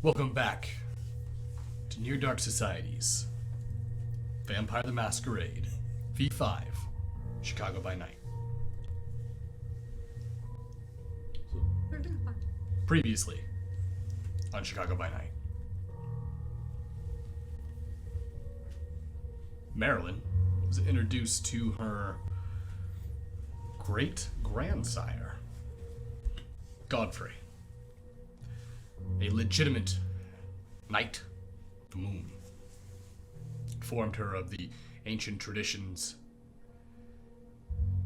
Welcome back to Near Dark Societies, Vampire the Masquerade, V5, Chicago by Night. Previously on Chicago by Night, Marilyn was introduced to her great-grandsire, Godfrey, a legitimate knight of the moon. Informed her of the ancient traditions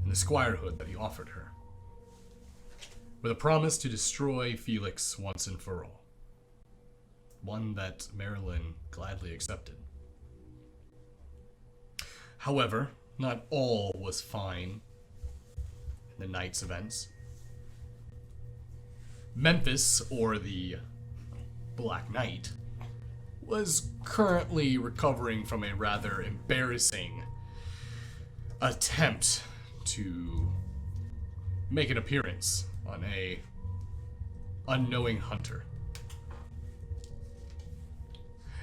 and the squirehood that he offered her, with a promise to destroy Felix once and for all. One that Marilyn gladly accepted. However, not all was fine in the night's events. Memphis, or the Black Knight, was currently recovering from a rather embarrassing attempt to make an appearance on a unknowing hunter.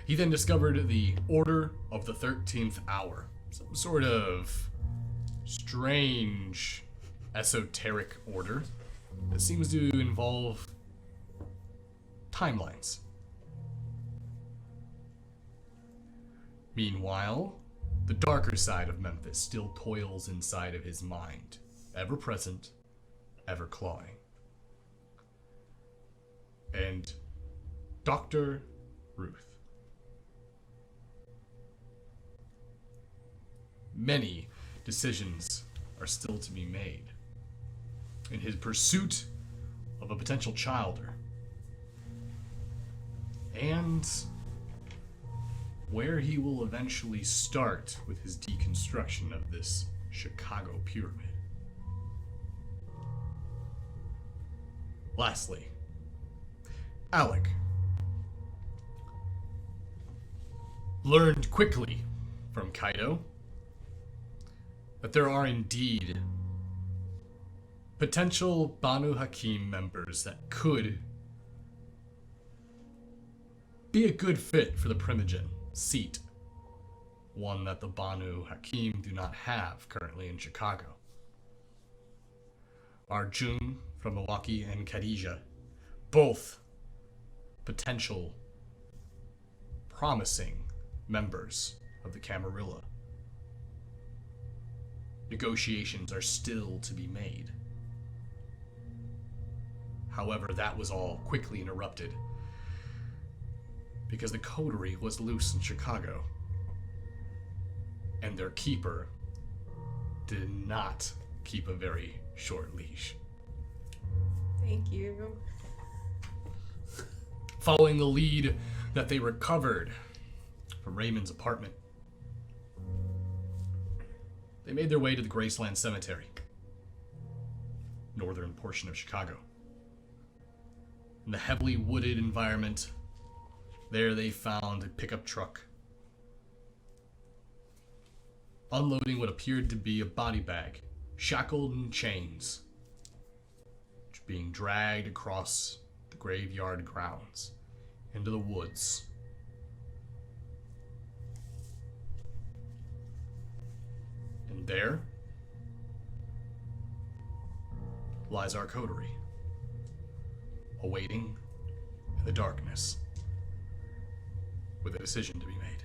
He then discovered the Order of the 13th Hour, some sort of strange esoteric order that seems to involve timelines. Meanwhile, the darker side of Memphis still toils inside of his mind, ever present, ever clawing. And Dr. Ruth. Many decisions are still to be made in his pursuit of a potential childer, and where he will eventually start with his deconstruction of this Chicago pyramid. Lastly, Alec learned quickly from Kaido that there are indeed potential Banu Hakim members that could be a good fit for the Primogen seat, one that the Banu Hakim do not have currently in Chicago. Arjun from Milwaukee and Khadija, both potential promising members of the Camarilla. Negotiations are still to be made. However, that was all quickly interrupted because the coterie was loose in Chicago, and their keeper did not keep a very short leash. Thank you. Following the lead that they recovered from Raymond's apartment, they made their way to the Graceland Cemetery, northern portion of Chicago. In the heavily wooded environment, there they found a pickup truck unloading what appeared to be a body bag, shackled in chains, which being dragged across the graveyard grounds into the woods. And there lies our coterie, awaiting in the darkness with a decision to be made.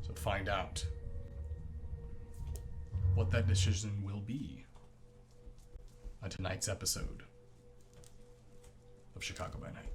So find out what that decision will be on tonight's episode of Chicago by Night.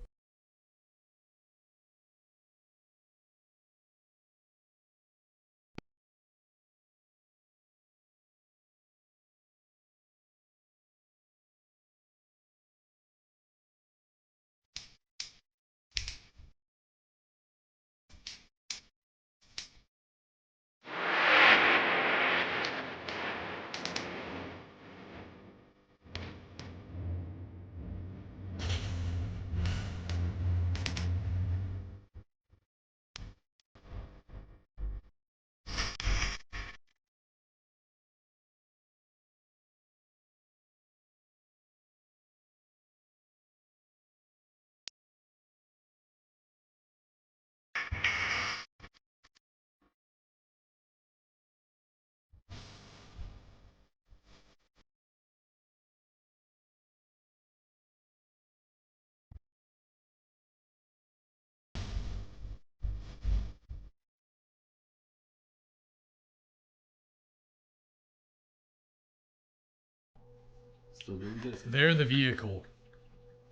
Still doing this. They're the vehicle.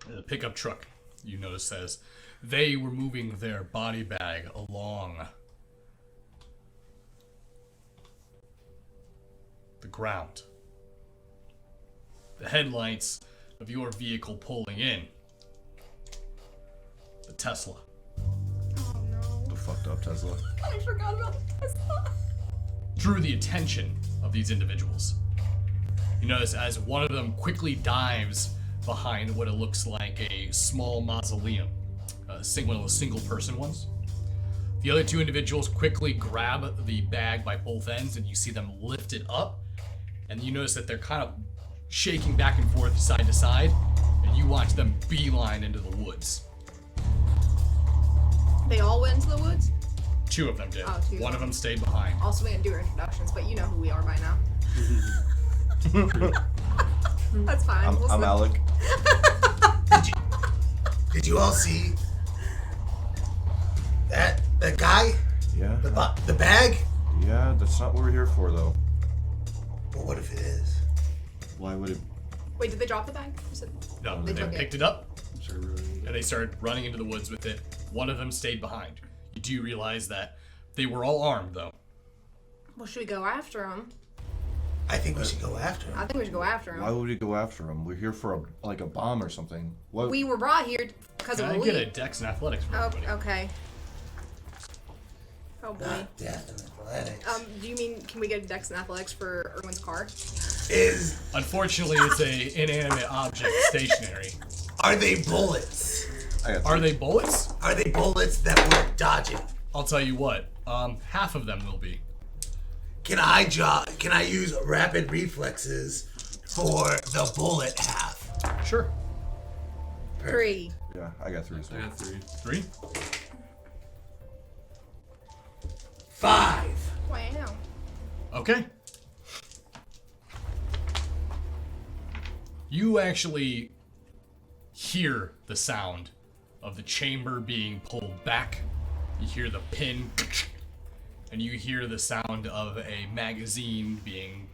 The pickup truck, you notice, says they were moving their body bag along the ground. The headlights of your vehicle pulling in. The Tesla. Oh no. The fucked up Tesla. I forgot about the Tesla. Drew the attention of these individuals. You notice as one of them quickly dives behind what it looks like a small mausoleum, one of those single-person ones. The other two individuals quickly grab the bag by both ends, and you see them lift it up, and you notice that they're kind of shaking back and forth side to side, and you watch them beeline into the woods. They all went into the woods? Two of them did. Oh, two. One of them stayed behind. Also, we didn't do our introductions, but you know who we are by now. That's fine. I'm Alec. Did you all see that guy? Yeah. The bag? Yeah, that's not what we're here for, though. Well, what if it is? Why would it? Wait, did they drop the bag? No, They they took it. picked it up, Start running. and they started running into the woods with it. One of them stayed behind. You do realize that they were all armed, though. Well, should we go after him? I think we should go after I him. think we should go after Why him. would we go after him? We're here for a bomb or something. What? We were brought here because Can of I a get a leak. Dex and Athletics for Oh, everybody? okay. Oh boy. Not death and athletics. Do you mean can we get Dex and Athletics for Erwin's car? Unfortunately, it's a inanimate object, stationary. Are they bullets? I got Are three. they bullets? Are they bullets that we're dodging? I'll tell you what. Half of them will be. Can I use rapid reflexes for the bullet half? Sure. 3. Yeah, I got three. So. I got 3. 3. 5. Wow. Okay. You actually hear the sound of the chamber being pulled back. You hear the pin, and you hear the sound of a magazine being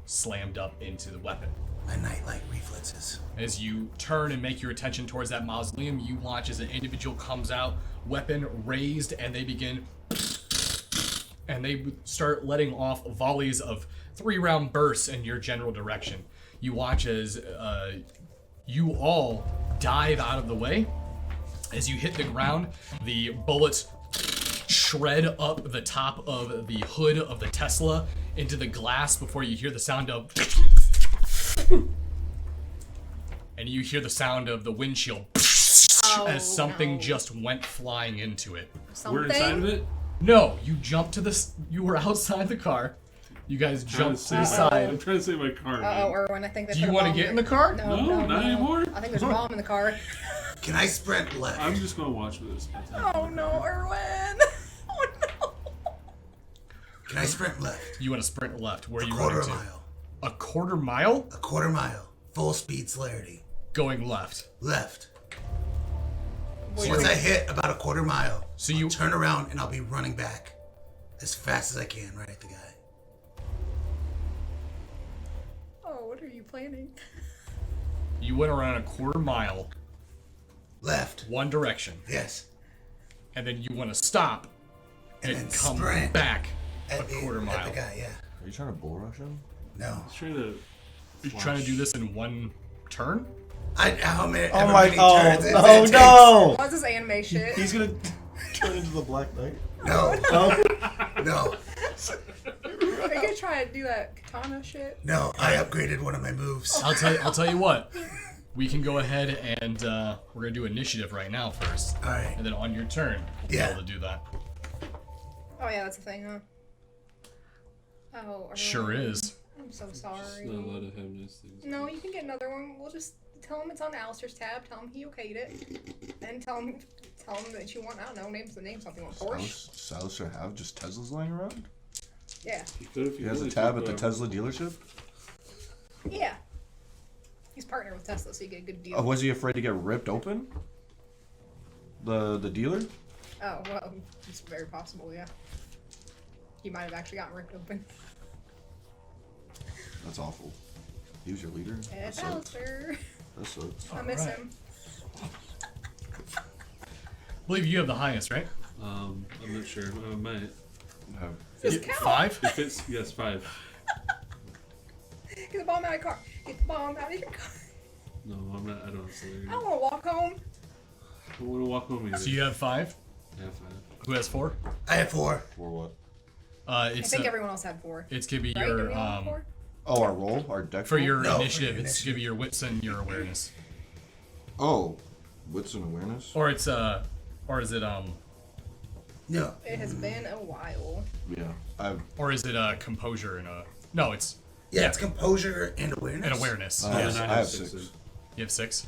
slammed up into the weapon. My night-like reflexes. As you turn and make your attention towards that mausoleum, you watch as an individual comes out, weapon raised, and they begin, and they start letting off volleys of 3-round bursts in your general direction. You watch as you all dive out of the way. As you hit the ground, the bullets shred up the top of the hood of the Tesla into the glass before you hear the sound of and you hear the sound of the windshield as something just went flying into it. We're inside of it? No, you jumped to this. You were outside the car. You guys jumped to the I'm side. trying to save my car. Uh-oh, man. Erwin, I think they Do put you a want to bomb get in the car? No, not anymore. I think there's a bomb in the car. Can I sprint left? I'm just gonna watch this. Oh no, Erwin! Oh no! Can I sprint left? You want to sprint left. Where are you Quarter running to? mile. A quarter mile? A quarter mile. Full speed celerity. Going left. Left. Wait, Once wait. I hit about a quarter mile, So you I'll turn around and I'll be running back as fast as I can right at the guy. Oh, what are you planning? you went around a quarter mile, Left. one direction, Yes. and then you want to stop And and then come sprint back a At the, quarter At mile. the guy, yeah. Are you trying to bull rush him? No. Trying to. You're trying to do this in one turn? How many Oh however my! many Oh turns it no! takes. No! What's this anime shit? He's gonna turn into the Black Knight. No. Oh. No. Are you gonna try to do that katana shit? No. I upgraded one of my moves. I'll tell you what. We can go ahead and we're gonna do initiative right now first, Alright. and then on your turn, we'll Yeah. be able to do that. Oh yeah, that's a thing, huh? Oh, Erwin. Sure is. I'm so Just sorry. not let it have nice things. No, you can get another one. We'll just tell him it's on Alistair's tab. Tell him he okayed it. Then tell him that you want. I don't know. Name something. Want Porsche? Sal's should have just Teslas lying around. Yeah. You could if you He has a really tab took, at the Tesla dealership. Yeah. He's partnered with Tesla, so you get a good deal. Oh, was he afraid to get ripped open? The dealer? Oh, well, it's very possible, yeah. He might have actually gotten ripped open. That's awful. He was your leader? That It's sucks. Alistair. That sucks. I miss Alright. him. I believe you have the highest, right? I'm not sure. I might. Have- Just count. 5? If it's yes, 5. Get the bomb out of your car. Get the bomb out of your car. No, I'm not. I don't have celery. I don't want to walk home. I want to walk home either. So you have 5. I have 5. Who has 4? I have 4. For what? I It's think everyone else had 4. it's gonna be Right? Did your we all have 4? Oh, our roll? Our deck for roll? your No, for initiative. your It's gonna be your wits and your awareness, Oh. Wits and awareness? or it's or is it No. It has been a while. Yeah. I've or is it composure and no, it's Yeah, Yeah. it's composure and awareness. an awareness. I Yeah. have, and I have 6. You have 6.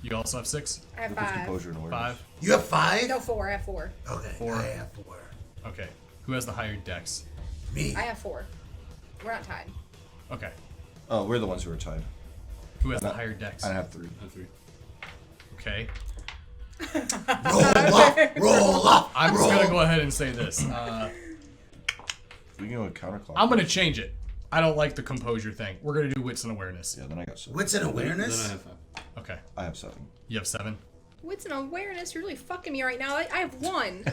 You also have 6. I have It's 5. composure and awareness. 5. You have 5? No, 4. I have 4. Okay. 4. I have 4. Okay. Who has the higher dex? Me. I have 4. We're not tied. Okay. Oh, we're the ones who are tied. Who has the And I- higher dex? I have 3. I have 3. Okay. Roll up. Roll up. I'm just gonna go ahead and say this. We can go with counterclock. I'm gonna change it. I don't like the composure thing. We're gonna do wits and awareness. Yeah, then I got 7. Wits and Then awareness? I have 5. Okay. I have 7. You have 7. Wits and awareness. You're really fucking me right now. I have 1.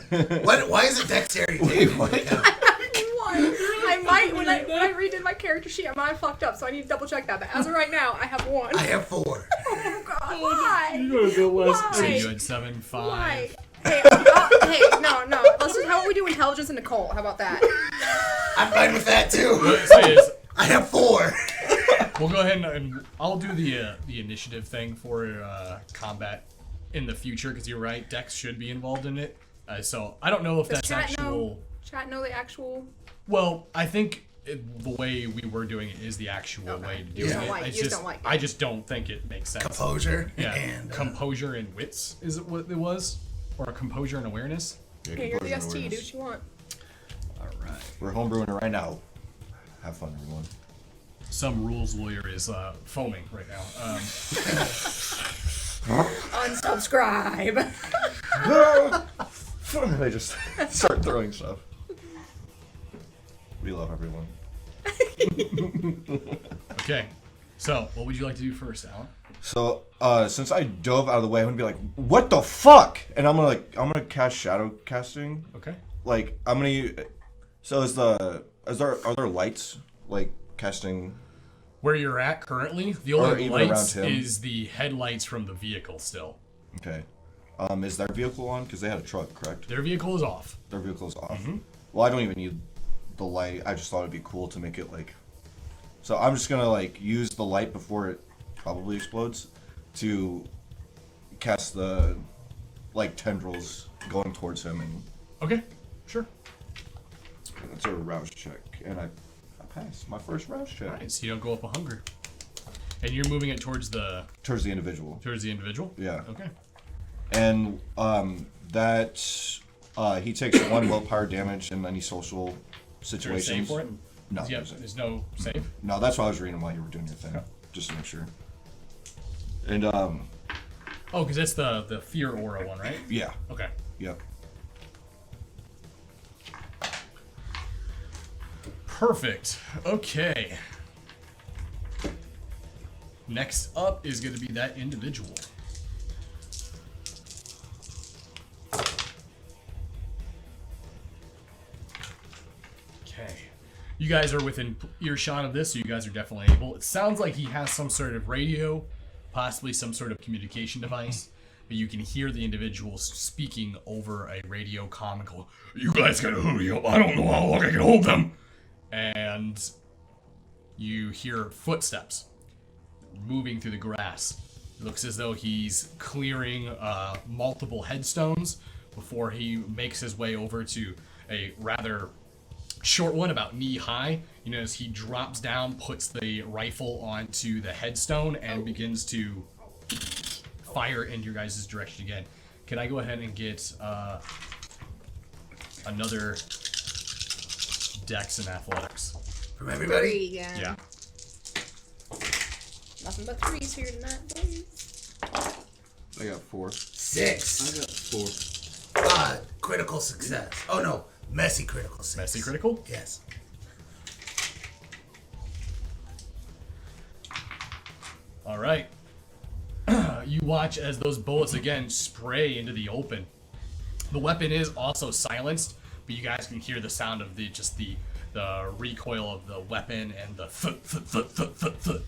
Why is it dexterity? Wait, what? One. I might when I redid my character sheet. I might have fucked up, so I need to double check that. But as of right now, I have 1. I have 4. Oh God! Why? You gotta go less. Why? So you had 7, 5. Why? Hey, hey, no. Let's just how about we do intelligence and occult? How about that? I'm fine with that too. What say is, I have 4. we'll go ahead and I'll do the initiative thing for combat in the future because you're right. Dex should be involved in it. So I don't know if Does that's chat actual. know? Chat know the actual. Well, I think the way we were doing it is the actual Okay. way to do You just it. don't like- It's you just don't like it. I just don't think it makes sense. Composure Yeah, and composure and wits is it what it was, or composure and awareness? Yeah, Hey, you're the composure and ST. Do awareness. what you want. All right. We're homebrewing it right now. Have fun, everyone. Some rules lawyer is foaming right now. Unsubscribe. I just start throwing stuff. We love everyone. Okay. So, what would you like to do first, Alan? So, since I dove out of the way, I'm gonna be like, "What the fuck?" And I'm gonna cast shadow casting. Okay. Like, I'm gonna. So are there lights like casting? Where you're at currently, the Or only even lights around him. is the headlights from the vehicle still. Okay. Is their vehicle on? Because they had a truck, correct? Their vehicle is off. Their vehicle's off. Well, I don't even need the light. I just thought it'd be cool to make it like. So I'm just gonna like use the light before it probably explodes to cast the like tendrils going towards him, and Okay. Sure. it's a rouse check, and I passed my first rouse check Alright, so you don't go up a hunger. And you're moving it towards the towards the individual. individual? Yeah. Okay. And that he takes 1 willpower damage in any social Is there a situations. save for it? No, Yeah, there's- there's no save. No, that's why I was reading while you were doing your thing, Okay. just to make sure. And Oh, because that's the fear aura one, right? yeah, Okay. yep. Perfect. Okay. Next up is going to be that individual. Okay. You guys are within earshot of this, so you guys are definitely able. It sounds like he has some sort of radio, possibly some sort of communication device, but you can hear the individual speaking over a radio comical. You guys gotta hurry up. I don't know how long I can hold them. And you hear footsteps moving through the grass. It looks as though he's clearing multiple headstones before he makes his way over to a rather short one, about knee high. You notice he drops down, puts the rifle onto the headstone, and begins to fire in your guys' direction again. Can I go ahead and get another Dex and Athletics? From everybody? 3 again. Yeah. Nothing but 3s here tonight, boys. I got 4. 6. I got 4. Critical success. Oh no, messy critical success. Messy critical? Yes. All right. You watch as those bullets again spray into the open. The weapon is also silenced, but you guys can hear the sound of the recoil of the weapon and the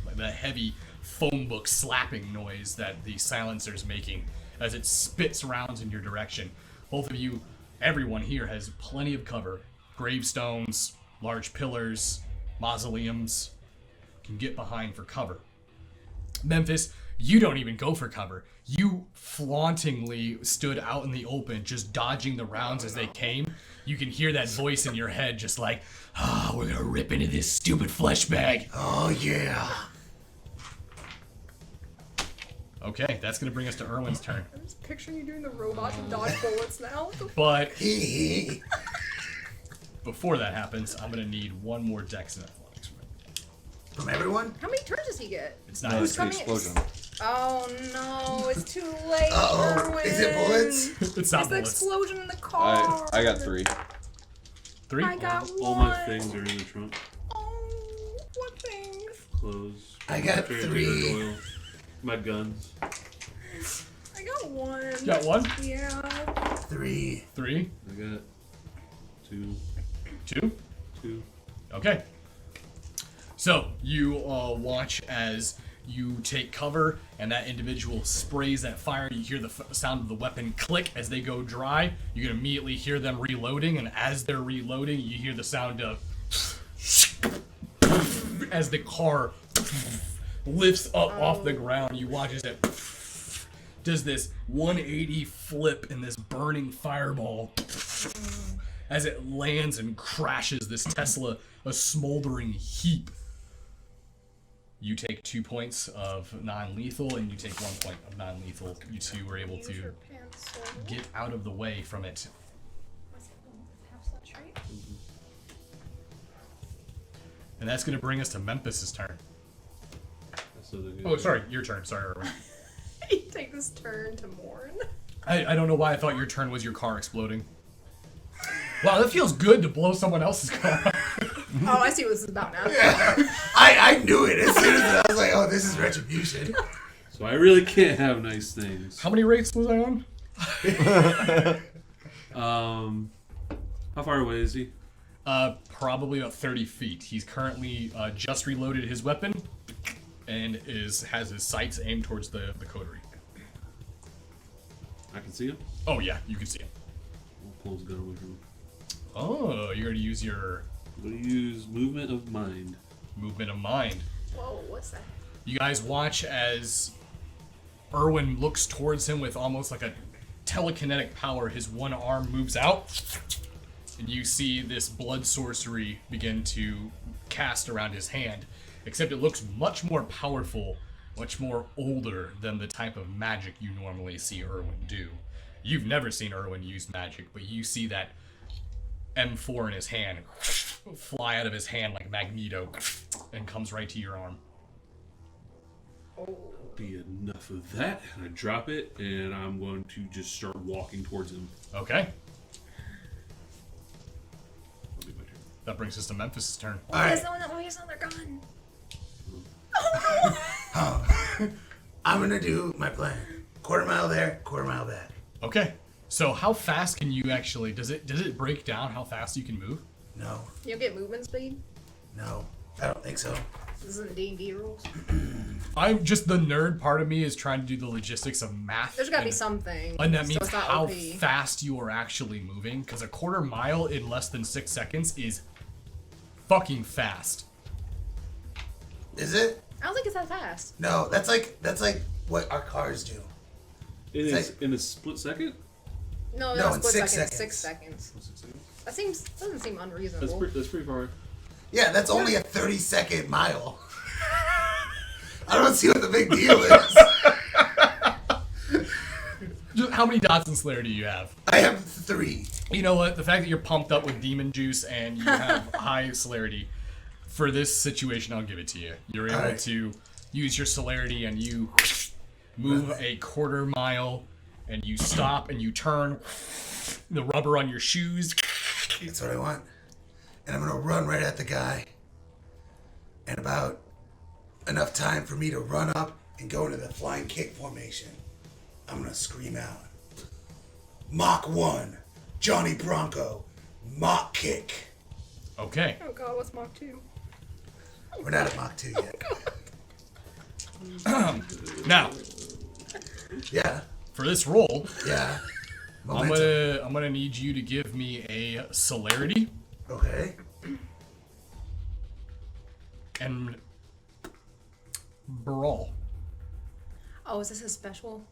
like the heavy phone book slapping noise that the silencer's making as it spits rounds in your direction. Both of you, everyone here has plenty of cover. Gravestones, large pillars, mausoleums, can get behind for cover. Memphis, you don't even go for cover. You flauntingly stood out in the open, just dodging the rounds as they came. You can hear that voice in your head just like, we're gonna rip into this stupid flesh bag. Oh, yeah. Okay, that's gonna bring us to Erwin's turn. I'm just picturing you doing the robot to dodge bullets now. But Hee. before that happens, I'm gonna need one more dex and athletics from it. From everyone? How many turns does he get? It's No, not. it's the coming- explosion. Oh no, it's too late. Uh-oh. Erwin. Is it bullets? It's It's not the bullets. explosion in the car. I got 3. 3? I got All one. my things are in the trunk. Oh, what things? Clothes. I got Transfer 3. oil, my guns. I got one. You got one? Yeah. 3. 3? I got 2. 2? 2. Okay. So you watch as you take cover, and that individual sprays that fire. You hear the sound of the weapon click as they go dry. You can immediately hear them reloading, and as they're reloading, you hear the sound of as the car lifts up off the ground. You watch as it does this 180 flip in this burning fireball as it lands and crashes this Tesla, a smoldering heap. You take 2 points of non-lethal, and you take 1 point of non-lethal. You two were able Use to your pencil. get out of the way from it. Half such, right? And that's going to bring us to Memphis's turn. That's what Oh, sorry, your turn. Sorry, Erwin. You take this turn to mourn. I don't know why I thought your turn was your car exploding. Wow, that feels good to blow someone else's car up. Oh, I see what this is about now. I knew it as soon as I was like, oh, this is retribution. So I really can't have nice things. How many rates was I on? How far away is he? Probably about 30 feet. He's currently just reloaded his weapon and has his sights aimed towards the coterie. I can see him. Oh yeah, you can see him. I'll pull his gun away from him. Oh, you're going to use your I'm gonna use movement of mind. movement of mind. Whoa, what's that? You guys watch as Erwin looks towards him with almost like a telekinetic power. His one arm moves out, and you see this blood sorcery begin to cast around his hand. Except it looks much more powerful, much more older than the type of magic you normally see Erwin do. You've never seen Erwin use magic, but you see that M4 in his hand fly out of his hand like Magneto and comes right to your arm. Be enough of that. And I drop it, and I'm going to just start walking towards him. Okay, That'll be my turn. that brings us to Memphis' turn. All right. He has another gun. I'm going to do my plan. Quarter mile there, quarter mile back. Okay, so how fast can you actually, does it break down how fast you can move? No, You get movement speed? no, I don't think so. This isn't D&D rules. I'm just, the nerd part of me is trying to do the logistics of math. There's gotta be and- something. And that so means it's not how OP. fast you are actually moving, because a quarter mile in less than 6 seconds is fucking fast. Is it? I don't think it's that fast. No, that's like what our cars do. It It's is like- in a split second? No, No, not in split 6 seconds. seconds. 6 seconds. 6 seconds? Doesn't seem unreasonable. That's pretty far. Yeah, that's only a 30-second mile. I don't see what the big deal is. Just how many dots in Slayer do you have? I have 3. You know what? The fact that you're pumped up with demon juice and you have high celerity, for this situation, I'll give it to you. You're able Alright. to use your celerity and you move a quarter mile and you stop and you turn the rubber on your shoes. That's what I want. And I'm going to run right at the guy. And about enough time for me to run up and go into the flying kick formation. I'm gonna scream out, Mach 1, Johnny Bronco, Mach kick. Okay. Oh god, what's Mach 2? We're not at Mach 2 yet. Now, Yeah, for this roll, yeah. I'm Momentum. gonna need you to give me a celerity Okay. and brawl. Oh, is this a special?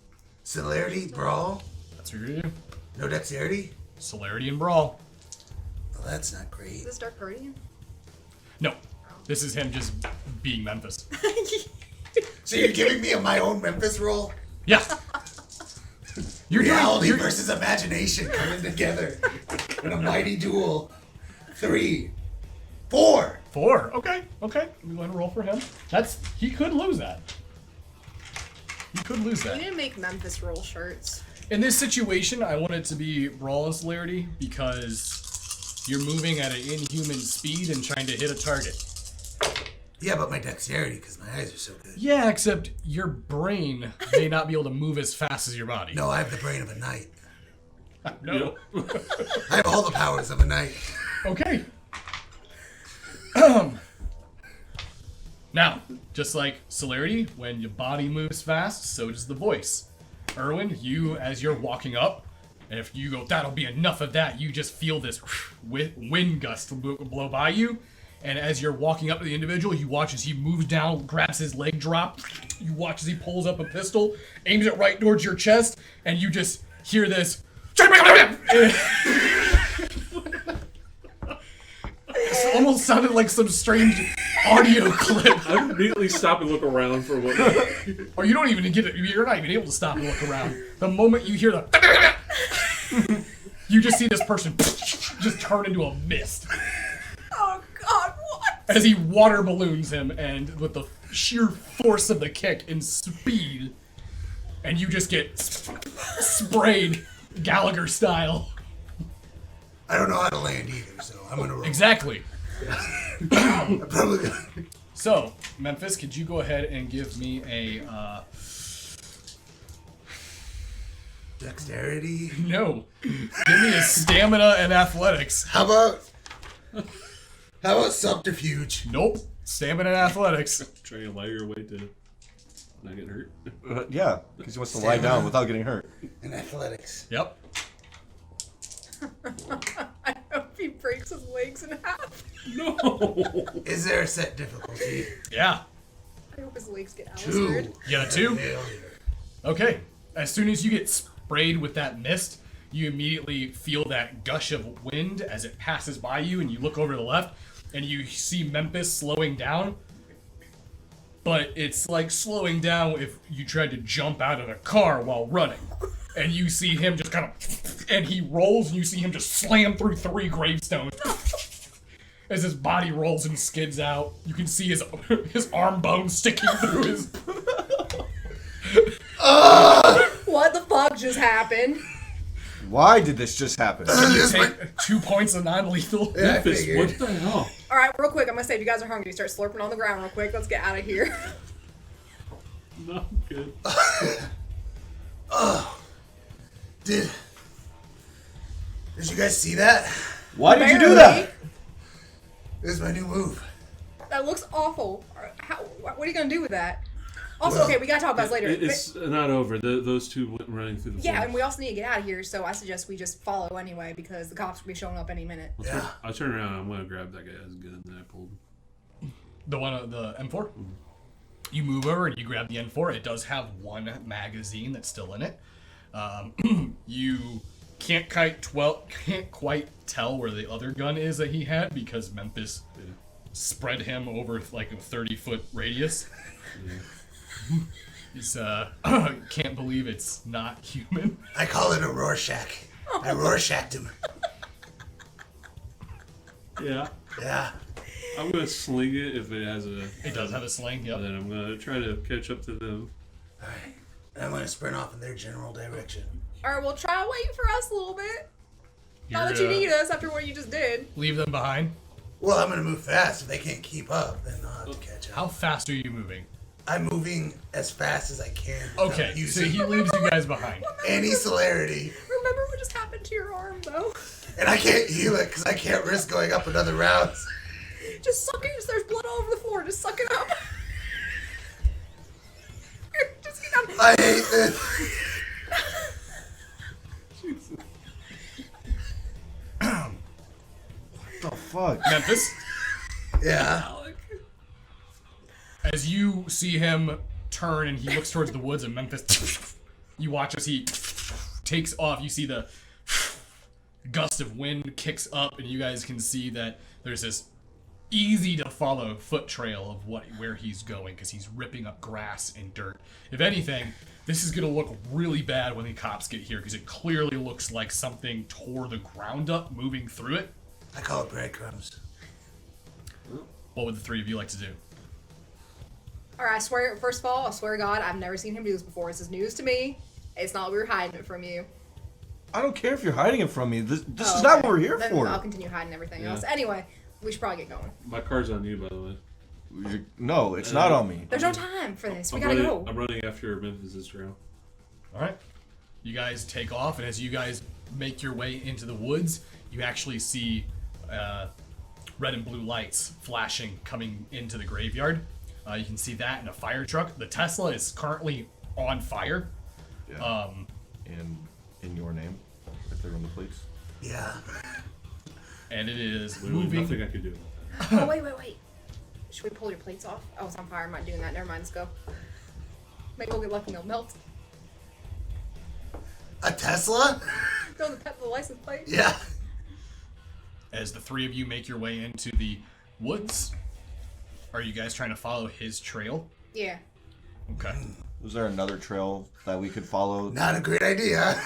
Celerity, brawl, That's what you're gonna do. no dexterity. Celerity and brawl. Well, that's not Is great. this Dark Guardian? No, this is him just being Memphis. So you're giving me my own Memphis roll? Yeah. Reality versus imagination coming together in a mighty duel. 3, 4. 4. Okay. Okay. We want to roll for him. He could lose that. He could lose We that. need to make Memphis roll shirts. In this situation, I want it to be brawl and celerity because you're moving at an inhuman speed and trying to hit a target. Yeah, but my dexterity, because my eyes are so good. Yeah, except your brain may not be able to move as fast as your body. No, I have the brain of a knight. No. I have all the powers of a knight. Okay. Now, just like celerity, when your body moves fast, so does the voice. Erwin, you, as you're walking up, and if you go, that'll be enough of that, you just feel this wind gust blow by you. And as you're walking up to the individual, you watch as he moves down, grabs his leg drop. You watch as he pulls up a pistol, aims it right towards your chest, and you just hear this. It almost sounded like some strange audio clip. I immediately stop and look around for what. Or you don't even get it. You're not even able to stop and look around. The moment you hear the, you just see this person just turn into a mist Oh god, what? as he water balloons him, and with the sheer force of the kick and speed, and you just get sprayed Gallagher style. I don't know how to land either, so I'm gonna roll. Exactly. I'm probably gonna... So, Memphis, could you go ahead and give me a Dexterity? no? Give me a stamina and athletics. How about subterfuge? Nope. Stamina and athletics. Trying to lie your way to not get hurt. Yeah, because he wants to lie down without getting hurt. And athletics. Yep. I hope he breaks his legs in half. No. Is there a set difficulty? Yeah. I hope his legs get 2. alistated. You got a 2? Failure. Okay. As soon as you get sprayed with that mist, you immediately feel that gush of wind as it passes by you, and you look over to the left, and you see Memphis slowing down. But it's like slowing down if you tried to jump out of a car while running. And you see him just kind of, and he rolls, and you see him just slam through 3 gravestones. As his body rolls and skids out, you can see his arm bone sticking through his. What the fuck just happened? Why did this just happen? Take 2 points of non-lethal. Yeah, I Memphis, figured. what the hell? Alright, real quick, I'm gonna say if you guys are hungry, start slurping on the ground real quick. Let's get out of here. Not good. Did you guys see that? Why did you do that? This is my new move. That looks awful. What are you gonna do with that? Also, okay, we gotta talk about this later. It's not over. Those two went running through the Yeah, forest. and we also need to get out of here, so I suggest we just follow anyway, because the cops will be showing up any minute. Yeah. I turn around. I'm gonna grab that guy's gun that I pulled. The one, the M4. You move over and you grab the M4. It does have one magazine that's still in it. You can't quite tell where the other gun is that he had because Memphis spread him over like a 30-foot radius. It's can't believe it's not human. I call it a Rorschach. I Rorschached him. Yeah. Yeah. I'm gonna sling it if it has a. It does have a sling. Yep. And then I'm gonna try to catch up to them. Alright. And I'm gonna sprint off in their general direction. Alright, well, try waiting for us a little bit. Not that You're, you need us after what you just did. Leave them behind. Well, I'm gonna move fast. If they can't keep up, then I'll have to catch How up. fast are you moving? I'm moving as fast as I can. without Okay, so using he leaves you guys behind. any celerity. Remember what just happened to your arm, though? And I can't heal it because I can't risk going up another round. Just suck it. There's blood all over the floor. Just suck it up. Just get up. I hate this. What the fuck? Memphis, Yeah. as you see him turn and he looks towards the woods and Memphis, you watch as he takes off. You see the gust of wind kicks up and you guys can see that there's this easy to follow foot trail of where he's going because he's ripping up grass and dirt. If anything, this is going to look really bad when the cops get here because it clearly looks like something tore the ground up moving through it. I call it breadcrumbs. What would the three of you like to do? Alright, I swear, first of all, I swear to God, I've never seen him do this before. This is news to me. It's not like we were hiding it from you. I don't care if you're hiding it from me. This Oh, is not okay. what we're here Then for. I'll continue hiding everything Yeah. else. Anyway, we should probably get going. My card's on you, by the way. No, it's not on me. There's no time for this. We I'm gotta running, go. I'm running after Memphis' trail. All right. You guys take off, and as you guys make your way into the woods, you actually see red and blue lights flashing coming into the graveyard. You can see that in a fire truck. The Tesla is currently on fire. Yeah. And in your name, if they're on the plates. Yeah. And it is Literally moving. nothing I can do. Oh, wait. Should we pull your plates off? Oh, it's on fire. I'm not doing that. Never mind. Let's go. Maybe we'll get lucky and they'll melt. A Tesla? Go the license plate. Yeah. As the three of you make your way into the woods, are you guys trying to follow his trail? Yeah. Okay. Was there another trail that we could follow? Not a great idea.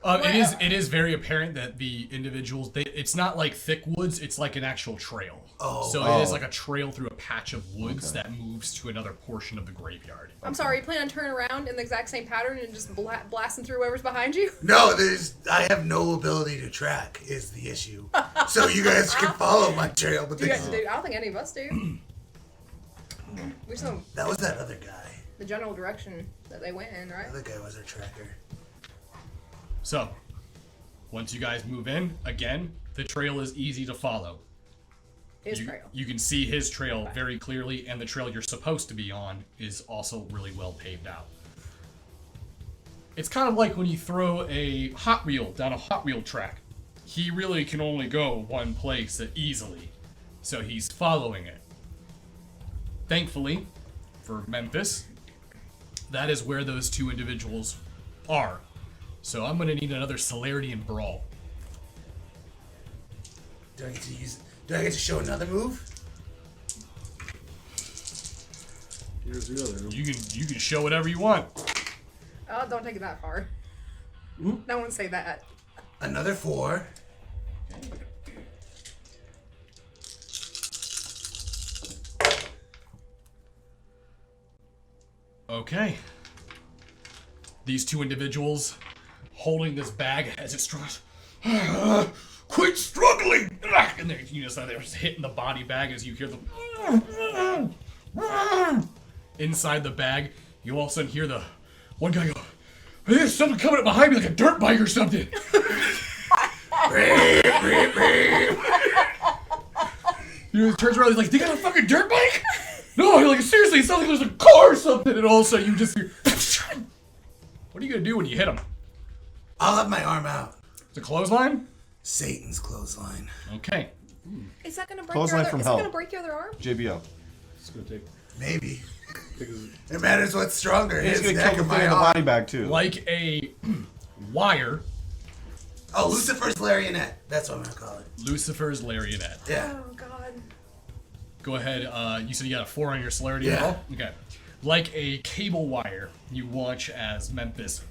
It is very apparent that the individuals, it's not like thick woods, it's like an actual trail. Oh. So it is like a trail through a patch of woods that moves to another portion of the graveyard. I'm sorry. You plan on turning around in the exact same pattern and just blasting through whoever's behind you? No, I have no ability to track is the issue. So you guys can follow my trail, but I don't think any of us do. We just know that was that other guy. the general direction that they went in, right? The other guy was our tracker. So, once you guys move in, again, the trail is easy to follow. His trail. You can see his trail very clearly, and the trail you're supposed to be on is also really well paved out. It's kind of like when you throw a Hot Wheel down a Hot Wheel track. He really can only go one place easily, so he's following it. Thankfully, for Memphis, that is where those two individuals are. So I'm going to need another celerity and brawl. Do I get to show another move? Here's the other. You can show whatever you want. Oh, don't take it that far. No one say that. Another 4. Okay. These two individuals holding this bag as it struggles. Quit struggling! And they're just hitting the body bag as you hear them inside the bag. You all of a sudden hear the one guy go, "There's something coming up behind me like a dirt bike or something." He turns around, he's like, "They got a fucking dirt bike?" No, you're like, seriously, it sounds like there's a car or something. And all of a sudden you just hear, what are you gonna do when you hit him? I'll have my arm out. It's a clothesline? Satan's clothesline. Okay. Is that gonna break Clothesline your other? from Is hell. that gonna break your other arm? JBO. It's gonna take. Maybe. Because It matters what's stronger. He's His gonna neck kill or the thing my in the arm. body bag too. Like a wire, Oh, Lucifer's Larionette. That's what I'm gonna call it. Lucifer's Larianet. Yeah. Oh God. Go ahead, you said you got a 4 on your celerity Yeah. roll? Okay. Like a cable wire, you watch as Memphis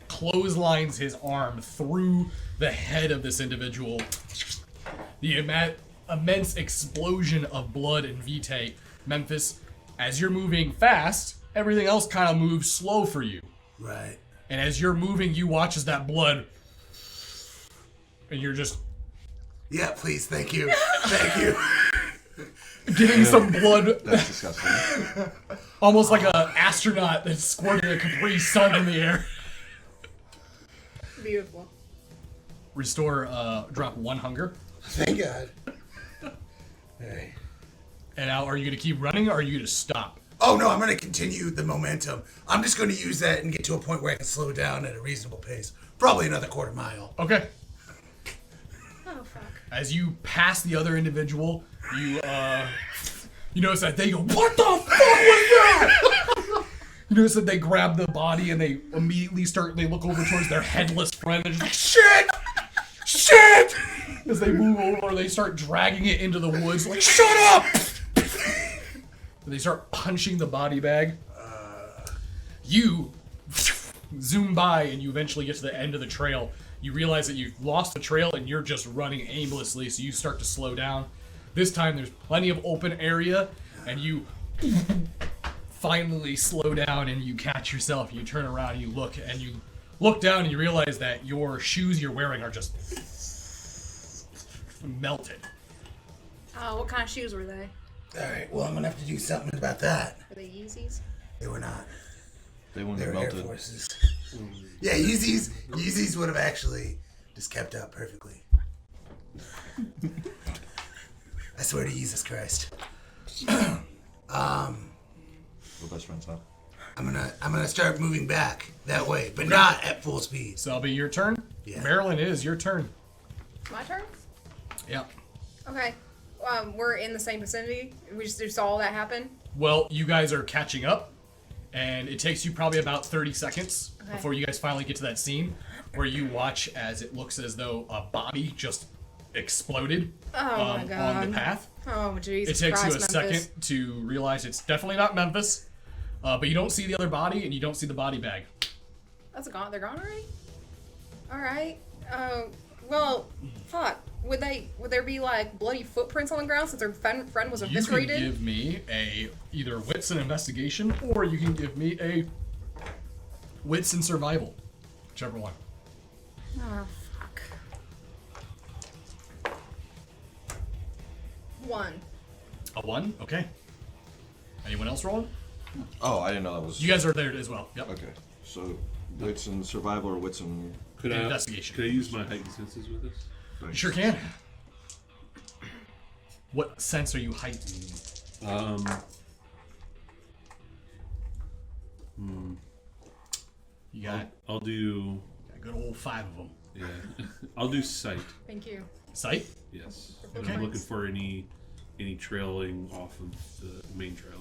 clotheslines his arm through the head of this individual. The immense explosion of blood and vitae. Memphis, as you're moving fast, everything else kind of moves slow for you. Right. And as you're moving, you watch as that blood, and you're just, Yeah, please. Thank you. Thank you. getting some blood, That's disgusting. almost like an astronaut that's squirting a Capri Sun in the air. Beautiful. Restore, drop 1 hunger. Thank God. Hey. And now, are you going to keep running, or are you going to stop? Oh no, I'm gonna continue the momentum. I'm just gonna use that and get to a point where I can slow down at a reasonable pace. Probably another quarter mile. Okay. Oh fuck. As you pass the other individual, you notice that they go, "What the fuck was that?" You notice that they grab the body and they immediately they look over towards their headless friend and just like, shit! As they move over, they start dragging it into the woods like, shut up! And they start punching the body bag. You zoom by and you eventually get to the end of the trail. You realize that you've lost the trail and you're just running aimlessly, so you start to slow down. This time there's plenty of open area, and you finally slow down and you catch yourself. You turn around and you look down and you realize that your shoes you're wearing are just melted. Oh, what kind of shoes were they? Alright, well I'm gonna have to do something about that. Were they Yeezys? They were not. They wouldn't They have were Air melted. Forces. Yeah, Yeezys would have actually just kept up perfectly. I swear to Jesus Christ. We're best friends, huh? I'm gonna start moving back that way, but not at full speed. So that'll be your turn? Yeah. Marilyn, it is your turn. My turn? Yep. Okay. We're in the same vicinity. We just saw all that happen. Well, you guys are catching up, and it takes you probably about 30 seconds before you guys finally get to that scene where you watch as it looks as though a body just exploded Oh my god. on the path. Oh Jesus It takes Christ, you a Memphis. second to realize it's definitely not Memphis, but you don't see the other body, and you don't see the body bag. That's gone. They're gone already. All right. Well, fuck. Would there be like bloody footprints on the ground since their friend was You can eviscerated? give me either wits and investigation, or you can give me a wits and survival, whichever one. Oh fuck. 1. A 1? Okay. Anyone else rolling? Oh, I didn't know that was. You guys are there as well. Yep. Okay, so wits and survival or wits and. Could I Investigation. Could I use my heightened senses with this? You sure can. What sense are you heightening? You got I'll do. a good old 5 of them. Yeah, I'll do sight. Thank you. Sight? Yes, Okay. and I'm looking for any trailing off of the main trail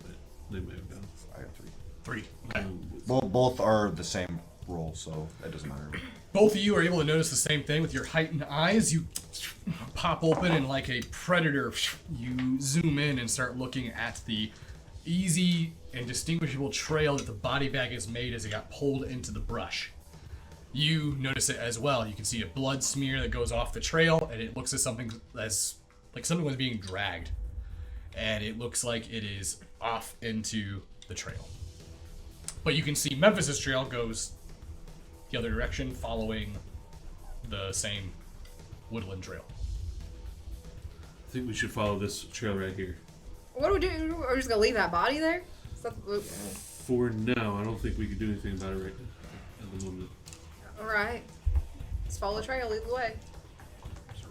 that they may have done. I got 3. 3. Okay. Well, both are the same roll, so it doesn't matter. Both of you are able to notice the same thing with your heightened eyes. You pop open and like a predator, you zoom in and start looking at the easy and distinguishable trail that the body bag has made as it got pulled into the brush. You notice it as well. You can see a blood smear that goes off the trail, and it looks as something like something was being dragged. And it looks like it is off into the trail. But you can see Memphis's trail goes the other direction, following the same woodland trail. I think we should follow this trail right here. What do we do? Are we just gonna leave that body there? Is that For now, I don't think we can do anything about it right now at the moment. all right? Let's follow the trail. Lead the way.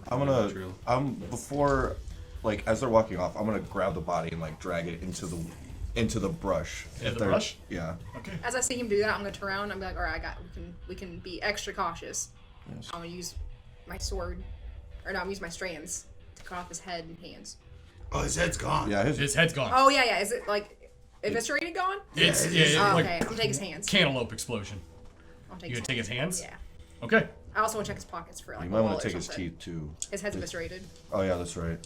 Trail. Before, like, as they're walking off, I'm gonna grab the body and like drag it into the brush. Into If the they're- brush? Yeah. Okay. As I see him do that, I'm gonna turn around. I'm like, all right, we can be extra cautious. Yes. I'm gonna use my sword, or no, I'm using my strands to cut off his head and hands. Oh, his head's gone. Yeah. His head's gone. Oh yeah. Is it like eviscerated gone? It's it is. Oh, like okay. I'm gonna take his hands. cantaloupe explosion. I'll take You gonna take his hands? Yeah. Okay. I also want to check his pockets for like. You a might want wallet to or take his something. teeth too. His head's eviscerated. Oh yeah, that's right.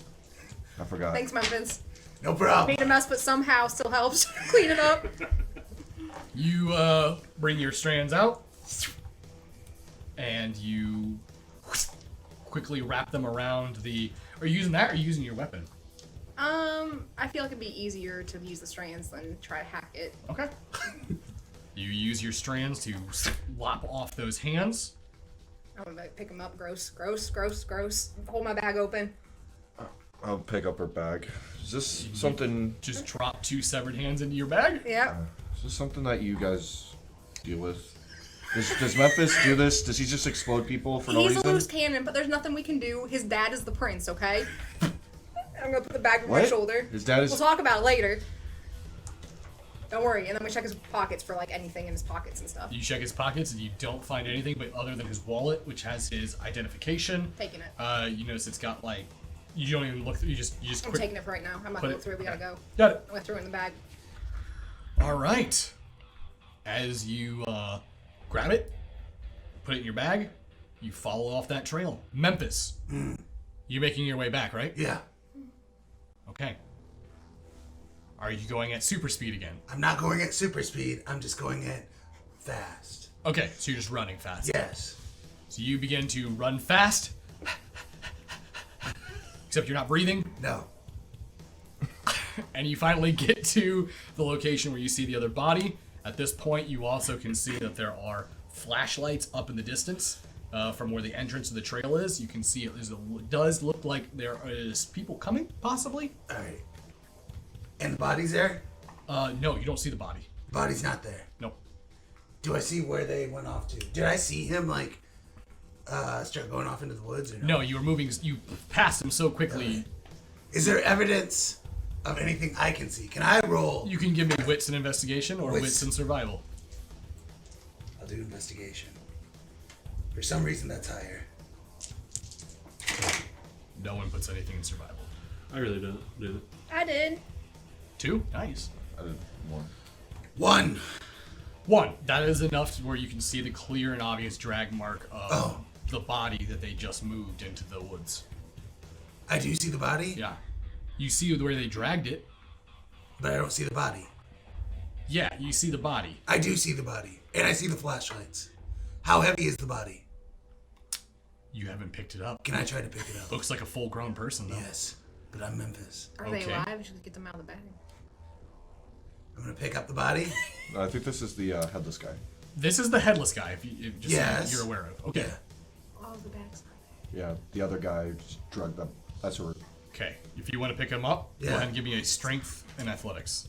I forgot. Thanks, Memphis. No problem. Made a mess, but somehow still helps clean it up. You bring your strands out, and you quickly wrap them around the. Are you using that, or are you using your weapon? I feel like it'd be easier to use the strands than try to hack it. Okay. You use your strands to lop off those hands. I'm gonna pick him up. Gross. Hold my bag open. I'll pick up her bag. Is this something? Just drop 2 severed hands into your bag. Yep. Is this something that you guys deal with? Does Memphis do this? Does he just explode people for no He's reason? a loose cannon, but there's nothing we can do. His dad is the prince, okay? I'm gonna put the bag on my What? shoulder. His dad is. We'll talk about it later. Don't worry. And then we check his pockets for like anything in his pockets and stuff. You check his pockets and you don't find anything, but other than his wallet, which has his identification. Taking it. You notice it's got like you don't even look through. You just I'm quick. taking it for right now. I'm not put gonna it- look through it. We gotta go. Got it. I'm gonna throw it in the bag. All right. As you grab it, put it in your bag, you follow off that trail. Memphis. You're making your way back, right? Yeah. Okay. Are you going at super speed again? I'm not going at super speed. I'm just going at fast. Okay, so you're just running fast. Yes. So you begin to run fast. Except you're not breathing. No. And you finally get to the location where you see the other body. At this point, you also can see that there are flashlights up in the distance from where the entrance of the trail is. You can see it does look like there is people coming, possibly. All right. And the body's there? No, you don't see the body. The body's not there. Nope. Do I see where they went off to? Did I see him like start going off into the woods or no? No, you were moving. You passed him so quickly. Is there evidence of anything I can see? Can I roll? You can give me wits and investigation or Wits. wits and survival. I'll do investigation. For some reason, that's higher. No one puts anything in survival. I really don't do it. I did. 2? Nice. I did more. 1. 1. That is enough to where you can see the clear and obvious drag mark of Oh. the body that they just moved into the woods. I do see the body, Yeah. You see where they dragged it. but I don't see the body. Yeah, you see the body. I do see the body, and I see the flashlights. How heavy is the body? You haven't picked it up. Can I try to pick it up? Looks like a full-grown person, though. Yes, but I'm Memphis. Are they Okay. alive? We should get them out of the bag. I'm gonna pick up the body. I think this is the headless guy. This is the headless guy, if just Yes. so you're aware of. Okay. Yeah. Oh, the bag's not Yeah, the other guy just drugged them. That's who we're. Okay. If you want to pick him up, go Yeah. ahead and give me a strength and athletics.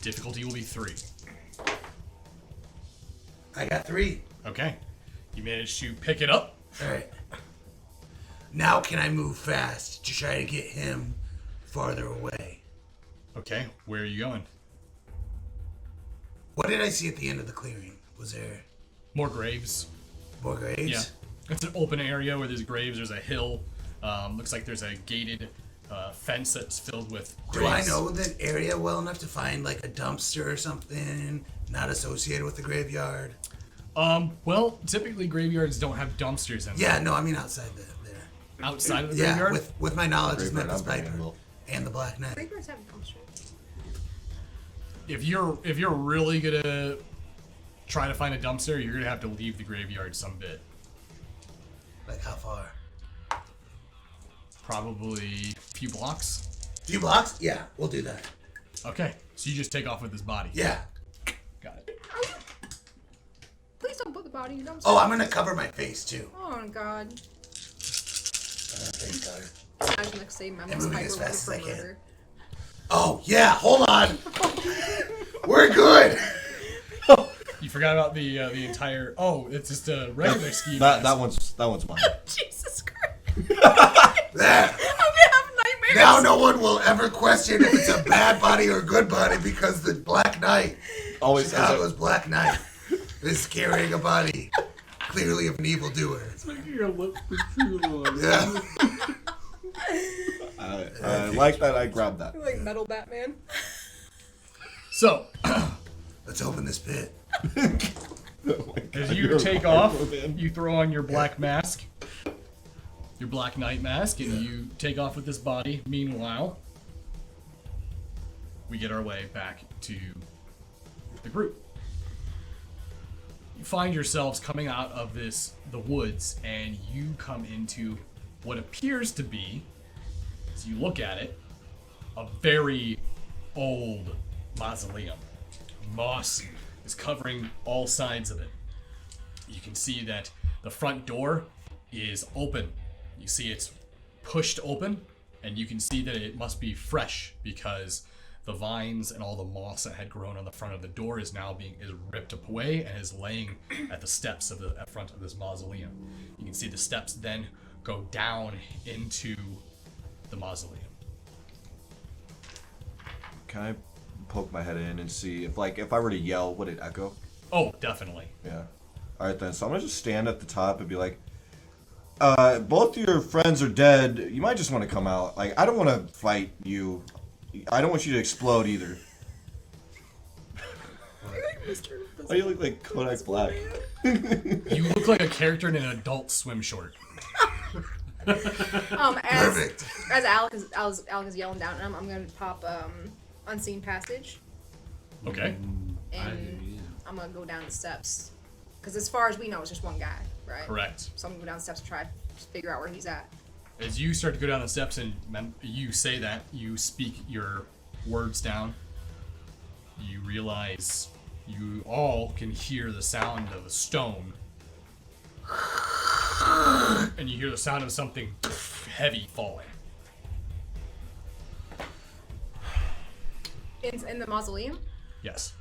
Difficulty will be 3. I got 3. Okay. You managed to pick it up. All right. Now can I move fast to try to get him farther away? Okay. Where are you going? What did I see at the end of the clearing? Was there More graves. more graves? Yeah. It's an open area where there's graves. There's a hill. Looks like there's a gated fence that's filled with Do I graves. know the area well enough to find like a dumpster or something not associated with the graveyard? Well, typically graveyards don't have dumpsters in them. Yeah, no, I mean outside there. Outside of the Yeah, graveyard? with my knowledge of Graveyard, Memphis I'm Piper thinking, and the Black Knight. Creepers have dumpsters. If you're really gonna try to find a dumpster, you're gonna have to leave the graveyard some bit. Like how far? Probably a few blocks. Few blocks? Yeah, we'll do that. Okay, so you just take off with his body. Yeah. Got it. Please don't put the body in the dumpster. Oh, I'm gonna cover my face too. Oh, God. Face cover. Imagine next day Memphis moving Piper as looking fast for as I can. murder. Oh yeah, hold on. We're good. You forgot about the entire. Oh, it's just a regular ski That mask. one's mine. Jesus Christ. There. I'm gonna have nightmares. Now no one will ever question if it's a bad body or a good body because the Black Knight. Always Now it was Black Knight is carrying a body, clearly of an evildoer. It's like your lips for too long. Yeah. I like that. I grabbed that. Like metal Batman. So, Let's open this pit. as you take off, you throw on your black mask, your Black Knight mask, and you take off with this body. Meanwhile, we get our way back to the group. You find yourselves coming out of the woods, and you come into what appears to be, as you look at it, a very old mausoleum. Moss is covering all sides of it. You can see that the front door is open. You see it's pushed open, and you can see that it must be fresh because the vines and all the moss that had grown on the front of the door is now is ripped up away and is laying at the steps of the at front of this mausoleum. You can see the steps then go down into the mausoleum. Can I poke my head in and see if I were to yell, would it echo? Oh, definitely. Yeah. All right then. So I'm gonna just stand at the top and be like, both your friends are dead. You might just want to come out. Like, I don't want to fight you. I don't want you to explode either. Why do you look like Kodak Black? You look like a character in an Adult Swim short. As Alec is yelling down at him, I'm gonna pop unseen passage, Okay. and I'm gonna go down the steps, because as far as we know, it's just one guy, right? Correct. So I'm gonna go down the steps and try to figure out where he's at. As you start to go down the steps and you say that, you speak your words down, you realize you all can hear the sound of a stone. And you hear the sound of something heavy falling. In the mausoleum? Yes.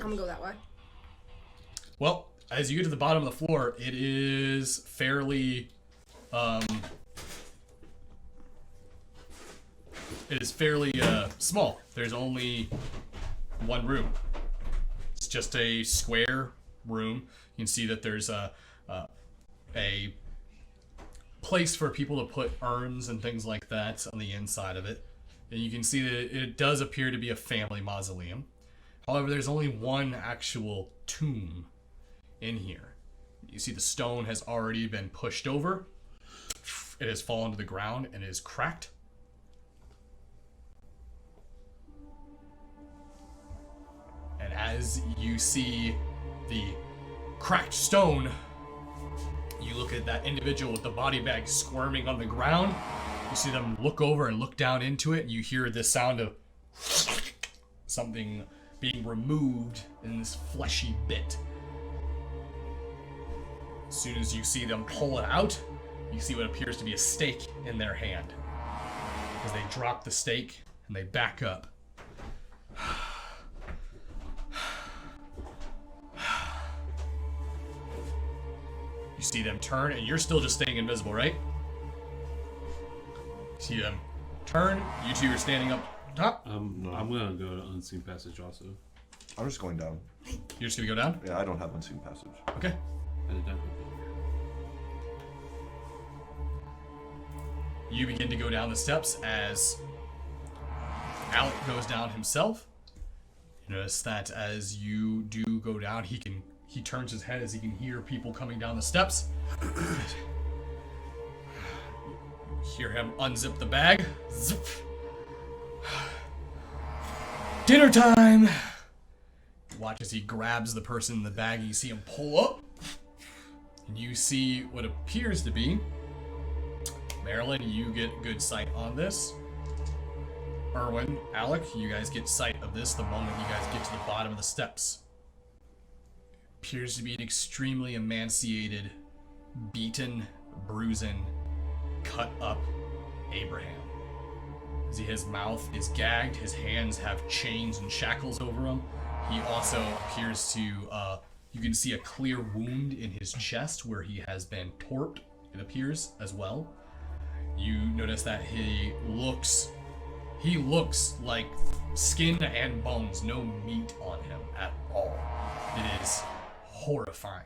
I'm gonna go that way. Well, as you get to the bottom of the floor, it is fairly small. There's only one room. It's just a square room. You can see that there's a place for people to put urns and things like that on the inside of it. And you can see that it does appear to be a family mausoleum. However, there's only one actual tomb in here. You see the stone has already been pushed over. It has fallen to the ground and is cracked. And as you see the cracked stone, you look at that individual with the body bag squirming on the ground. You see them look over and look down into it, and you hear this sound of something being removed in this fleshy bit. As soon as you see them pull it out, you see what appears to be a stake in their hand. As they drop the stake and they back up. You see them turn, and you're still just staying invisible, right? You see them turn. You two are standing up top. I'm gonna go to unseen passage also. I'm just going down. You're just gonna go down? Yeah, I don't have unseen passage. Okay. I did not go You begin to go down the steps as Alec goes down himself. You notice that as you do go down, he turns his head as he can hear people coming down the steps. Hear him unzip the bag. Zip. Dinner time! You watch as he grabs the person in the bag, and you see him pull up. And you see what appears to be Marilyn, you get good sight on this. Erwin, Alec, you guys get sight of this the moment you guys get to the bottom of the steps. Appears to be an extremely emaciated, beaten, bruising, cut up Abraham. His mouth is gagged, his hands have chains and shackles over him. He also appears to, you can see a clear wound in his chest where he has been torped, it appears, as well. You notice that he looks like skin and bones, no meat on him at all. It is horrifying.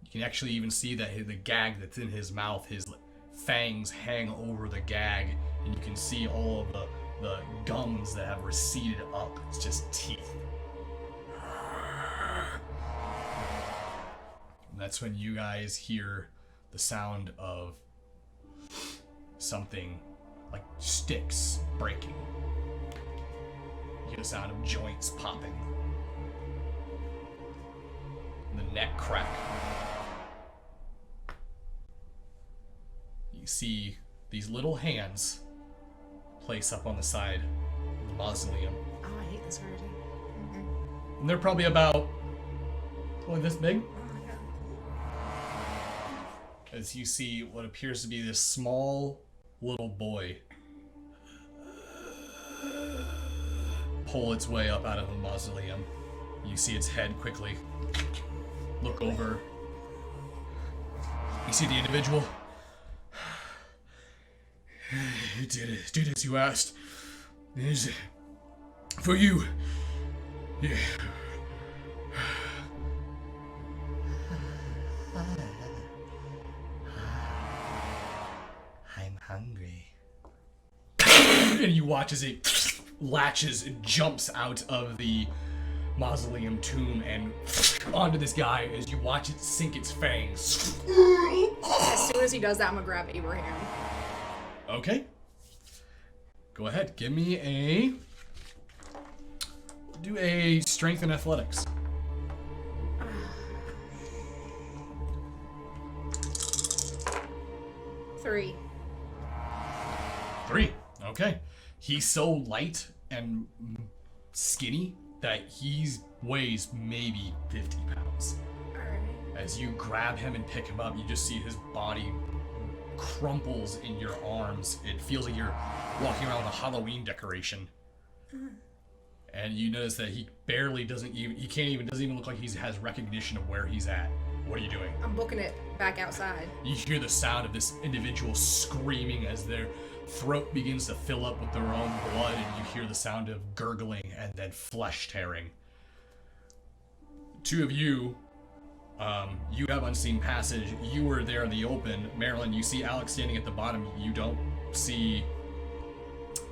You can actually even see that the gag that's in his mouth, his fangs hang over the gag, and you can see all of the gums that have receded up. It's just teeth. And that's when you guys hear the sound of something like sticks breaking. You hear the sound of joints popping. And the neck crack. You see these little hands place up on the side of the mausoleum. Oh, I hate this already. And they're probably about this big. As you see what appears to be this small little boy pull its way up out of the mausoleum. You see its head quickly look over. You see the individual. You did as you asked. It is for you. Yeah. I'm hungry. And you watch as it latches and jumps out of the mausoleum tomb and onto this guy as you watch it sink its fangs. As soon as he does that, I'm gonna grab Abraham. Okay. Go ahead. Give me a... Do a strength and athletics. Three. 3. Okay. He's so light and skinny that he weighs maybe 50 pounds. Alright. As you grab him and pick him up, you just see his body crumples in your arms. It feels like you're walking around with a Halloween decoration. And you notice that he barely doesn't even look like he has recognition of where he's at. What are you doing? I'm booking it back outside. You hear the sound of this individual screaming as their throat begins to fill up with their own blood, and you hear the sound of gurgling and then flesh tearing. Two of you, you have unseen passage. You were there in the open. Marilyn, you see Alex standing at the bottom. You don't see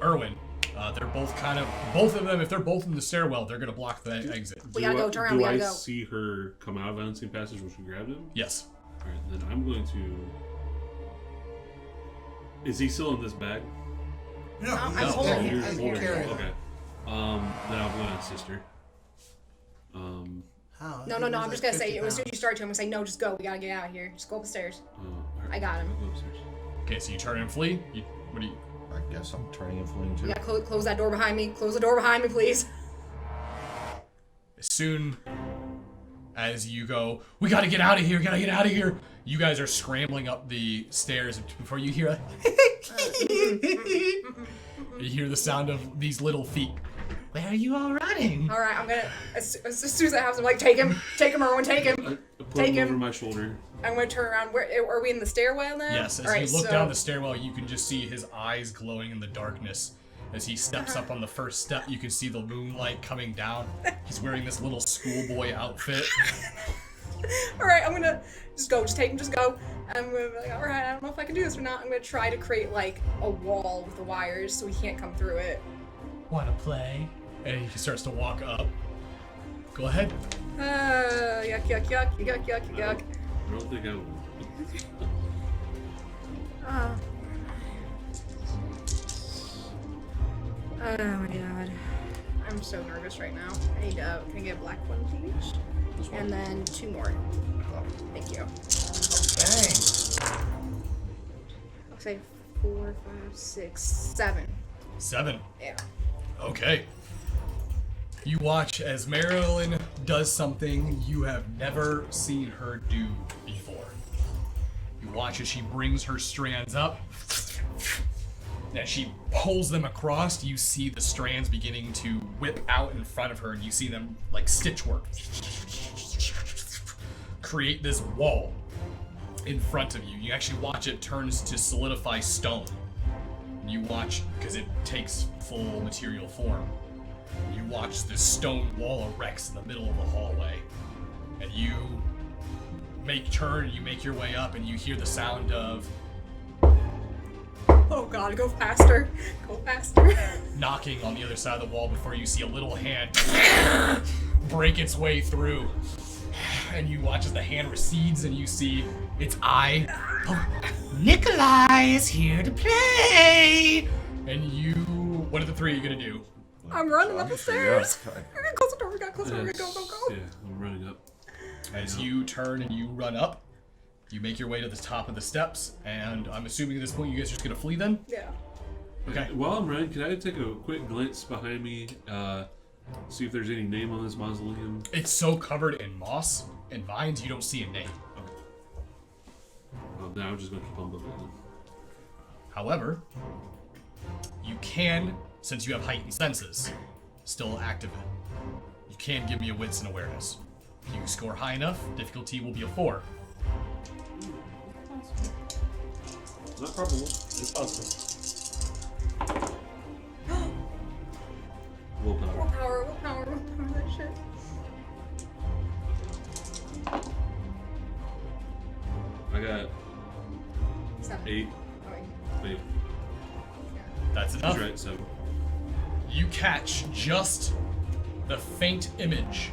Erwin. They're both both of them, if they're both in the stairwell, they're going to block the exit. We gotta go, turn around, we gotta go. Do I see her come out of Unseen Passage when she grabbed him? Yes. Alright, then I'm going to... Is he still in this bag? No, I'm he's holding dead. it. You're I'm holding carrying it. it. Okay. Then I'll go and assist her. How? No, I'm just gonna say, as soon as you start to, I'm gonna say, no, just go. We gotta get out of here. Just go up the stairs. Alright, I got him. I'll go upstairs. Okay, so you turn and flee. What do you... I guess I'm turning and fleeing too. We gotta close that door behind me. Close the door behind me, please. As soon as you go, we gotta get out of here, you guys are scrambling up the stairs before you hear you hear the sound of these little feet. Where are you all running? Alright, I'm gonna, as soon as that happens, I'm like, take him, Erwin, take him. I put Take him him. over my shoulder. I'm gonna turn around. Where are we in the stairwell now? Yes, as Alright, you look so- down the stairwell, you can just see his eyes glowing in the darkness. As he steps up on the first step, you can see the moonlight coming down. He's wearing this little schoolboy outfit. Alright, I'm gonna just go. Just take him, just go. I'm gonna be like, alright, I don't know if I can do this or not. I'm gonna try to create like a wall with the wires so he can't come through it. Wanna play? And he starts to walk up. Go ahead. Yuck. I don't think I will. Oh my god. I'm so nervous right now. I need can I get a black one, please? And then 2 more. Thank you. Dang. I'll say 4, 5, 6, 7. 7. Yeah. Okay. You watch as Marilyn does something you have never seen her do before. You watch as she brings her strands up. As she pulls them across, you see the strands beginning to whip out in front of her, and you see them like stitchwork create this wall in front of you. You actually watch it turns to solidify stone. And you watch, because it takes full material form, you watch this stone wall erects in the middle of the hallway. And you you make your way up, and you hear the sound of Oh god, go faster. Go faster. knocking on the other side of the wall before you see a little hand break its way through. And you watch as the hand recedes and you see its eye. Oh, Nikolai is here to play! And you... What are the 3 you gonna do? I'm running up the stairs. Yeah, okay. We're gonna close the door. We gotta close the door. Go. Yeah, I'm running up. As you turn and you run up, you make your way to the top of the steps, and I'm assuming at this point you guys are just gonna flee then? Yeah. Okay. While I'm running, can I take a quick glance behind me, see if there's any name on this mausoleum? It's so covered in moss and vines, you don't see a name. Okay. Well, now I'm just gonna keep on looking. However, you can since you have heightened senses still active, you can give me a wits and awareness. If you score high enough, difficulty will be a 4. Not probable. It's possible. Willpower. Willpower, that shit. I got 7. 8. Oh, wait. Wait, That's enough. he's right. 7. You catch just the faint image,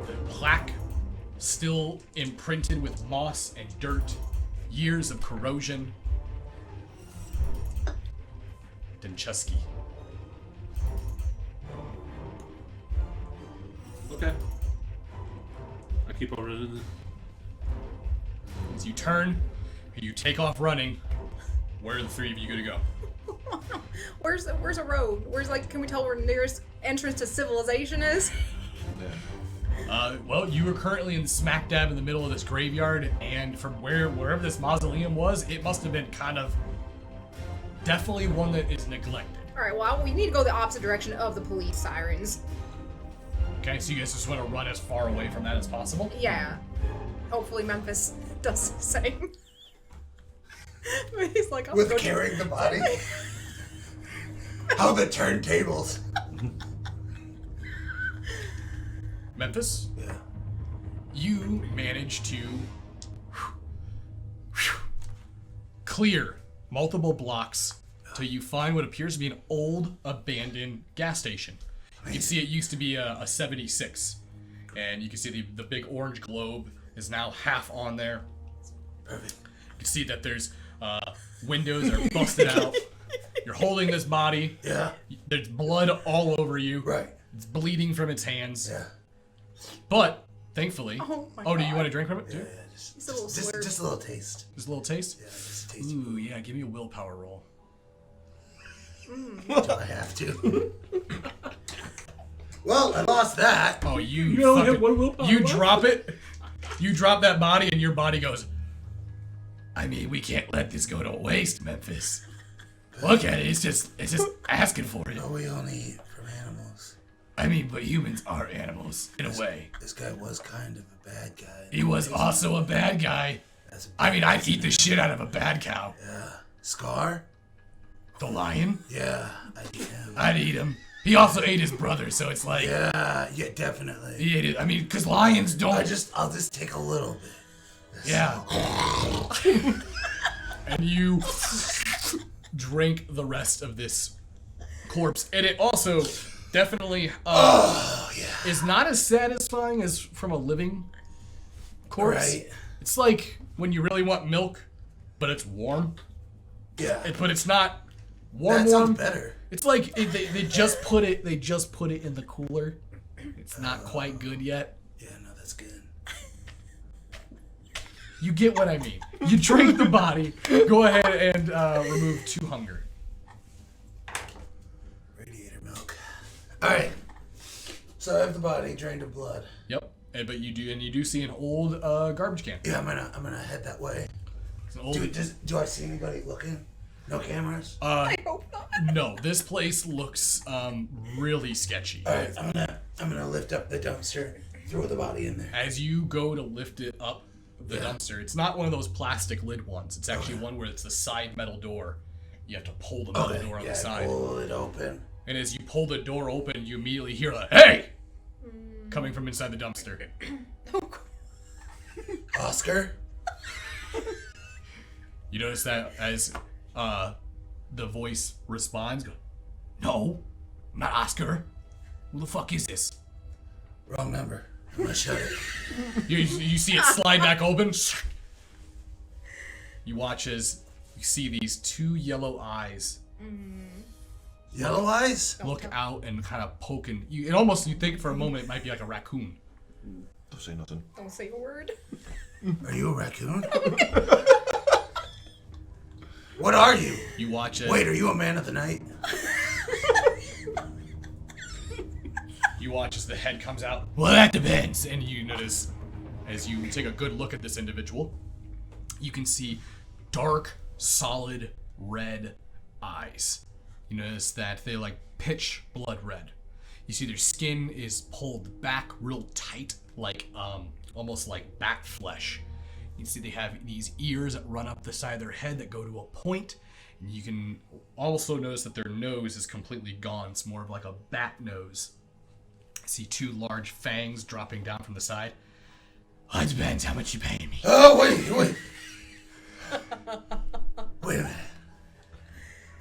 the plaque still imprinted with moss and dirt, years of corrosion. Denchesky. Okay. I keep on running. As you turn, and you take off running, where are the three of you going to go? Where's a road? Can we tell where the nearest entrance to civilization is? Well, you were currently in smack dab in the middle of this graveyard, and from wherever this mausoleum was, it must have been kind of definitely one that is neglected. Alright, well, we need to go the opposite direction of the police sirens. Okay, so you guys just want to run as far away from that as possible? Yeah. Hopefully Memphis does the same. He's like, With carrying the body? How the turntables? Memphis, Yeah. you manage to clear multiple blocks till you find what appears to be an old abandoned gas station. You can see it used to be a 76, and you can see the big orange globe is now half on there. Perfect. You can see that there's windows are busted out. You're holding this body. Yeah. There's blood all over you. Right. It's bleeding from its hands. Yeah. But thankfully, Oh my do you God. want to drink from it? Yeah, too? Just a little slurp. just a little taste. Just a little taste. Yeah, just a taste. Ooh, yeah. Give me a willpower roll. Do I have to? Well, I lost that. Oh, you You only fucking- have one willpower You left? drop it. You drop that body, and your body goes. I mean, we can't let this go to waste, Memphis. Look at it. It's just asking for it. No, we only eat from animals. I mean, but humans are animals in a way. This guy was kind of a bad guy. He was also a bad guy. That's a I mean, I'd eat the shit out of a bad cow. Scar? The lion, Yeah, I eat him. I'd eat him. He also ate his brother, so it's like Yeah, definitely. he ate it. I mean, because lions don't. I'll just take a little bit. Yeah. And you drink the rest of this corpse, and it also definitely is not as satisfying as from a living corpse. Right. It's like when you really want milk, but it's warm. Yeah. But it's not warm. That sounds warm. better. It's like they just put it. They just put it in the cooler. It's not quite good yet. Yeah, no, that's good. You get what I mean. You drink the body. Go ahead and remove 2 hunger. Radiator milk. Alright. So I have the body drained of blood. Yep. But you do see an old garbage can. Yeah, I'm gonna head that way. It's an old. Do I see anybody looking? No cameras? I hope not. No, this place looks really sketchy. Alright, I'm gonna lift up the dumpster, throw the body in there. As you go to lift it up the Yeah. dumpster, it's not one of those plastic lid ones. It's actually one where it's the side metal door. You have to pull the metal door on the side. Pull it open. And as you pull the door open, you immediately hear a "Hey!" coming from inside the dumpster. Oscar? You notice that as the voice responds, go, "No, I'm not Oscar. Who the fuck is this?" Wrong number. I'm gonna shut it. You see it slide back open. You watch as you see these 2 yellow eyes Yellow eyes? look out and kind of poking. You think for a moment it might be like a raccoon. Don't say nothing. Don't say a word. Are you a raccoon? What are you? You watch it. Wait, are you a man of the night? You watch as the head comes out. Well, that depends. And you notice, as you take a good look at this individual, you can see dark, solid red eyes. You notice that they're like pitch blood red. You see their skin is pulled back real tight, like almost like bat flesh. You see they have these ears that run up the side of their head that go to a point. And you can also notice that their nose is completely gone. It's more of like a bat nose. See 2 large fangs dropping down from the side. Well, it depends how much you pay me. Oh, wait. Wait a minute.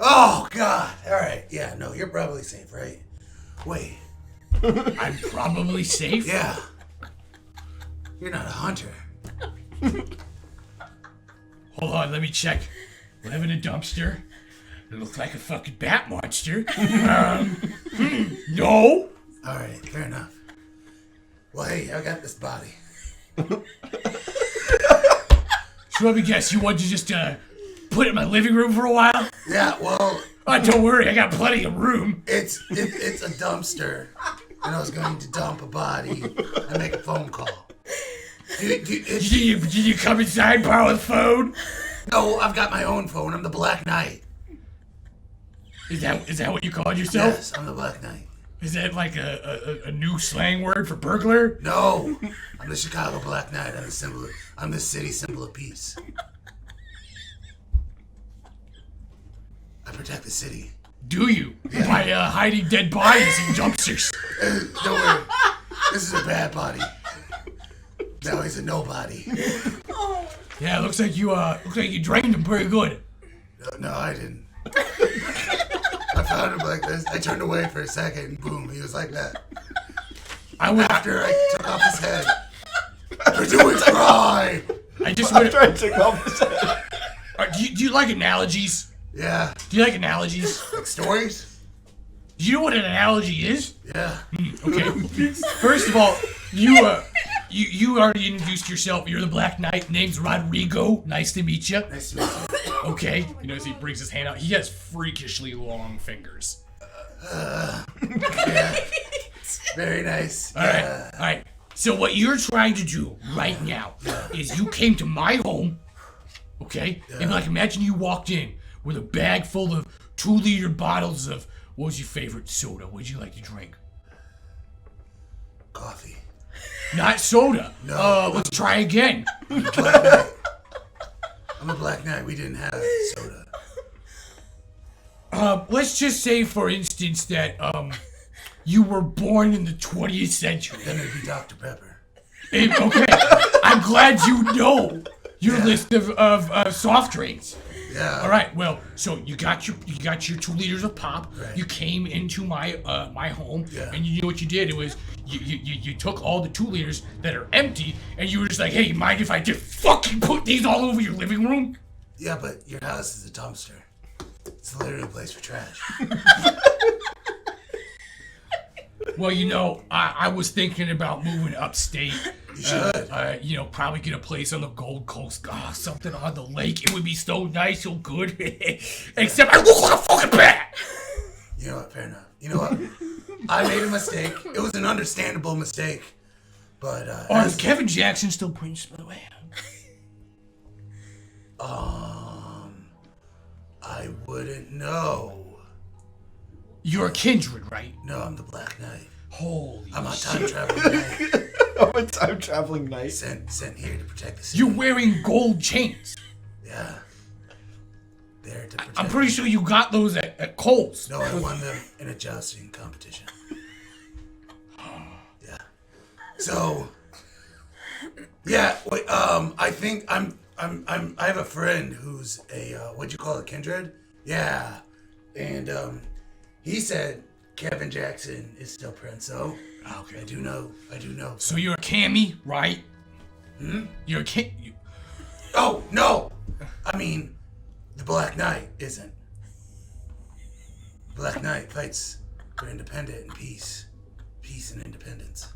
Oh, God. All right. Yeah, no, you're probably safe, right? Wait. I'm probably safe? Yeah. You're not a hunter. Hold on, let me check. Live in a dumpster. It looks like a fucking bat monster. No. All right, fair enough. Well, hey, I got this body. So let me guess, you want to just put it in my living room for a while? Yeah, well, Don't worry, I got plenty of room. it's a dumpster, and I was going to dump a body and make a phone call. Did you come inside, borrow the phone? No, I've got my own phone. I'm the Black Knight. Is that what you called yourself? Yes, I'm the Black Knight. Is that like a new slang word for burglar? No, I'm the Chicago Black Knight. I'm the city symbol of peace. I protect the city. Do you? By hiding dead bodies in dumpsters. Don't worry. This is a bad body. Now he's a nobody. Yeah, looks like you drained him pretty good. No, I didn't. I found him like this. I turned away for a second, and boom, he was like that. After I took off his head. You're doing crime! I just went. Trying to take off his head. Do you like analogies? Yeah. Do you like analogies? Like stories? Do you know what an analogy is? Yeah. Okay. First of all, you already introduced yourself. You're the Black Knight. Name's Rodrigo. Nice to meet you. Nice to meet you. Okay. You notice he brings his hand out. He has freakishly long fingers. Yeah. Very nice. All right. So what you're trying to do right now is you came to my home, okay? And like imagine you walked in with a bag full of 2-liter bottles of, what was your favorite soda? What would you like to drink? Coffee. Not soda. No. Let's try again. Black Knight. I'm a Black Knight. We didn't have soda. Let's just say, for instance, that you were born in the 20th century. Then it'd be Dr. Pepper. Okay, I'm glad you know your list of soft drinks. Yeah. All right. Well, so you got your 2 liters of pop. Right. You came into my my home, Yeah. and you know what you did? It was you took all the 2 liters that are empty, and you were just like, hey, mind if I just fucking put these all over your living room? Yeah, but your house is a dumpster. It's literally a place for trash. Well, I was thinking about moving upstate. You should. Probably get a place on the Gold Coast. Something on the lake. It would be so nice, so good. Except I look like a fucking bat. You know what? Fair enough. You know what? I made a mistake. It was an understandable mistake. But, Is Kevin Jackson still Prince, by the way? I wouldn't know. You're a kindred, right? No, I'm the Black Knight. Holy I'm a shit. time traveling knight. I'm a time traveling knight. Sent here to protect the city. You're wearing gold chains. Yeah. There to protect. I'm pretty sure you got those at Kohl's. No, I won them in a jousting competition. Yeah. So. Yeah. Wait. I think I have a friend who's a what'd you call it, kindred? Yeah. And he said Kevin Jackson is still Prince-o. Okay. I do know. So you're a Cammy, right? You're a Oh no! I mean, the Black Knight isn't. Black Knight fights for independence and peace and independence.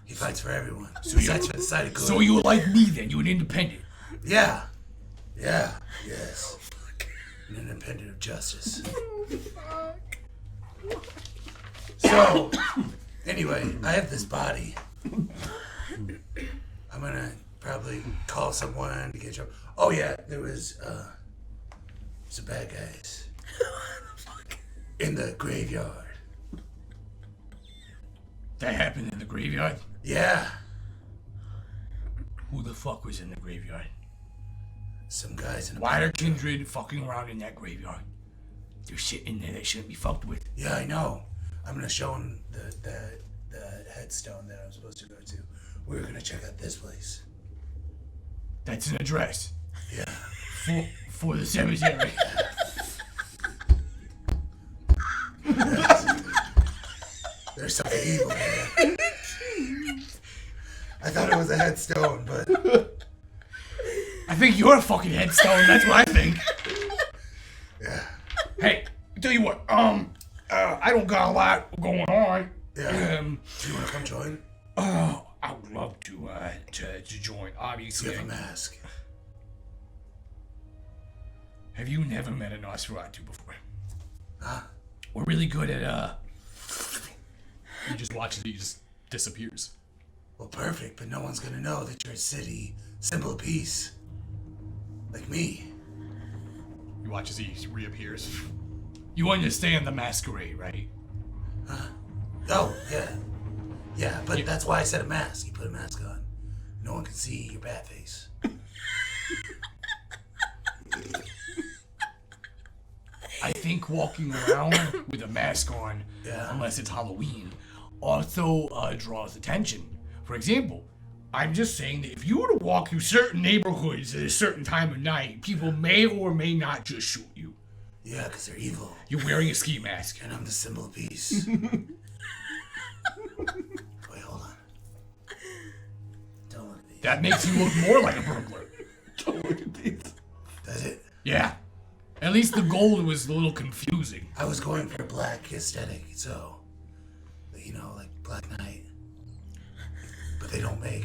He fights for everyone. So he fights for the side of good. So you're like me then. You're an independent. Yeah. Yes. An independent of justice. So, anyway, I have this body. I'm gonna probably call someone to get you. Oh yeah, there was some bad guys In the graveyard. That happened in the graveyard? Yeah. Who the fuck was in the graveyard? Some guys in a Why are kindred fucking around in that graveyard? There's shit in there that shouldn't be fucked with. Yeah, I know. I'm gonna show him the headstone that I'm supposed to go to. We're gonna check out this place. That's an address. Yeah. For the cemetery. There's something evil there. I thought it was a headstone, but I think you're a fucking headstone, that's what I think. yeah. Hey, tell you what, I don't got a lot going on. Yeah. Do you wanna come join? I would love to join, obviously. You have a mask. Have you never met a Nosferatu before? Huh? We're really good at, He just watches, he just disappears. Well, perfect, but no one's gonna know that you're a city symbol of peace. Like me. He watches, he reappears. You understand the Masquerade, right? Oh, yeah. Yeah, but Yeah. that's why I said a mask. You put a mask on. No one can see your bat face. I think walking around with a mask on, Yeah. unless it's Halloween, also draws attention. For example, I'm just saying that if you were to walk through certain neighborhoods at a certain time of night, people may or may not just shoot you. Yeah, because they're evil. You're wearing a ski mask. And I'm the symbol of peace. Wait, hold on. Don't look at these. That makes you look more like a burglar. Don't look at these. Does it? Yeah. At least the gold was a little confusing. I was going for a black aesthetic, so, you know, like Black Knight. But they don't make.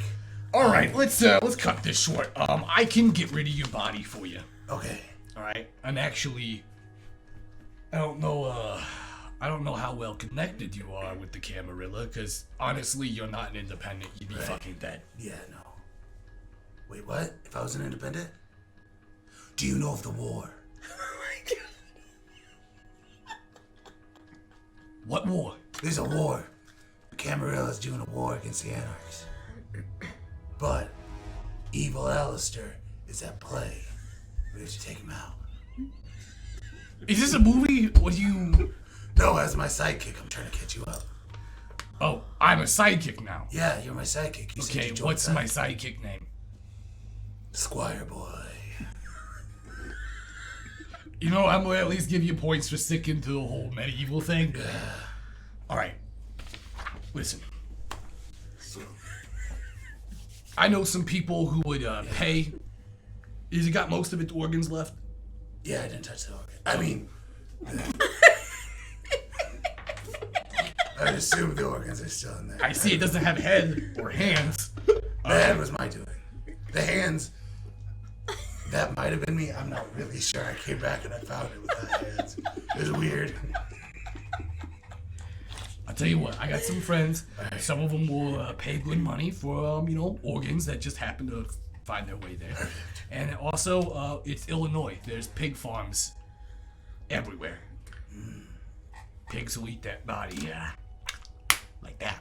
All right, let's cut this short. I can get rid of your body for you. Okay. All right. I'm actually, I don't know how well connected you are with the Camarilla, because honestly, you're not an independent. You'd be fucking dead. Yeah, no. Wait, what? If I was an independent? Do you know of the war? What war? There's a war. The Camarilla's doing a war against the Anarchs. But evil Alistair is at play. We have to take him out. Is this a movie? What do you? No, as my sidekick, I'm trying to catch you up. Oh, I'm a sidekick now. Yeah, you're my sidekick. You said Okay, you joined what's that. my sidekick name? Squire Boy? You know, I'm gonna at least give you points for sticking to the whole medieval thing. Yeah. All right. Listen. I know some people who would pay. Has it got most of its organs left? Yeah, I didn't touch the organ. I mean, I assume the organs are still in there. I see it doesn't have head or hands. The head was my doing. The hands, that might have been me. I'm not really sure. I came back and I found it without hands. It was weird. I'll tell you what, I got some friends. Alright. Some of them will pay good money for, organs that just happen to find their way there. And also, it's Illinois. There's pig farms everywhere. Pigs will eat that body, yeah. Like that.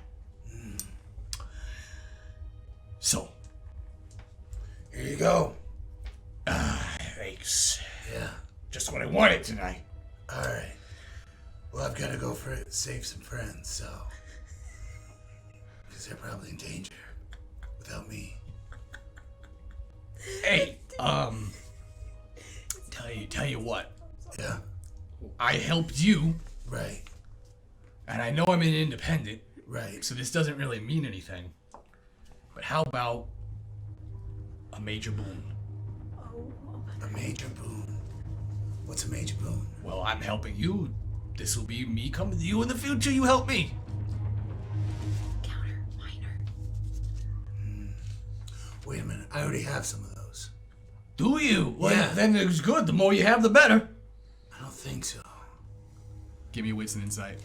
So, Here you go. thanks. Yeah. Just what I wanted tonight. All right. Well, I've got to go for it. Save some friends, so. Because they're probably in danger without me. Hey, tell you what. Yeah. I helped you, Right. and I know I'm an independent, Right. so this doesn't really mean anything. But how about a major boon? A major boon. What's a major boon? Well, I'm helping you. This will be me coming to you in the future. You help me. Counter, minor. Wait a minute. I already have some of those. Do you? Well, Yeah. then it's good. The more you have, the better. I don't think so. Give me a wits and insight.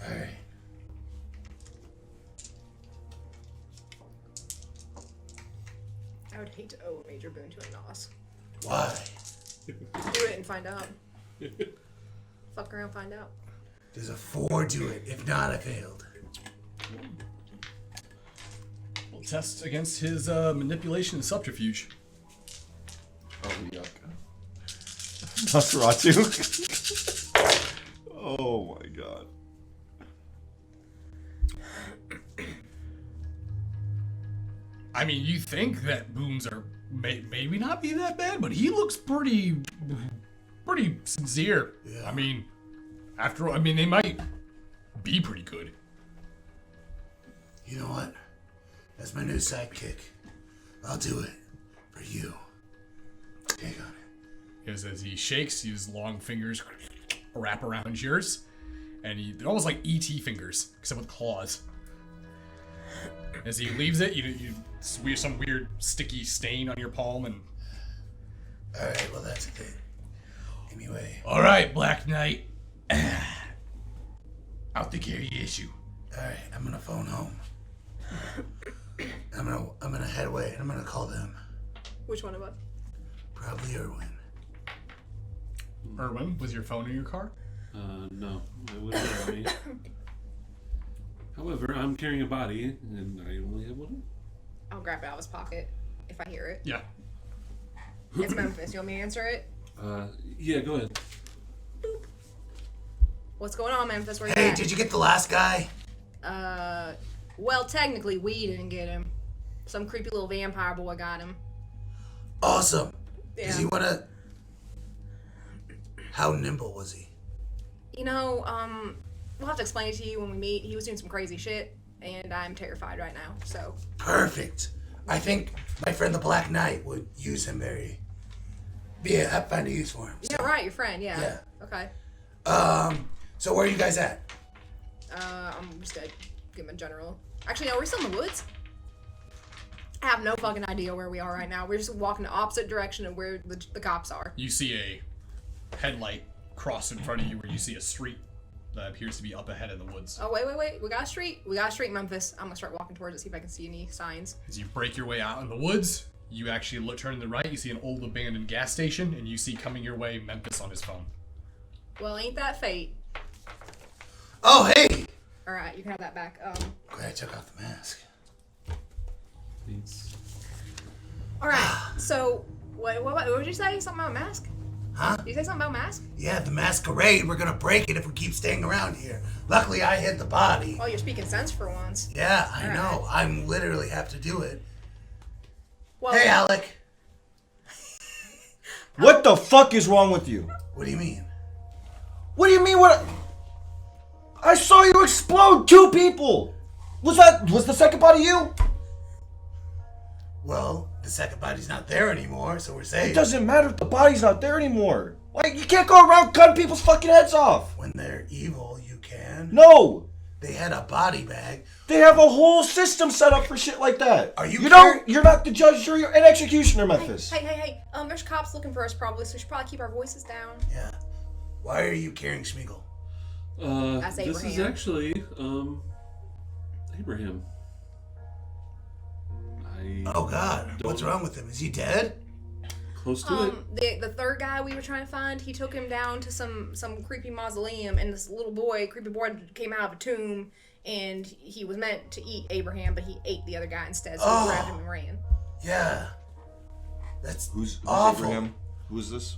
All right. I would hate to owe a major boon to a Nos. Why? Do it and find out. Fuck around, find out. There's a 4 to it. If not, I failed. We'll test against his manipulation and subterfuge. Oh, yuck. Nosferatu. Oh my god. I mean, you think that boons are maybe not be that bad, but he looks pretty sincere. Yeah. I mean, after all, I mean, they might be pretty good. You know what? That's my new sidekick. I'll do it for you. Take on it. As he shakes, his long fingers wrap around yours, and they're almost like ET fingers, except with claws. As he leaves it, you some weird sticky stain on your palm, and Alright, well, that's good. Anyway. all right, Black Knight, I'll take care of your issue. Alright, I'm gonna phone home. I'm gonna head away and I'm gonna call them. Which one of us? Probably Irwin. Erwin, was your phone in your car? No, it wouldn't have me. However, I'm carrying a body, and I only have one. I'll grab it out of his pocket if I hear it. Yeah. It's Memphis. You want me to answer it? Yeah, go ahead. What's going on, Memphis? Where you Hey, at? did you get the last guy? Well, technically, we didn't get him. Some creepy little vampire boy got him. Awesome. Yeah. Does he wanna... How nimble was he? You know, we'll have to explain it to you when we meet. He was doing some crazy shit, and I'm terrified right now, so. Perfect. I think my friend the Black Knight would use him very... Yeah, I'd find a use for him. Yeah, right, your friend, yeah. Yeah. Okay. So where are you guys at? I'm just gonna give him a general. Actually, no, we're still in the woods. I have no fucking idea where we are right now. We're just walking the opposite direction of where the cops are. You see a headlight cross in front of you where you see a street that appears to be up ahead in the woods. Oh, wait. We got a street. We got a street in Memphis. I'm gonna start walking towards it, see if I can see any signs. As you break your way out in the woods, you actually turn to the right, you see an old abandoned gas station, and you see coming your way Memphis on his phone. Well, ain't that fate? Oh, hey! Alright, you can have that back. Glad I took off the mask. Thanks. Alright, so, what did you say? Something about mask? Huh? Did you say something about mask? Yeah, the Masquerade. We're gonna break it if we keep staying around here. Luckily, I hid the body. Oh, you're speaking sense for once. Yeah, I All know. right. I'm literally have to do it. Well, Hey, Alec. What the fuck is wrong with you? What do you mean? What do you mean what? I saw you explode 2 people! Was the second body you? Well, the second body's not there anymore, so we're It safe. doesn't matter if the body's not there anymore. Like, you can't go around cutting people's fucking heads off. When they're evil, you can. No! They had a body bag. They have a whole system set up for shit like that. Are you You know, sure? you're not the judge, you're an executioner, Memphis. Hey. There's cops looking for us probably, so we should probably keep our voices down. Yeah. Why are you carrying Schmiegel? That's This is Abraham. actually, Abraham. Oh God, what's wrong with him? Is he dead? Close to it. The third guy we were trying to find, he took him down to some creepy mausoleum, and this creepy boy came out of a tomb, and he was meant to eat Abraham, but he ate the other guy instead, so he grabbed him and ran. Yeah. That's Who's awful. Abraham? Who is this?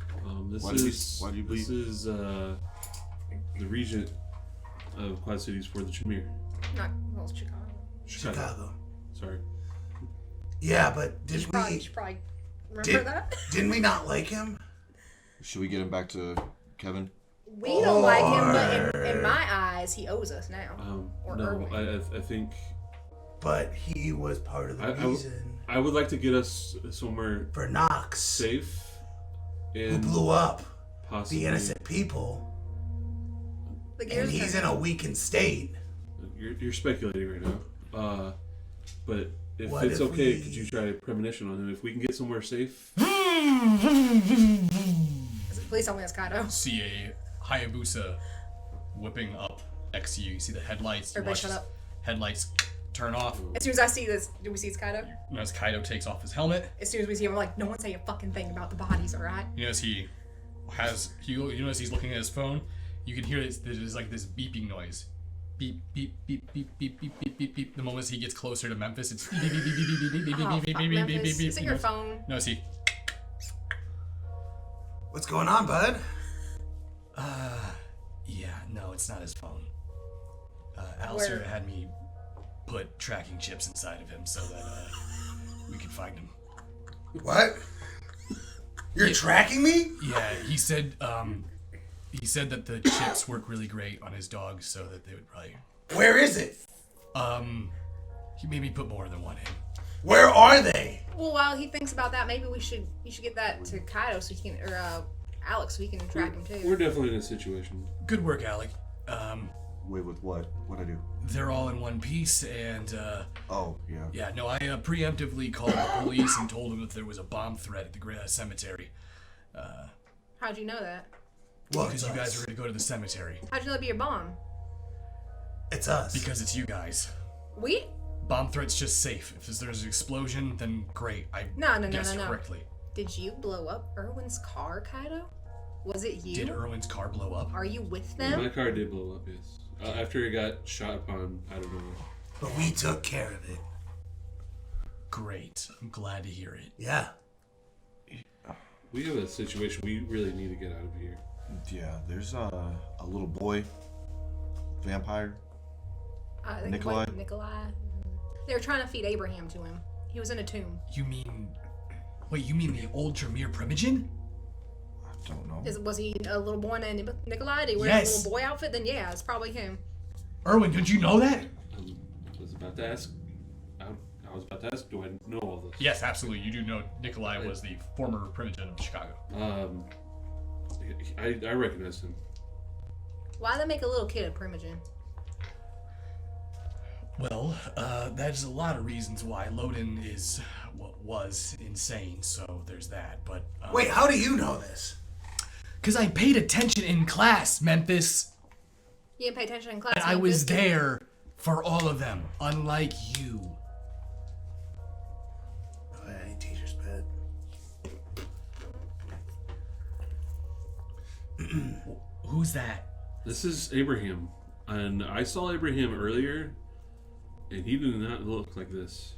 This Why did he- is why did you this bleed? is the regent of Quad Cities for the Tremere. Not, well, it's Chicago. Chicago. Sorry. Yeah, but You should probably remember that. didn't we not like him? Should we get him back to Kevin? We don't like him, but in my eyes, he owes us now. Or No, Irwin. I think But he was part of the reason I would like to get us somewhere for Knox, safe who and blew up possibly the innocent people, The and gears he's turn. in a weakened state. You're speculating right now. But if What it's if okay, we- could you try premonition on him? If we can get somewhere safe. Please tell me that's Kaido. See a Hayabusa whipping up next to you. You see the headlights. You Everybody watch shut his up. Headlights turn off. As soon as I see this, do we see it's Kaido? And as Kaido takes off his helmet, As soon as we see him, we're like, no one say a fucking thing about the bodies, alright? you notice he's looking at his phone. You can hear there's like this beeping noise. Beep, beep, beep, beep, beep, beep, beep, beep, beep. The moment he gets closer to Memphis, it's beep, beep, beep, beep, beep, beep, beep, beep, Oh, beep, fuck, beep, beep, beep, Memphis. beep, Is it beep. your phone? No, see. What's going on, bud? Yeah, no, it's not his phone. Alistair Where? had me put tracking chips inside of him so that we could find him. What? You're tracking me? Yeah, he said that the chips work really great on his dogs, so that they would probably. Where is it? He made me put more than one in. Where are they? Well, while he thinks about that, maybe you should get that to Kaido so he can, or Alex, so he can track him too. We're definitely in a situation. Good work, Alec. Wait, with what? What'd I do? They're all in one piece, and Oh, yeah. yeah, no, I preemptively called the police and told them that there was a bomb threat at the cemetery. How'd you know that? Well, Because you guys were going to go to the cemetery. How'd you know that'd be your bomb? It's us. Because it's you guys. We? Bomb threat's just safe. If there's an explosion, then great. I No. guessed correctly. Did you blow up Erwin's car, Kaido? Was it you? Did Erwin's car blow up? Are you with them? My car did blow up, yes. After it got shot upon, I don't know. But we took care of it. Great. I'm glad to hear it. Yeah. We have a situation. We really need to get out of here. Yeah, there's a little boy, vampire. Nikolai? Nikolai. They were trying to feed Abraham to him. He was in a tomb. You mean... Wait, you mean the old Tremere Primogen? I don't know. Was he a little boy named Nikolai? Did he wear Yes. a little boy outfit? Then yeah, it's probably him. Erwin, did you know that? I was about to ask. I was about to ask. Do I know all this? Yes, absolutely. You do know Nikolai was the former Primogen of Chicago. I recognized him. Why'd they make a little kid a primogen? Well, there's a lot of reasons why Loden was insane, so there's that. But Wait, how do you know this? because I paid attention in class, Memphis, You didn't pay attention in class. and I was there for all of them, unlike you. Oh, yeah, teacher's pet. Who's that? This is Abraham, and I saw Abraham earlier, and he did not look like this.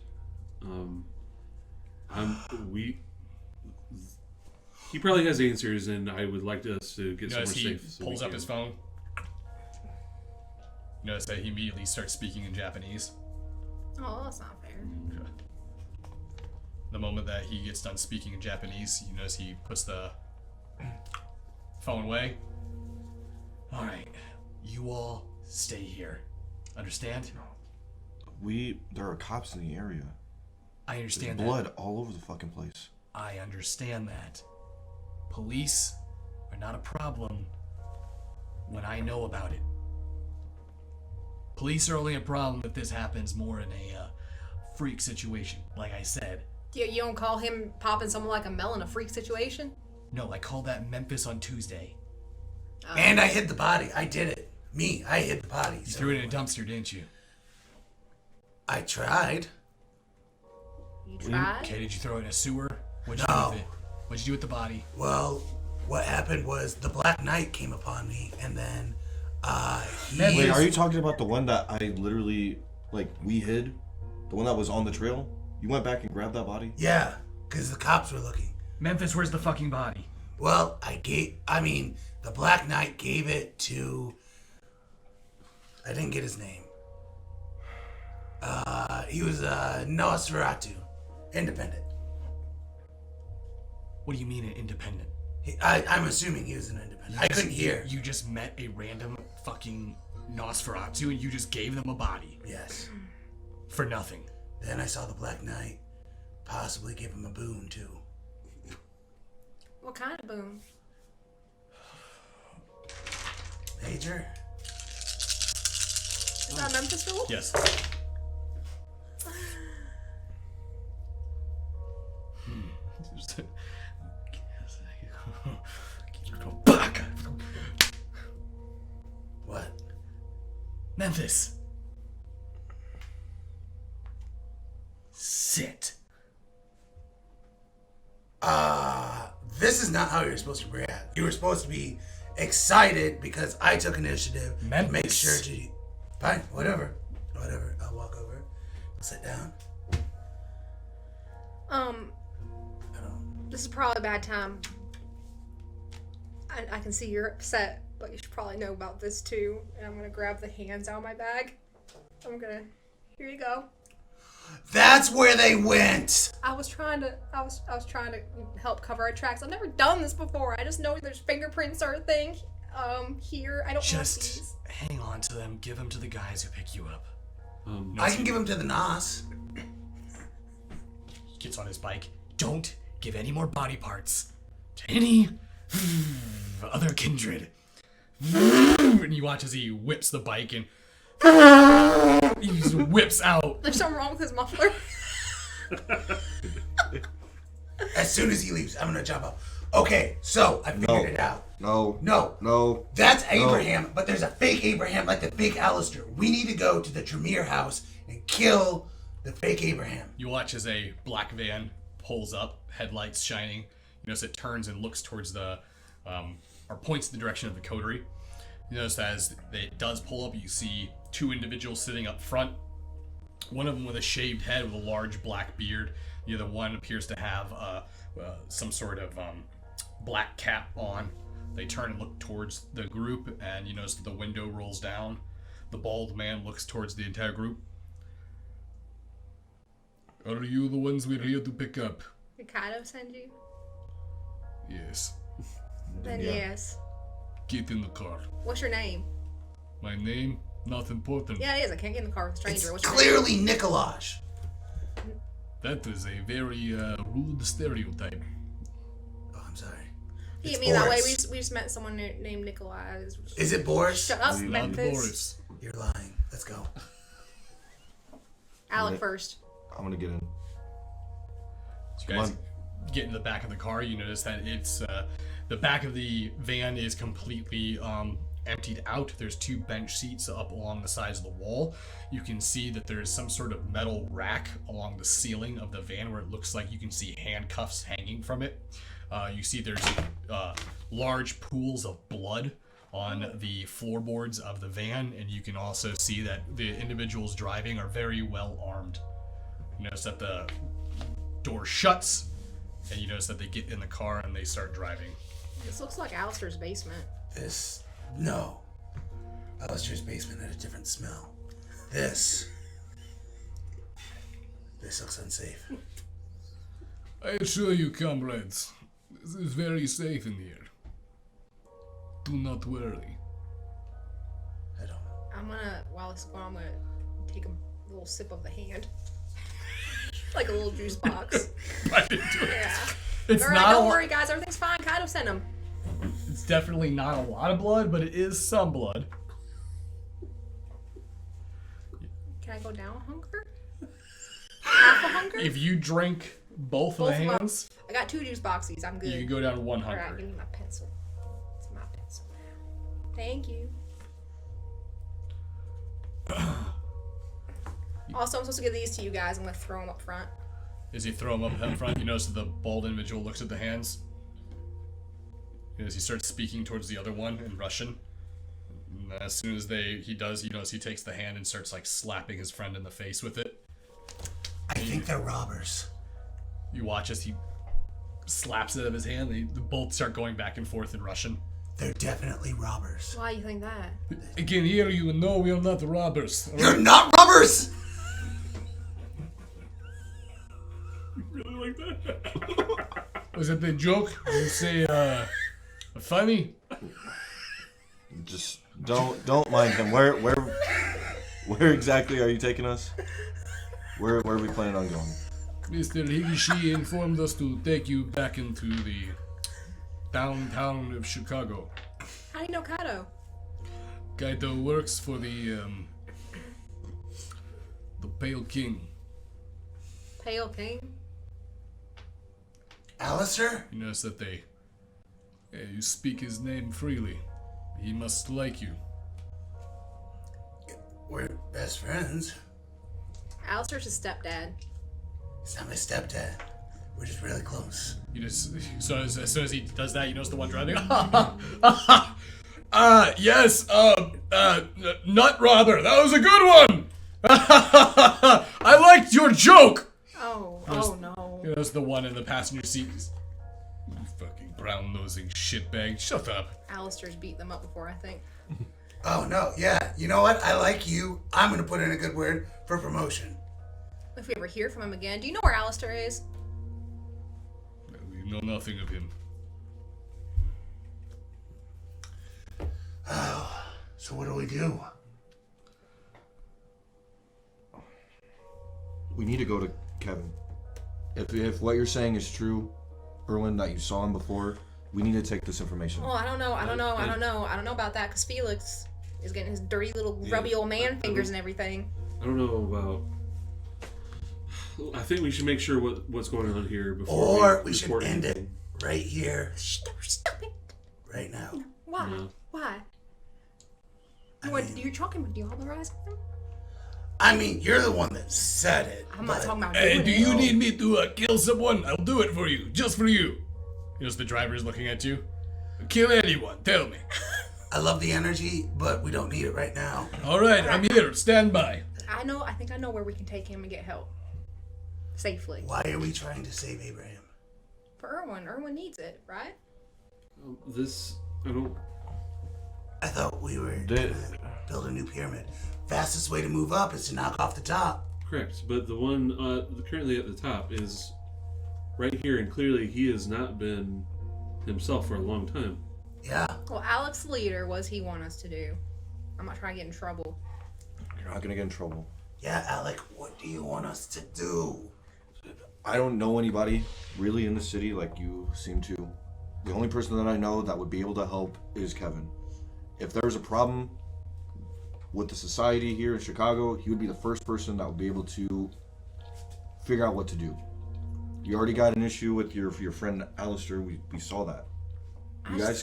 He probably has answers, and I would like us to get somewhere Notice he safe. So pulls we up can. his phone. Notice that he immediately starts speaking in Japanese. Oh, that's not fair. The moment that he gets done speaking in Japanese, you notice he puts the phone away. Alright, you all stay here. Understand? There are cops in the area. I There's understand that. blood all over the fucking place. I understand that. Police are not a problem when I know about it. Police are only a problem if this happens more in a freak situation, like I said. You don't call him popping someone like a Mel in a freak situation? No, I called that Memphis on Tuesday. And I hid the body. I did it. I hid the body. You threw it in a dumpster, didn't you? I tried. You tried? Okay, did you throw it in a sewer? What'd you No. do with it? What'd you do with the body? Well, what happened was the Black Knight came upon me, and then he. Wait, are you talking about the one that I literally, we hid? The one that was on the trail? You went back and grabbed that body? Yeah, because the cops were looking. Memphis, where's the fucking body? Well, the Black Knight gave it to. I didn't get his name. He was Nosferatu, independent. What do you mean an independent? I'm assuming he was an independent. I couldn't hear. You just met a random fucking Nosferatu and you just gave them a body. Yes. For nothing. Then I saw the Black Knight possibly give him a boon too. What kind of boom? Major. Is that Memphis rule? Yes. What? Memphis. Sit. This is not how you're supposed to react. You were supposed to be excited because I took initiative to make Memphis. sure to. Fine, whatever. I'll walk over, sit down. This is probably a bad time. I can see you're upset, but you should probably know about this too. And I'm gonna grab the hands out of my bag. Here you go. That's where they went. I was trying to help cover our tracks. I've never done this before. I just know there's fingerprints are a thing. Here I don't want Just these. hang on to them. Give them to the guys who pick you up. I can give them to the Nas. He gets on his bike. Don't give any more body parts to any other kindred. And you watch as he whips the bike and he just whips out. There's something wrong with his muffler. As soon as he leaves, I'm gonna jump up. Okay, so I figured it out. No. That's Abraham, but there's a fake Abraham, like the fake Alistair. We need to go to the Tremere house and kill the fake Abraham. You watch as a black van pulls up, headlights shining. You notice it turns and looks towards the, or points in the direction of the coterie. You notice as it does pull up, you see two individuals sitting up front. One of them with a shaved head with a large black beard. The other one appears to have some sort of black cap on. They turn and look towards the group, and you notice that the window rolls down. The bald man looks towards the entire group. Are you the ones we're here to pick up? Did Kaido send you? Yes. Then Yeah. yes. Get in the car. What's your name? My name? Not important. Yeah, it is. I can't get in the car with a stranger. It's What's your clearly Nikolaj. That is a very rude stereotype. Oh, I'm sorry. name? It's Me that way. Boris. We just met someone named Nikolai. Is it Boris? Shut up, Not Memphis. Boris. You're lying. Let's go. Alec first. I'm gonna get in. You Come guys on. get in the back of the car. You notice that it's the back of the van is completely emptied out. There's two bench seats up along the sides of the wall. You can see that there's some sort of metal rack along the ceiling of the van where it looks like you can see handcuffs hanging from it. You see there's large pools of blood on the floorboards of the van, and you can also see that the individuals driving are very well armed. You notice that the door shuts, and you notice that they get in the car and they start driving. This looks like Alistair's basement. No. Alistair's basement had a different smell. This looks unsafe. I assure you, comrades, this is very safe in here. Do not worry. I don't. While this is going on, I'm gonna take a little sip of the hand. Like a little juice box. Right into it. Yeah. It's Alright, not. don't worry, guys. Everything's fine. Kaido sent him. It's definitely not a lot of blood, but it is some blood. Can I go down a hunger? Half a hunger? If you drink both of the Both of them. hands, I got 2 juice boxes. I'm good. you can go down to 100. Alright, give me my pencil. It's my pencil now. Thank you. Also, I'm supposed to give these to you guys. I'm gonna throw them up front. As you throw them up front, you notice that the bald individual looks at the hands. As he starts speaking towards the other one in Russian. And as soon as he does, you notice he takes the hand and starts like slapping his friend in the face with it. I think they're robbers. You watch as he slaps it out of his hand. They both start going back and forth in Russian. They're definitely robbers. Why you think that? Again, here you know we are not robbers. You're not robbers! Really like that? Was it the joke? Did you say funny? Just don't mind them. Where exactly are you taking us? Where are we planning on going? Mr. Higishi informed us to take you back into the downtown of Chicago. How do you know Kaido? Kaido works for the Pale King. Pale King? Alistair? You notice that you speak his name freely. He must like you. We're best friends. Alistair's his stepdad. He's not my stepdad. We're just really close. You just so as soon as he does that, you notice the one driving. Yes. Nut robber. That was a good one. I liked your joke. Oh no. You notice the one in the passenger seat. You fucking brown-nosing shitbag. Shut up. Alistair's beat them up before, I think. Oh no, yeah. You know what? I like you. I'm gonna put in a good word for promotion. If we ever hear from him again, do you know where Alistair is? We know nothing of him. Oh, so what do we do? We need to go to Kevin. If what you're saying is true, Erwin, that you saw him before, we need to take this information. Oh, I don't know about that, because Felix is getting his dirty little grubby old man fingers and everything. I don't know about. I think we should make sure what's going on here before. Or we should report end it anything. right here, Stop it. right now. Why? Yeah. Why? I mean- You're talking, do you authorize him? I mean, you're the one that said it. I'm not but- talking about Hey, doing do it. you need me to kill someone? I'll do it for you, just for you. You notice the driver is looking at you. Kill anyone. Tell me. I love the energy, but we don't need it right now. All right, I'm here. Stand by. I think I know where we can take him and get help. Safely. Why are we trying to save Abraham? For Erwin. Erwin needs it, right? I don't. I thought we were gonna build a new pyramid. Fastest way to move up is to knock off the top. Correct, but the one currently at the top is right here, and clearly he has not been himself for a long time. Yeah. Well, Alex the leader, what does he want us to do? I'm not trying to get in trouble. You're not gonna get in trouble. Yeah, Alec, what do you want us to do? I don't know anybody really in the city like you seem to. The only person that I know that would be able to help is Kevin. If there's a problem with the society here in Chicago, he would be the first person that would be able to figure out what to do. You already got an issue with your friend Alistair. We saw that.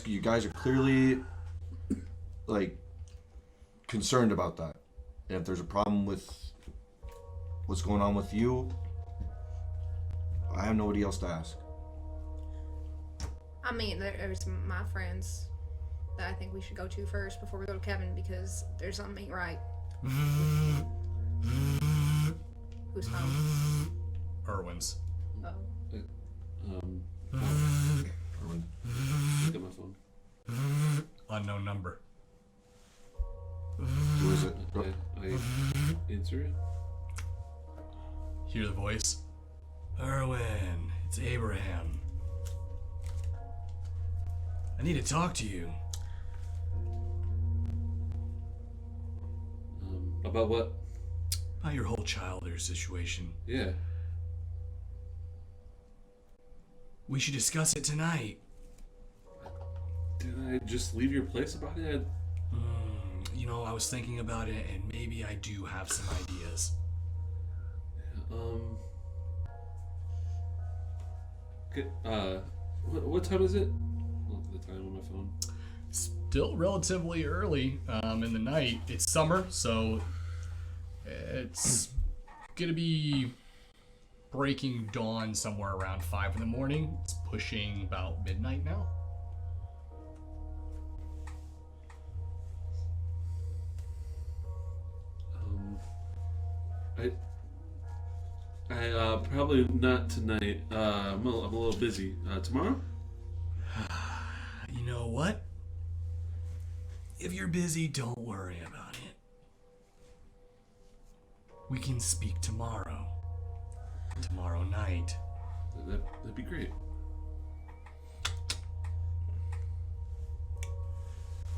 You guys are clearly like concerned about that. And if there's a problem with what's going on with you, I have nobody else to ask. I mean, there's my friends that I think we should go to first before we go to Kevin, because there's something ain't right. Who's home? Erwin's. Oh. Erwin. Look at my phone. Unknown number. Who is it? I answer it. Hear the voice. Erwin, it's Abraham. I need to talk to you. About what? About your whole childer situation. Yeah. We should discuss it tonight. Did I just leave your place about it? You know, I was thinking about it, and maybe I do have some ideas. Okay, what time is it? Look at the time on my phone. Still relatively early in the night. It's summer, so it's gonna be breaking dawn somewhere around 5 in the morning. It's pushing about midnight now. I probably not tonight. I'm a little busy. Tomorrow? You know what? If you're busy, don't worry about it. We can speak tomorrow. Tomorrow night. That'd be great.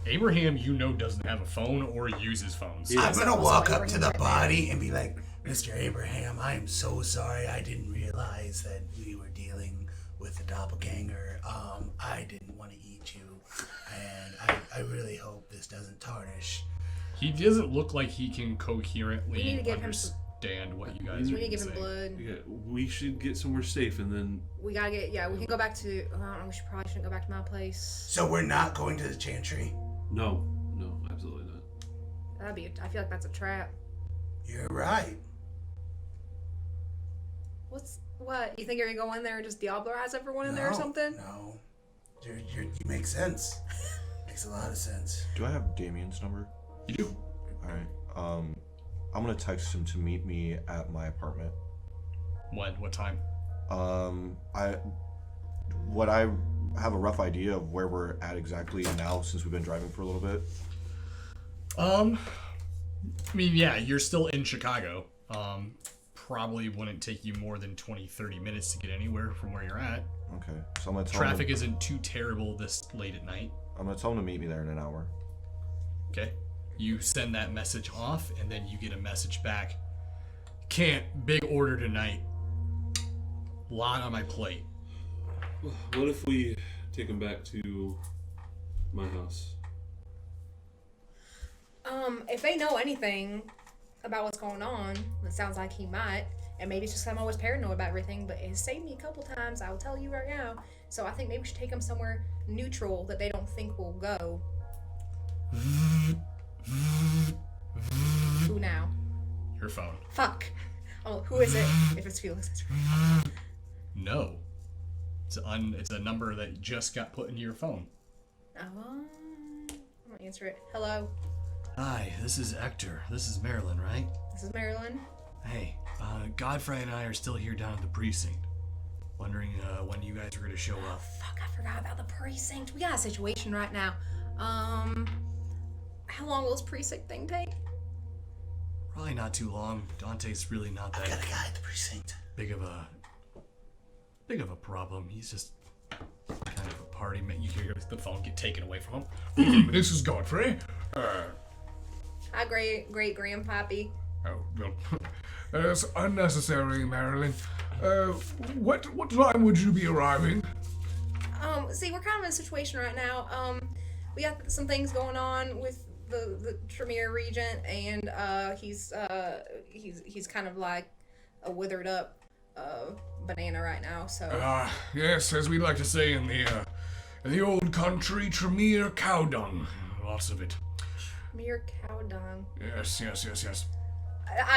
Abraham, you know, doesn't have a phone or uses phones. Yeah. I'm gonna Also walk up Abraham to the right there. body and be like, Mr. Abraham, I am so sorry. I didn't realize that we were dealing with a doppelganger. I didn't want to eat you, and I really hope this doesn't tarnish. He doesn't look like he can We need coherently to give him some- understand what you guys We are need to give him saying. blood. Yeah, we should get somewhere safe, and then We gotta get, we can go back to, I don't know, we probably shouldn't go back to my place. So we're not going to the chantry. no, absolutely not. I feel like that's a trap. You're right. What? You think you're gonna go in there and just Diablerize everyone in there or something? No. You make sense. Makes a lot of sense. Do I have Damien's number? You do. All right. I'm gonna text him to meet me at my apartment. When? What time? I have a rough idea of where we're at exactly now since we've been driving for a little bit. I mean, yeah, you're still in Chicago. Probably wouldn't take you more than 20-30 minutes to get anywhere from where you're at. Okay, so I'm gonna tell Traffic him. isn't too terrible this late at night. I'm gonna tell him to meet me there in an hour. Okay. You send that message off, and then you get a message back. Can't. Big order tonight. Lot on my plate. What if we take him back to my house? If they know anything about what's going on, it sounds like he might, and maybe it's just 'cause I'm always paranoid about everything, but it saved me a couple times, I will tell you right now. So I think maybe we should take them somewhere neutral that they don't think will go. Who now? Your phone. Fuck. Oh, who is it? If it's Felix, it's No. It's a number that just got put into your phone. I'm gonna answer it. Hello, Hi, this is Hector. This is Marilyn, right? this is Marilyn. Hey, Godfrey and I are still here down at the precinct. Wondering when you guys are going to show up. Fuck, I forgot about the precinct. We got a situation right now. How long will this precinct thing take? Probably not too long. Dante's really not I that got a guy at the precinct. big of a problem. He's just kind of a party man. You hear the phone get taken away from him. This is Godfrey. Hi, great grandpappy. Oh, well, that's unnecessary, Marilyn. What time would you be arriving? See, we're kind of in a situation right now. We got some things going on with the Tremere Regent, and he's kind of like a withered up banana right now. So Yes, as we like to say in the old country, Tremere cow dung. Lots of it. Tremere cow dung. Yes.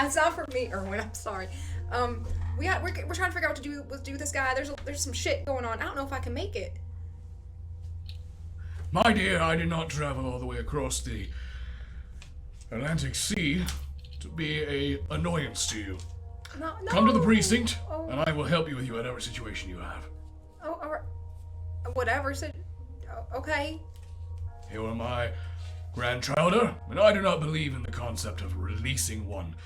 It's not for me, Erwin. I'm sorry. We're trying to figure out what to do with this guy. There's some shit going on. I don't know if I can make it. My dear, I did not travel all the way across the Atlantic Sea to be a annoyance to you. No. Come to the precinct, Oh. and I will help you with whatever situation you have. Oh, all right. Whatever. So, okay. You are my grandchild, and I do not believe in the concept of releasing one.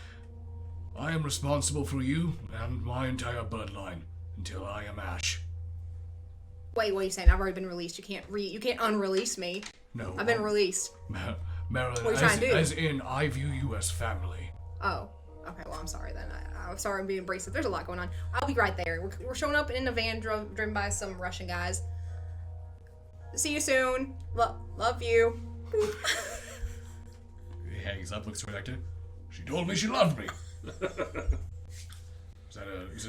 I am responsible for you and my entire bloodline until I am ash. Wait, what are you saying? I've already been released. You can't unrelease me. No, I've been released. Marilyn, What are you trying to do? as in, I view you as family. Oh. Okay, well, I'm sorry then. I'm sorry I'm being abrasive. There's a lot going on. I'll be right there. We're showing up in a van driven by some Russian guys. See you soon. Love you. He hangs up, looks right at She told me she loved me. Is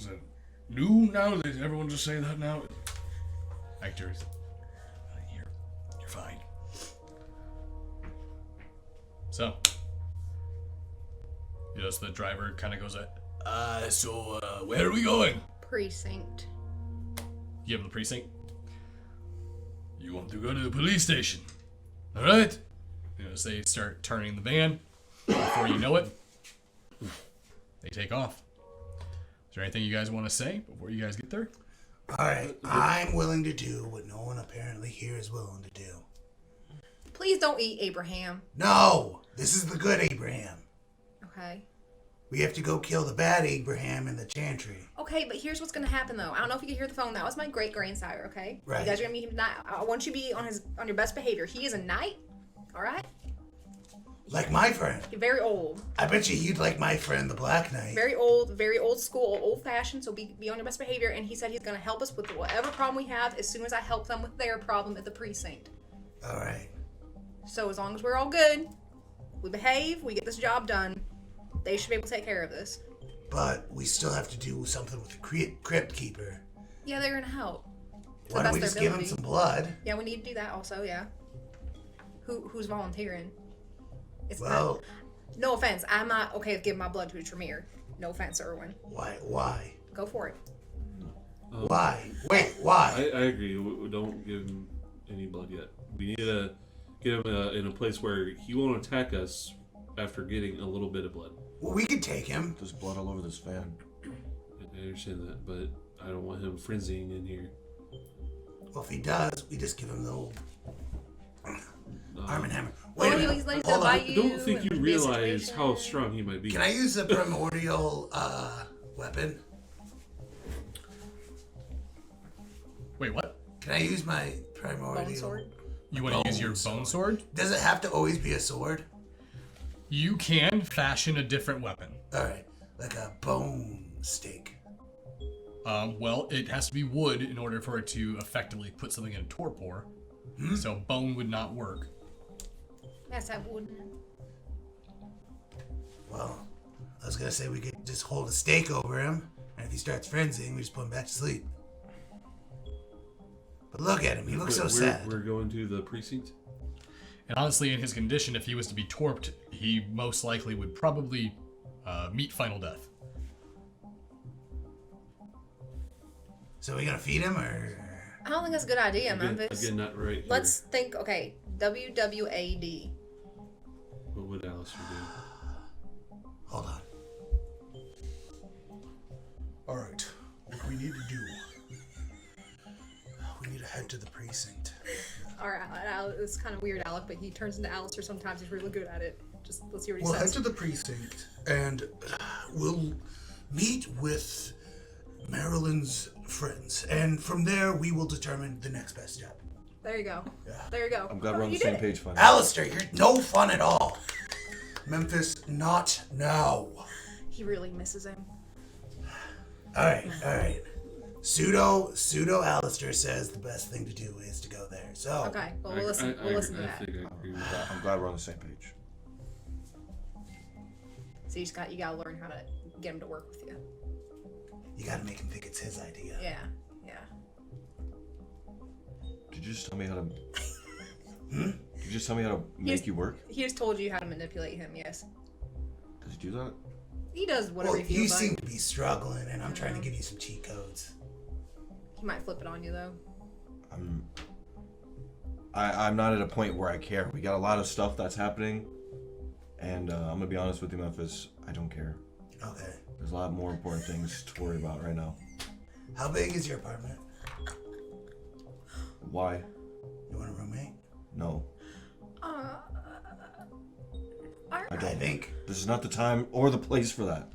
it new now? Does everyone just say that now? Hector. You're fine. So, yes, the driver kind of goes, so where are we going? Precinct. You give him the precinct. You want to go to the police station. All right. As they start turning the van, before you know it, they take off. Is there anything you guys want to say before you guys get there? Alright, I'm willing to do what no one apparently here is willing to do. Please don't eat Abraham. No! This is the good Abraham. Okay. We have to go kill the bad Abraham in the chantry. Okay, but here's what's gonna happen though. I don't know if you can hear the phone. That was my great grandsire. Okay. Right. You guys are gonna meet him tonight. I want you to be on your best behavior. He is a knight. All right. Like my friend. He's very old. I bet you he'd like my friend, the Black Knight. Very old school, old fashioned. So be on your best behavior. And he said he's gonna help us with whatever problem we have as soon as I help them with their problem at the precinct. Alright. So as long as we're all good, we behave, we get this job done, they should be able to take care of this. But we still have to do something with the crypt keeper. Yeah, they're gonna help. To the Why don't best we of their just give him ability. some blood? Yeah, we need to do that also. Yeah. Who's volunteering? It's Well, no offense, I'm not okay with giving my blood to a Tremere. No offense, Erwin. Why? Go for it. Why? Wait, why? I agree. We don't give him any blood yet. We need to get him in a place where he won't attack us after getting a little bit of blood. Well, we could take him. There's blood all over this fan. I understand that, but I don't want him frenzying in here. Well, if he does, we just give him the old arm and hammer. Well, Wait a minute. he's like Hold to on. bite I don't think and you be a realize how situation. strong he might be. Can I use the primordial weapon? Wait, what? Can I use my primordial? Bone sword? You want to use your bone sword? Does it have to always be a sword? You can fashion a different weapon. All right, like a bone stake. Well, it has to be wood in order for it to effectively put something in a torpor. So bone would not work. That's that wooden. Well, I was gonna say we could just hold a stake over him, and if he starts frenzying, we just put him back to sleep. But look at him; he looks so sad. We're going to the precinct. And honestly, in his condition, if he was to be torped, he most likely would probably meet final death. So we gonna feed him, or I don't think that's a good idea, Memphis. Again, not right here. Let's think. Okay, WWAD. What would Alistair do? hold on? All right, what we need to do? We need to head to the precinct. All right, it's kind of weird, Alec, but he turns into Alistair sometimes. He's really good at it. Just let's see what he We'll head says. to the precinct, and we'll meet with Marilyn's friends, and from there we will determine the next best step. There you go. Yeah. There you go. I'm glad we're on the You did same it. page finally. Alistair, you're no fun at all. Memphis, not now. He really misses him. All right. Pseudo Alistair says the best thing to do is to go there. So Okay, well we'll listen. We'll listen to I that. think I agree with that. I'm glad we're on the same page. So you gotta learn how to get him to work with you. you got to make him think it's his idea. Yeah. Did you just tell me how to? Did you just tell me how to make you work? He just told you how to manipulate him. Yes. Did you do that? He does whatever Well, he you feels like. seem to be struggling, and I'm trying to give you some cheat codes. He might flip it on you though. I'm not at a point where I care. We got a lot of stuff that's happening, and I'm gonna be honest with you, Memphis. I don't care. Okay. There's a lot more important things to worry about right now. How big is your apartment? Why? You want a roommate? No. I don't. think. This is not the time or the place for that.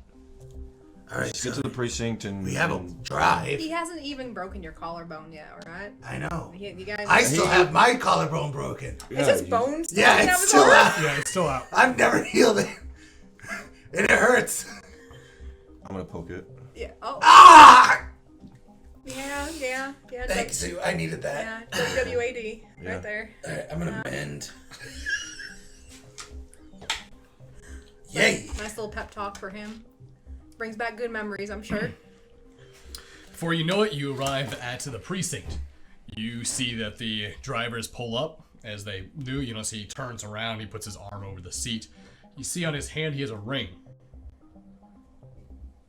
All right. Just get to the precinct and we have a and- drive. He hasn't even broken your collarbone yet, alright? I know. You guys. I still have my collarbone broken. Is his you- bone still Yeah, hanging out it's of his still arm? out. Yeah, it's still out. I've never healed it, and it hurts. I'm gonna poke it. Yeah. Oh. Ah! Yeah. Thanks, Sue. I needed that. Yeah. WWAD. Yeah. Right there. All right, I'm gonna bend. Yay! Nice little pep talk for him. Brings back good memories, I'm sure. Before you know it, you arrive at the precinct. You see that the drivers pull up as they do. You know, so he turns around, he puts his arm over the seat. You see on his hand he has a ring.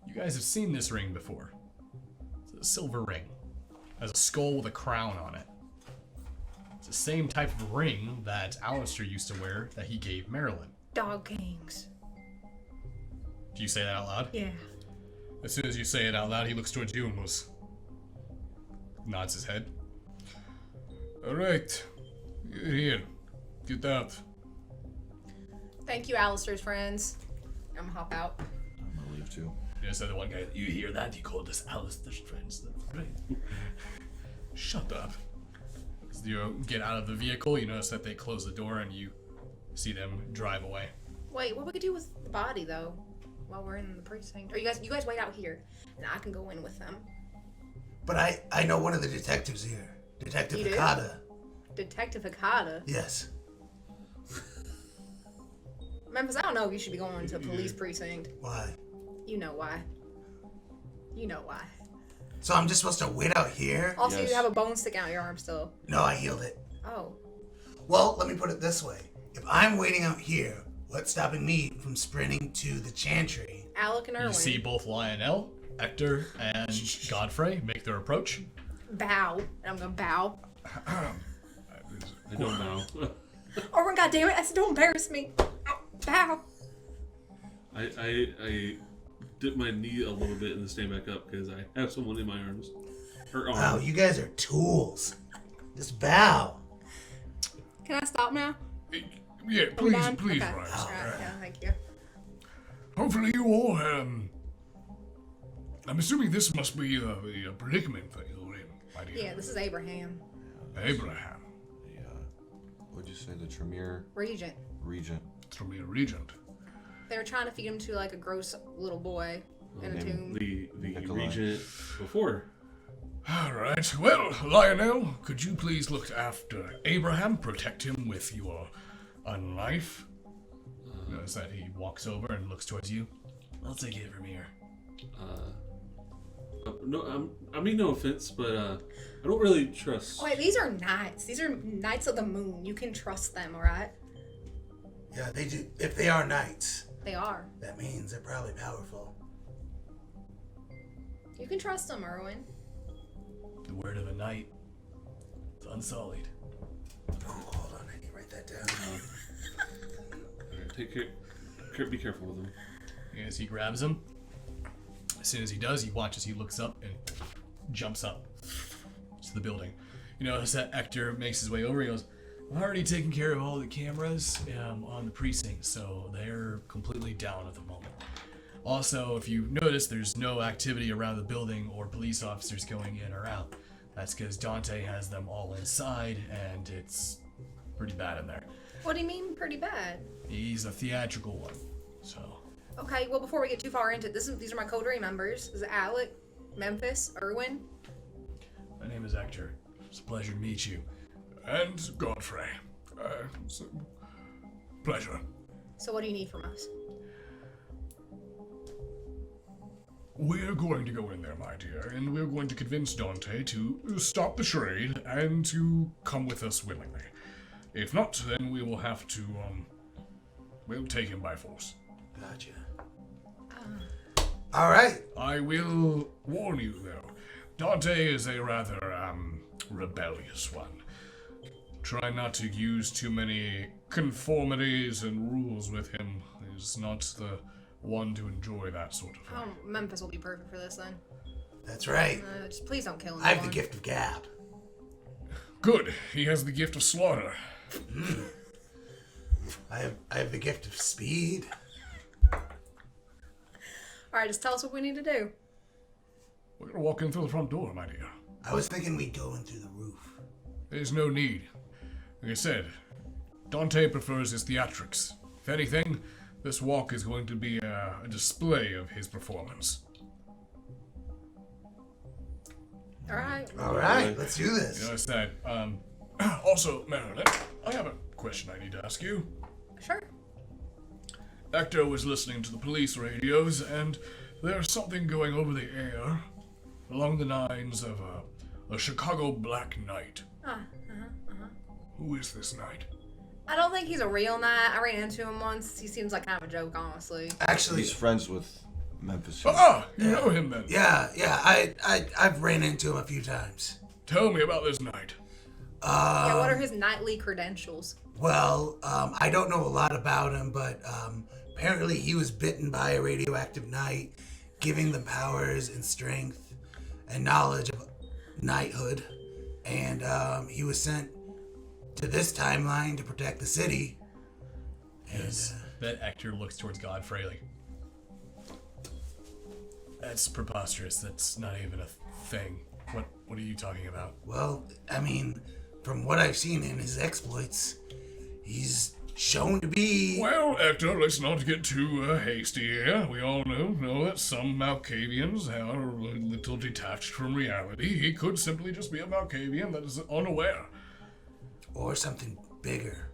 You guys have seen this ring before. It's a silver ring. It has a skull with a crown on it. It's the same type of ring that Alistair used to wear that he gave Marilyn. Dog kings. Do you say that out loud? Yeah. As soon as you say it out loud, he looks towards you and nods his head. Alright. You're here. Get out. Thank you, Alistair's friends. I'm gonna hop out. I'm gonna leave too. You know, said the one guy, you hear that? He called us Alistair's friends. That's right. Shut up. As you get out of the vehicle, you notice that they close the door and you see them drive away. Wait, what we could do with the body though, while we're in the precinct? Or you guys wait out here, and I can go in with them. But I know one of the detectives here, Detective You do? Hakata. Detective Hakata. Yes. Memphis, I don't know if you should be going to a police precinct. Why? You know why. You know why. So I'm just supposed to wait out here? Also, Yes. you have a bone sticking out your arm still. No, I healed it. Oh. Well, let me put it this way: if I'm waiting out here What's stopping me from sprinting to the chantry? Alec and Erwin. You see both Lionel, Hector, and Godfrey make their approach. Bow. And I'm gonna bow. I don't know. Erwin, goddammit, I said don't embarrass me. Bow. I dip my knee a little bit and then stand back up because I have someone in my arms. Her arm. Wow, you guys are tools. Just bow. Can I stop now? Yeah, I'm please, done? please, Okay. rise. Alright, yeah, thank you. Hopefully you all, I'm assuming this must be a predicament that you're in, my dear. Yeah, this is Abraham. Abraham. What'd you say? The Tremere Regent. Regent. It's from your regent. They were trying to feed him to like a gross little boy in a tomb. The Nikolai. regent before. Alright, well, Lionel, could you please look after Abraham, protect him with your knife? Notice that he walks over and looks towards you. I'll take it from here. No, I mean no offense, but I don't really trust. Wait, these are knights. These are knights of the moon. You can trust them, alright? Yeah, they do. If they are knights, They are. that means they're probably powerful. You can trust them, Erwin. The word of a knight is unsullied. Oh, hold on, I need to write that down. Alright, take care. Be careful with him. As he grabs him, as soon as he does, he watches, he looks up and jumps up to the building. You notice that Hector makes his way over. He goes, I've already taken care of all the cameras on the precinct, so they're completely down at the moment. Also, if you notice, there's no activity around the building or police officers going in or out. That's because Dante has them all inside, and it's pretty bad in there. What do you mean pretty bad? He's a theatrical one, so... Okay, well, before we get too far into it, these are my coterie members. This is Alec, Memphis, Erwin. My name is Hector. It's a pleasure to meet you. And Godfrey. It's a pleasure. So what do you need from us? We're going to go in there, my dear, and we're going to convince Dante to stop the charade and to come with us willingly. If not, then we will have to, we'll take him by force. Gotcha. All right. I will warn you, though. Dante is a rather, rebellious one. Try not to use too many conformities and rules with him. He's not the one to enjoy that sort of thing. Oh, Memphis will be perfect for this then. That's right. Just please don't kill him. I have the gift of gab. Good. He has the gift of slaughter. I have the gift of speed. Alright, just tell us what we need to do. We're gonna walk in through the front door, my dear. I was thinking we'd go in through the roof. There's no need. Like I said, Dante prefers his theatrics. If anything, this walk is going to be a display of his performance. Alright. All right, let's do this. You notice that, also, Marilyn, I have a question I need to ask you. Sure. Hector was listening to the police radios, and there's something going over the air along the lines of a Chicago Black Knight. Who is this knight? I don't think he's a real knight. I ran into him once. He seems like kind of a joke, honestly. Actually, He's friends with Memphis. Ah, you know him then. yeah. I've ran into him a few times. Tell me about this knight. Yeah, what are his knightly credentials? Well, I don't know a lot about him, but apparently he was bitten by a radioactive knight, giving them powers and strength and knowledge of knighthood. And he was sent to this timeline to protect the city. And That Hector looks towards Godfrey like, that's preposterous. That's not even a thing. What are you talking about? well, I mean, from what I've seen in his exploits, he's shown to be. Well, Hector, let's not get too hasty here. We all know that some Malcavians are a little detached from reality. He could simply just be a Malcavian that is unaware. Or something bigger.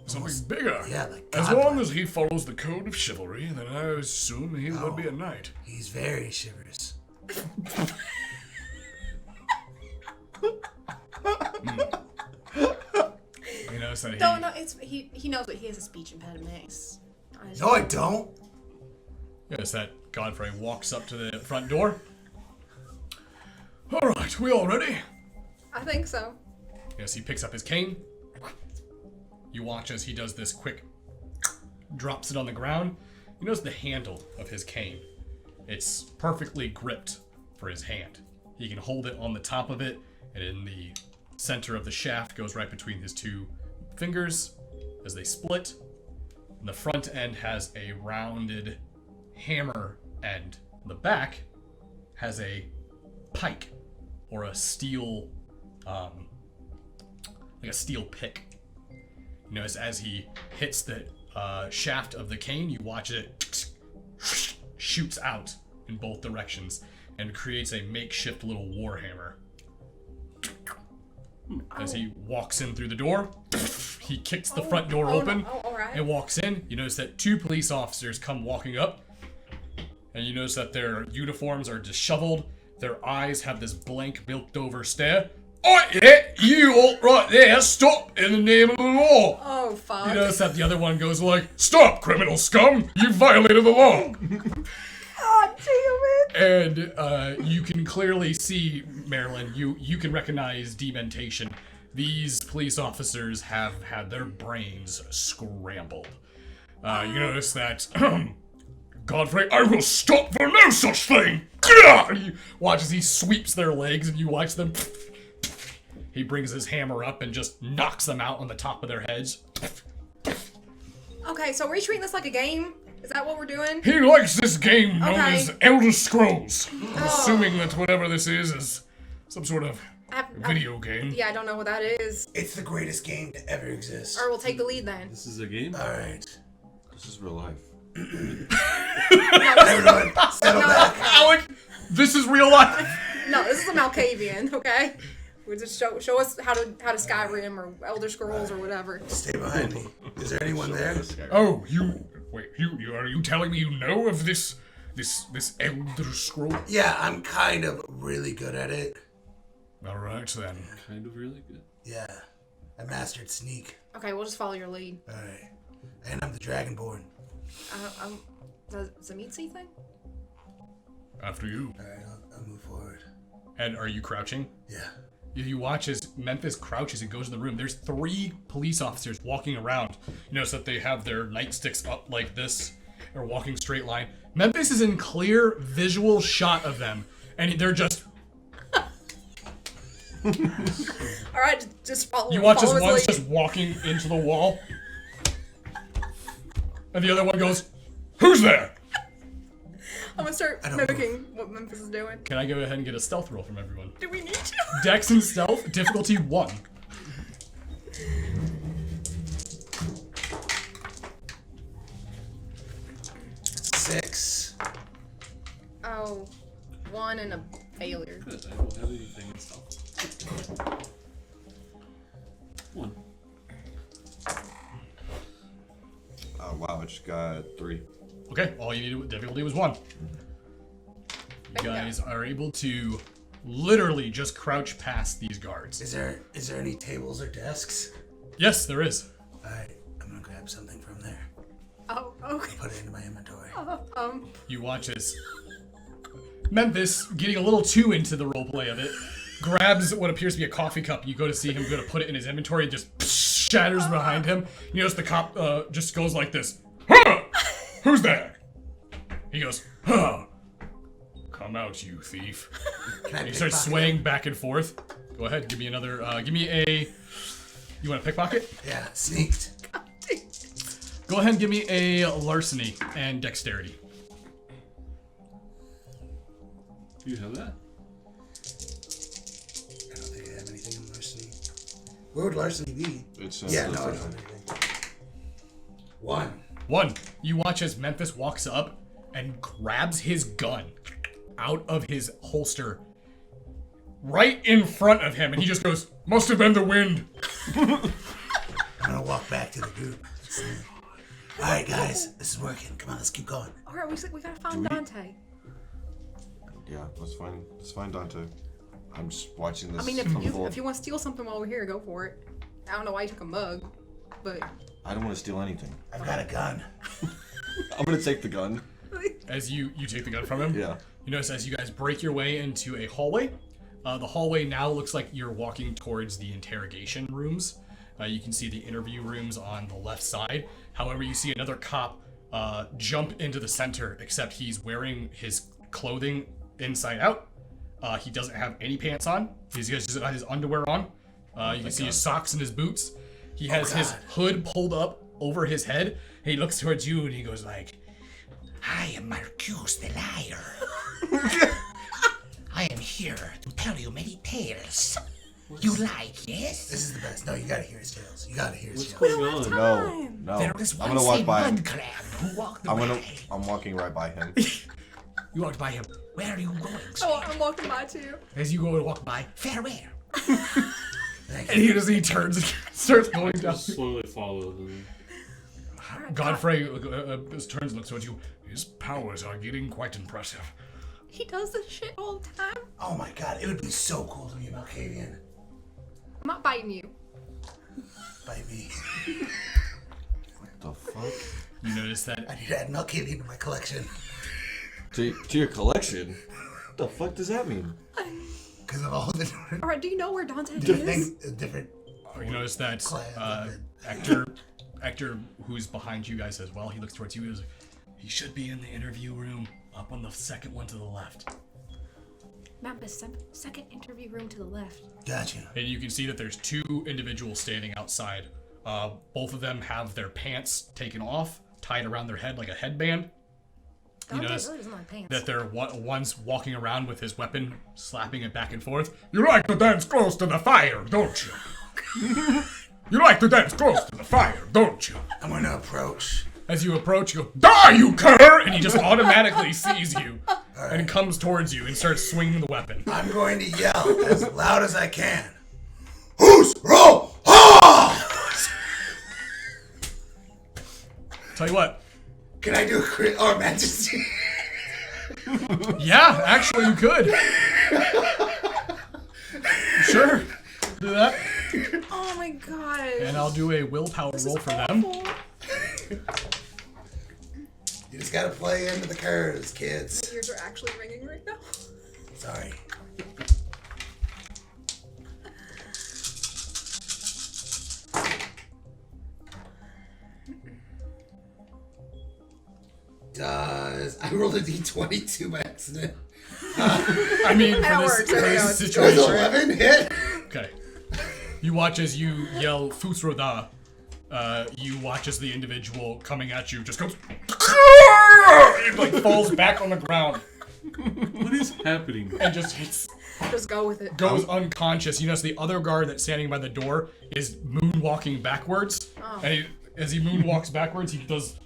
Something bigger. Yeah, like As godlike. long as he follows the code of chivalry, then I assume he would be a knight. He's very chivalrous. You know, notice that No, he knows, but he has a speech impediment. No, I don't. Notice that Godfrey walks up to the front door. All right, we all ready? I think so. Yes, he picks up his cane. You watch as he does this quick, drops it on the ground. You notice the handle of his cane. It's perfectly gripped for his hand. He can hold it on the top of it, and in the center of the shaft goes right between his two fingers as they split. And the front end has a rounded hammer end. The back has a pike or a steel, like a steel pick. You notice as he hits the shaft of the cane, you watch it shoots out in both directions and creates a makeshift little warhammer. As he walks in through the door, he kicks the front door open and walks in. You notice that 2 police officers come walking up, and you notice that their uniforms are disheveled. Their eyes have this blank, milked-over stare. Oh, yeah, you all right there, stop in the name of the law. Oh, fuck. You notice that the other one goes like, stop, criminal scum, you violated the law. God damn it. And you can clearly see, Marilyn, you can recognize dementation. These police officers have had their brains scrambled. You notice that, Godfrey, I will stop for no such thing. You watch as he sweeps their legs, and you watch them. He brings his hammer up and just knocks them out on the top of their heads. Okay, so are we treating this like a game? Is that what we're doing? He likes this game known Okay. as Elder Scrolls. Assuming that whatever this is some sort of video game. Yeah, I don't know what that is. It's the greatest game to ever exist. Or we'll take the lead then. This is a game? Alright. This is real life. Everyone, settle back. Alec, this is real life. No, this is a Malcavian, okay? We just show us how to Skyrim or Elder Scrolls or whatever. Stay behind me. Is there anyone there? Oh, are you telling me you know of this Elder Scroll? Yeah, I'm kind of really good at it. All right then. Kind of really good. Yeah. I mastered sneak. Okay, we'll just follow your lead. Alright. And I'm the Dragonborn. Does it meet thing? After you. Alright, I'll move forward. And are you crouching? Yeah. You watch as Memphis crouches and goes in the room. There's 3 police officers walking around. You notice that they have their nightsticks up like this. They're walking straight line. Memphis is in clear visual shot of them. And they're just... Alright, just follow You watch as follow his one's lead. just walking into the wall. And the other one goes, who's there? I'm gonna start don't mimicking what Memphis is doing. Can I go ahead and get a stealth roll from everyone? Do we need to? Dex and stealth, difficulty 1. Six. Oh, 1 and a failure. Good. I don't have anything in stealth. 1. Oh wow, I just got 3. Okay, all you needed difficulty was 1. You Bingo. guys are able to literally just crouch past these guards. Is there any tables or desks? Yes, there is. Alright, I'm gonna grab something from there. Oh, okay. Put it into my inventory. You watch as Memphis, getting a little too into the roleplay of it, grabs what appears to be a coffee cup. You go to see him go to put it in his inventory, and just shatters behind him. You notice the cop just goes like this. Huh! Who's there? He goes, huh. Come out, you thief. Can I He starts pickpocket? swaying back and forth. Go ahead, give me another, give me a... You want a pickpocket? Yeah, sneaked. Go ahead and give me a larceny and dexterity. Do you have that? I don't think I have anything in larceny. Where would larceny be? It's Yeah, no, I don't have anything. 1. 1. You watch as Memphis walks up and grabs his gun out of his holster right in front of him, and he just goes, Must have been the wind. I'm gonna walk back to the group. Alright, guys, this is working. Come on, let's keep going. Alright, we gotta find Dante. Yeah, let's find Dante. I'm just watching this. I mean, if unfold. you want to steal something while we're here, go for it. I don't know why you took a mug. but I don't want to steal anything. I've got a gun. I'm gonna take the gun. As you take the gun from him, Yeah. you notice as you guys break your way into a hallway, the hallway now looks like you're walking towards the interrogation rooms. You can see the interview rooms on the left side. However, you see another cop jump into the center, except he's wearing his clothing inside out. He doesn't have any pants on. He's just got his underwear on. You can see his socks and his boots. He has his hood pulled up over his head. And he looks towards you and he goes like, I am Marcus the liar. I am here to tell you many tales. You like, yes? This is the best. No, you gotta hear his tales. You gotta hear his What's tales. going on? No. There was I'm once gonna walk a by him. mud crab who walked away. I'm walking right by him. you walked by him. Where are you going, oh, stranger? I'm walking by too. As you go to walk by, Farewell. and he turns and starts going down. Slowly follow them. Godfrey turns and looks towards you. His powers are getting quite impressive. He does this shit all the time. Oh my god, it would be so cool to be a Malcavian. I'm not biting you. Bite me. What the fuck? You notice that I need to add Malcavian to my collection. To your collection? What the fuck does that mean? Because of all the different, Alright, do you know where Dante different is? things, different. you notice that Clans, Hector, who's behind you guys as well, he looks towards you. He should be in the interview room, up on the second one to the left. Map the second interview room to the left. Gotcha. And you can see that there's two individuals standing outside. Both of them have their pants taken off, tied around their head like a headband. You Dante notice really doesn't like pants. that they're one's walking around with his weapon, slapping it back and forth. You like to dance close to the fire, don't you? You like to dance close to the fire, don't you? I'm gonna approach. As you approach, you go, die, you cur! And he just automatically sees you and comes towards you and starts swinging the weapon. I'm going to yell as loud as I can. Who's roll? Ha! Tell you what, Can I do a crit or majesty? yeah, actually you could. Sure, do that. Oh my god. And I'll do a willpower roll for them. You just gotta play into the curves, kids. My ears are actually ringing right now. Sorry. I rolled a d22 by accident. I mean, That for works, this there we go. It was situation. 11 hit. Okay. You watch as you yell Fusroda. You watch as the individual coming at you just goes and like falls back on the ground What is happening? and just hits, Just go with it. goes unconscious. You notice the other guard that's standing by the door is moonwalking backwards. And as he moonwalks backwards, he does.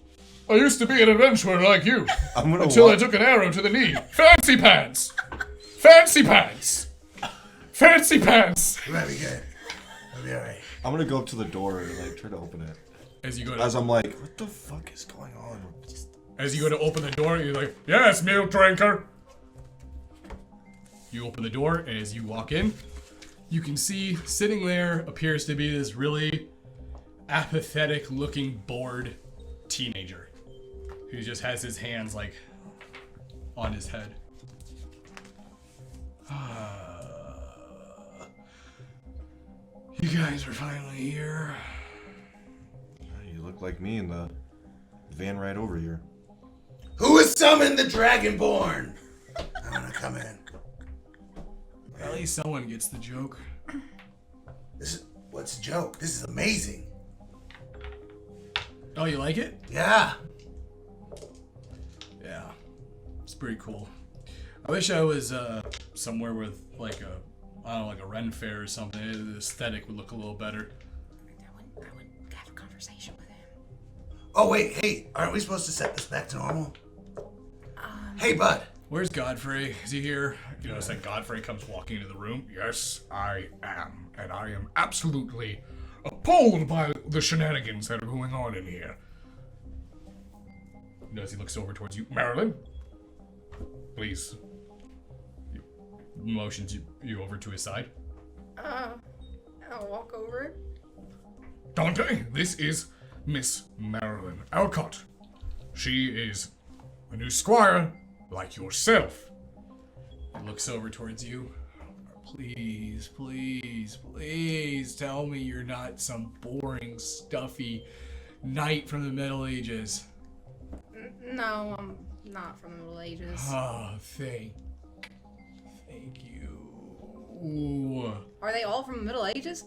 I used to be an adventurer like you I'm gonna until I walk. took an arrow to the knee. Fancy pants, fancy pants, fancy pants. We might be good. We'll be alright. I'm gonna go up to the door and like try to open it. As you go As to, I'm like, what the fuck is going on? open the door, you're like, yes, milk drinker. You open the door, and as you walk in, you can see sitting there appears to be this really apathetic-looking, bored teenager who just has his hands like on his head. You guys are finally here. You look like me in the van right over here. Who has summoned the Dragonborn? I'm gonna come in. At least someone gets the joke. What's a joke? This is amazing. Oh, you like it? Yeah. Yeah, it's pretty cool. I wish I was somewhere with like a Ren fair or something. The aesthetic would look a little better. I would have a conversation with him. Oh wait, hey, aren't we supposed to set this back to normal? Hey, bud. Where's Godfrey? Is he here? You notice that Godfrey comes walking into the room. Yes, I am, and I am absolutely appalled by the shenanigans that are going on in here. You notice he looks over towards you, Marilyn. Please. He motions you over to his side. I'll walk over. Dante, this is Miss Marilyn Alcott. She is a new squire, like yourself. He looks over towards you. Please, please, please tell me you're not some boring, stuffy knight from the Middle Ages. No, I'm not from the Middle Ages. Oh, thank you. Are they all from the Middle Ages?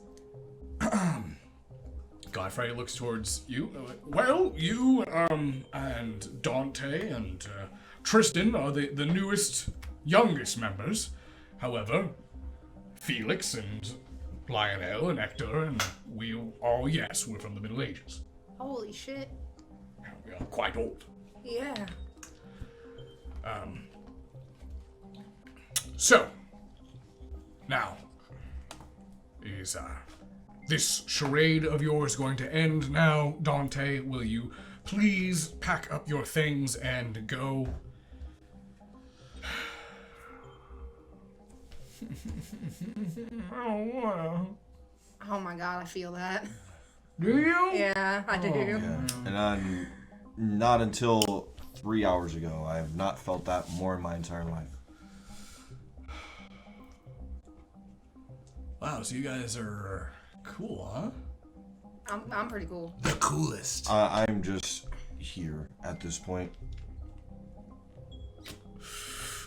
Godfrey looks towards you. Well, you, and Dante and Tristan are the newest, youngest members. However, Felix and Lionel and Hector and we all, yes, we're from the Middle Ages. Holy shit. We are quite old. Yeah. So, now, is, this charade of yours going to end now? Dante, will you please pack up your things and go? Oh my god, I feel that. Do you? Yeah, I do. Yeah. And not until 3 hours ago, I have not felt that more in my entire life. Wow, so you guys are cool, huh? I'm pretty cool. The coolest. I'm just here at this point.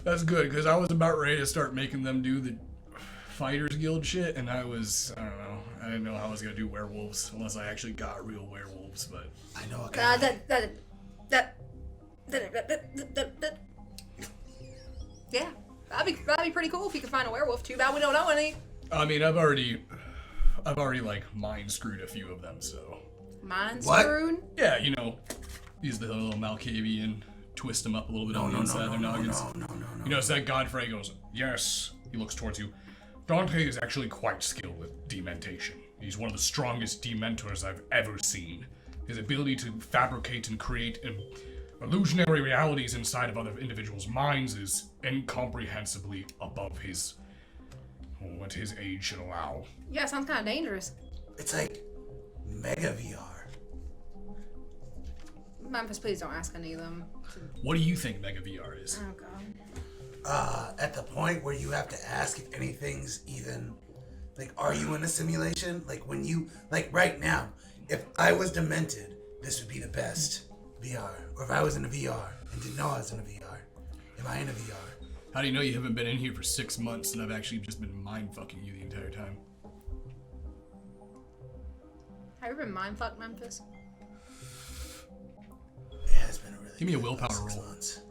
That's good, because I was about ready to start making them do the Fighters Guild shit, and I don't know, I didn't know how I was going to do werewolves, unless I actually got real werewolves, but... I know a guy. Yeah, that'd be pretty cool if you could find a werewolf. Too bad we don't know any. I mean, I've already like mind screwed a few of them, so... Mind What? screwed? Yeah, you know, use the little Malcavian, twist them up a little bit on the inside of their noggins. No. You notice that Godfrey goes, yes, he looks towards you. Dante is actually quite skilled with dementation. He's one of the strongest dementors I've ever seen. His ability to fabricate and create illusionary realities inside of other individuals' minds is incomprehensibly above what his age should allow. Yeah, sounds kind of dangerous. It's like Mega VR. Memphis, please don't ask any of them. What do you think Mega VR is? Oh god. At the point where you have to ask if anything's even, like, are you in a simulation? Like, when you, like, right now, if I was demented, this would be the best VR. Or if I was in a VR and didn't know I was in a VR, am I in a VR? How do you know you haven't been in here for 6 months and I've actually just been mind fucking you the entire time? Have you ever been mindfucked, Memphis? Yeah, it's been a really Give me a good willpower 6 roll. months.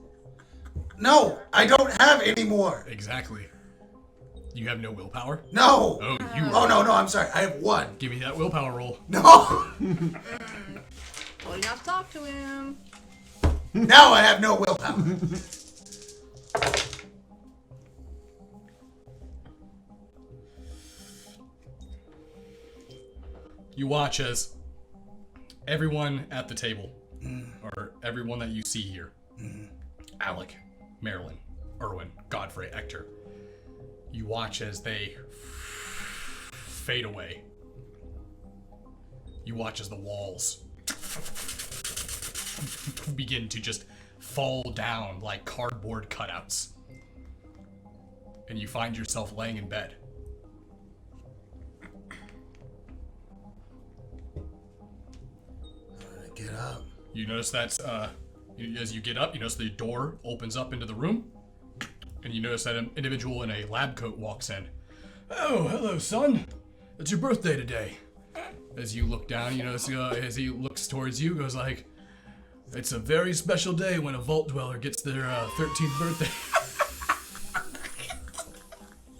No, I don't have any more. Exactly. You have no willpower? No. Oh, you. Oh, no, I'm sorry. I have one. Give me that willpower roll. No. Well, you have to talk to him. Now I have no willpower. You watch as everyone at the table, or everyone that you see here, Alec, Marilyn, Erwin, Godfrey, Hector, you watch as they fade away. You watch as the walls begin to just fall down like cardboard cutouts. And you find yourself laying in bed. Get up. You notice that as you get up, you notice the door opens up into the room, and you notice that an individual in a lab coat walks in. Oh, hello, son. It's your birthday today. As you look down, you notice as he looks towards you, goes like, it's a very special day when a vault dweller gets their 13th birthday.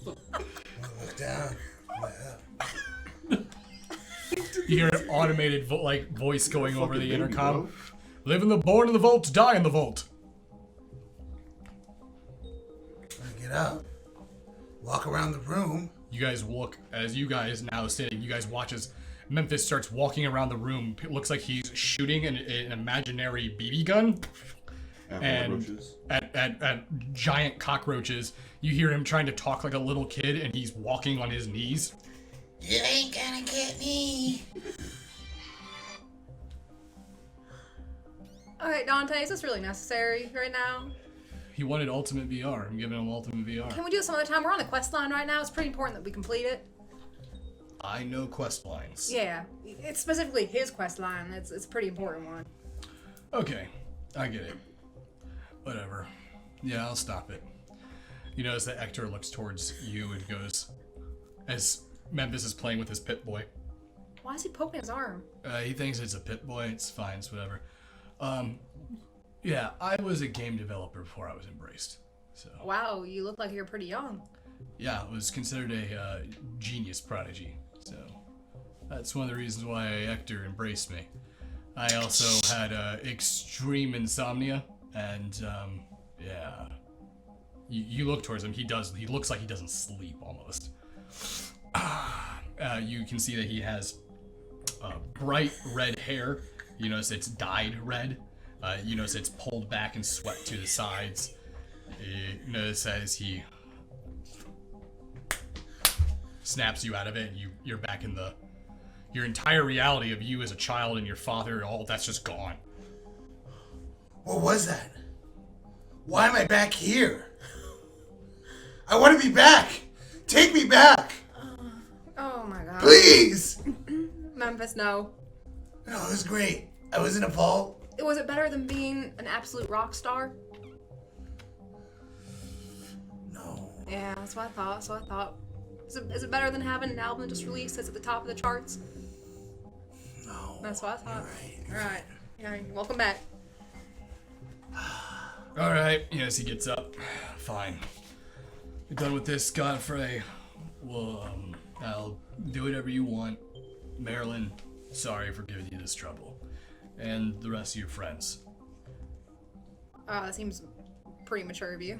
Look down. You hear an automated voice going over the intercom. Live in the born in the vault, die in the vault. Get up. Walk around the room. You guys look, as you guys now sitting, you guys watch as Memphis starts walking around the room. It looks like he's shooting an imaginary BB gun. At giant cockroaches. You hear him trying to talk like a little kid, and he's walking on his knees. You ain't gonna get me. Okay, Dante, is this really necessary right now? He wanted Ultimate VR. I'm giving him Ultimate VR. Can we do it some other time? We're on the quest line right now. It's pretty important that we complete it. I know quest lines. Yeah, it's specifically his quest line. It's a pretty important one. Okay, I get it. Whatever. Yeah, I'll stop it. You notice that Hector looks towards you and goes, as Memphis is playing with his pit boy. Why is he poking his arm? He thinks it's a pit boy. It's fine. It's whatever. Yeah, I was a game developer before I was embraced. So Wow, you look like you're pretty young. yeah, I was considered a genius prodigy. So that's one of the reasons why Hector embraced me. I also had extreme insomnia, and yeah. You look towards him. He looks like he doesn't sleep almost. You can see that he has bright red hair. You notice it's dyed red. You notice it's pulled back and swept to the sides. You notice as he snaps you out of it, and you're back in your entire reality of you as a child and your father. All that's just gone. What was that? Why am I back here? I want to be back. Take me back, Oh my god. please. Memphis, no. No, it was great. I was in a vault. Was it better than being an absolute rock star? No. Yeah, that's what I thought. Is it better than having an album just released that's at the top of the charts? No. That's what I thought. You're right. Alright. Yeah, welcome back. All right. Yes, he gets up. Fine. You're done with this, Godfrey. Well, I'll do whatever you want. Marilyn, sorry for giving you this trouble. And the rest of your friends. That seems pretty mature of you.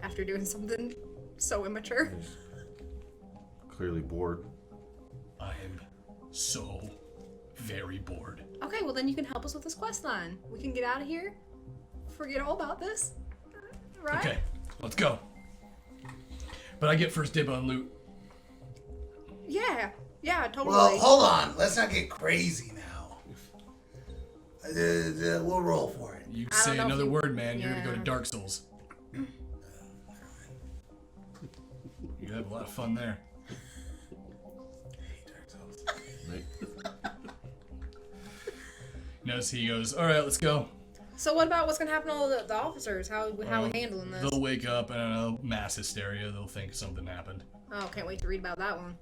After doing something so immature. Clearly bored. I am so very bored. Okay, well then you can help us with this quest line. We can get out of here. Forget all about this. Right? Okay, let's go. But I get first dib on loot. Yeah, totally. Well, hold on. Let's not get crazy now. We'll roll for it. You I don't say know if another you- word, man, you're gonna go to yeah. Dark Souls. You have a lot of fun there. Right? Notice he goes, all right, let's go. So what about what's gonna happen to all the officers? How we handling this? They'll wake up and mass hysteria. They'll think something happened. Oh, can't wait to read about that one.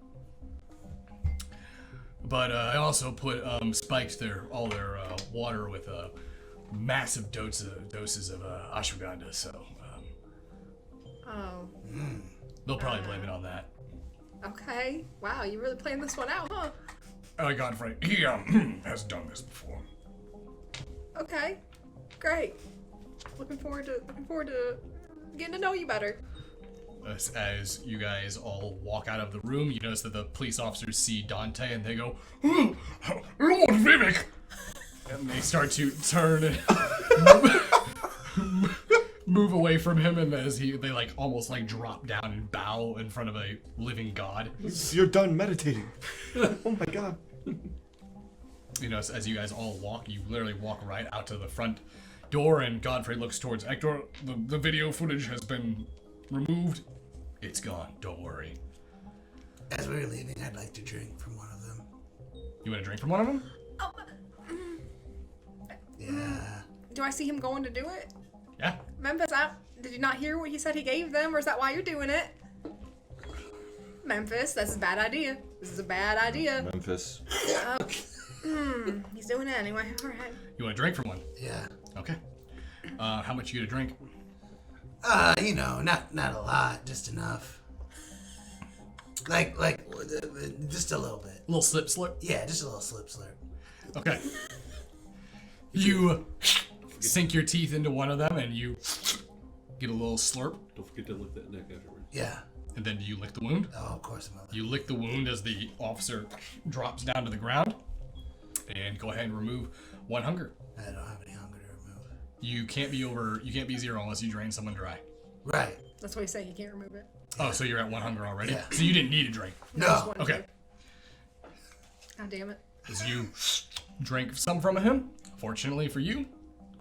But I also put spiked all their water with massive doses of ashwagandha. So Oh. they'll probably blame it on that. Okay. Wow, you really playing this one out, huh? Godfrey, he has done this before. Okay. Great. Looking forward to getting to know you better. As you guys all walk out of the room, you notice that the police officers see Dante and they go, "Oh, Lord Vivek! and they start to turn and move away from him, and as they like almost like drop down and bow in front of a living god. You're done meditating. Oh my god. You know, as you guys all walk, you literally walk right out to the front door, and Godfrey looks towards Hector. The video footage has been removed. It's gone. Don't worry. As we were leaving, I'd like to drink from one of them. You want to drink from one of them? Oh, Yeah. do I see him going to do it? Yeah. Memphis, did you not hear what he said he gave them, or is that why you're doing it? Memphis, that's a bad idea. This is a bad idea. Memphis. He's doing it anyway. All right. You want to drink from one? Yeah. Okay. How much you gonna drink? Not a lot, just enough. Like, just a little bit. A little slip. Yeah, just a little slip. Okay. You sink your teeth into one of them, and you get a little slurp, Don't forget to lick that neck afterwards. Yeah. and then you lick the wound. Oh, of course, mother. You lick the wound as the officer drops down to the ground, and go ahead and remove one hunger. I don't have any hunger to remove. You can't be 0 unless you drain someone dry. Right. That's what he said. You can't remove it. Oh, so you're at 1 hunger already? Yeah. So you didn't need a drink. Just No. one Okay. drink. God damn it. As you drink some from him, Fortunately for you,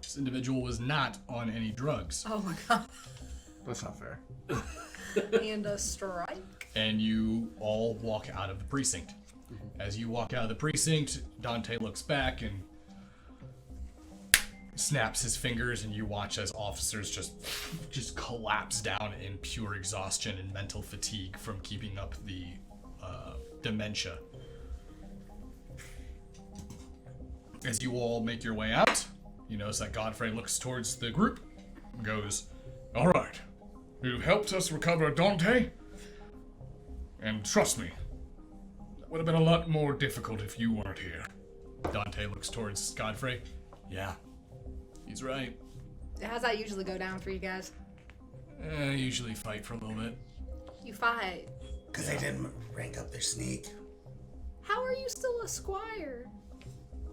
this individual was not on any drugs. Oh my god. That's not fair. And a strike. And you all walk out of the precinct. As you walk out of the precinct, Dante looks back and snaps his fingers, and you watch as officers just collapse down in pure exhaustion and mental fatigue from keeping up the dementia. As you all make your way out, you notice that Godfrey looks towards the group and goes, All right. You've helped us recover Dante. And trust me, that would have been a lot more difficult if you weren't here. Dante looks towards Godfrey. Yeah, he's right. How's that usually go down for you guys? I usually fight for a little bit. You fight. Because they didn't rank up their sneak. How are you still a squire?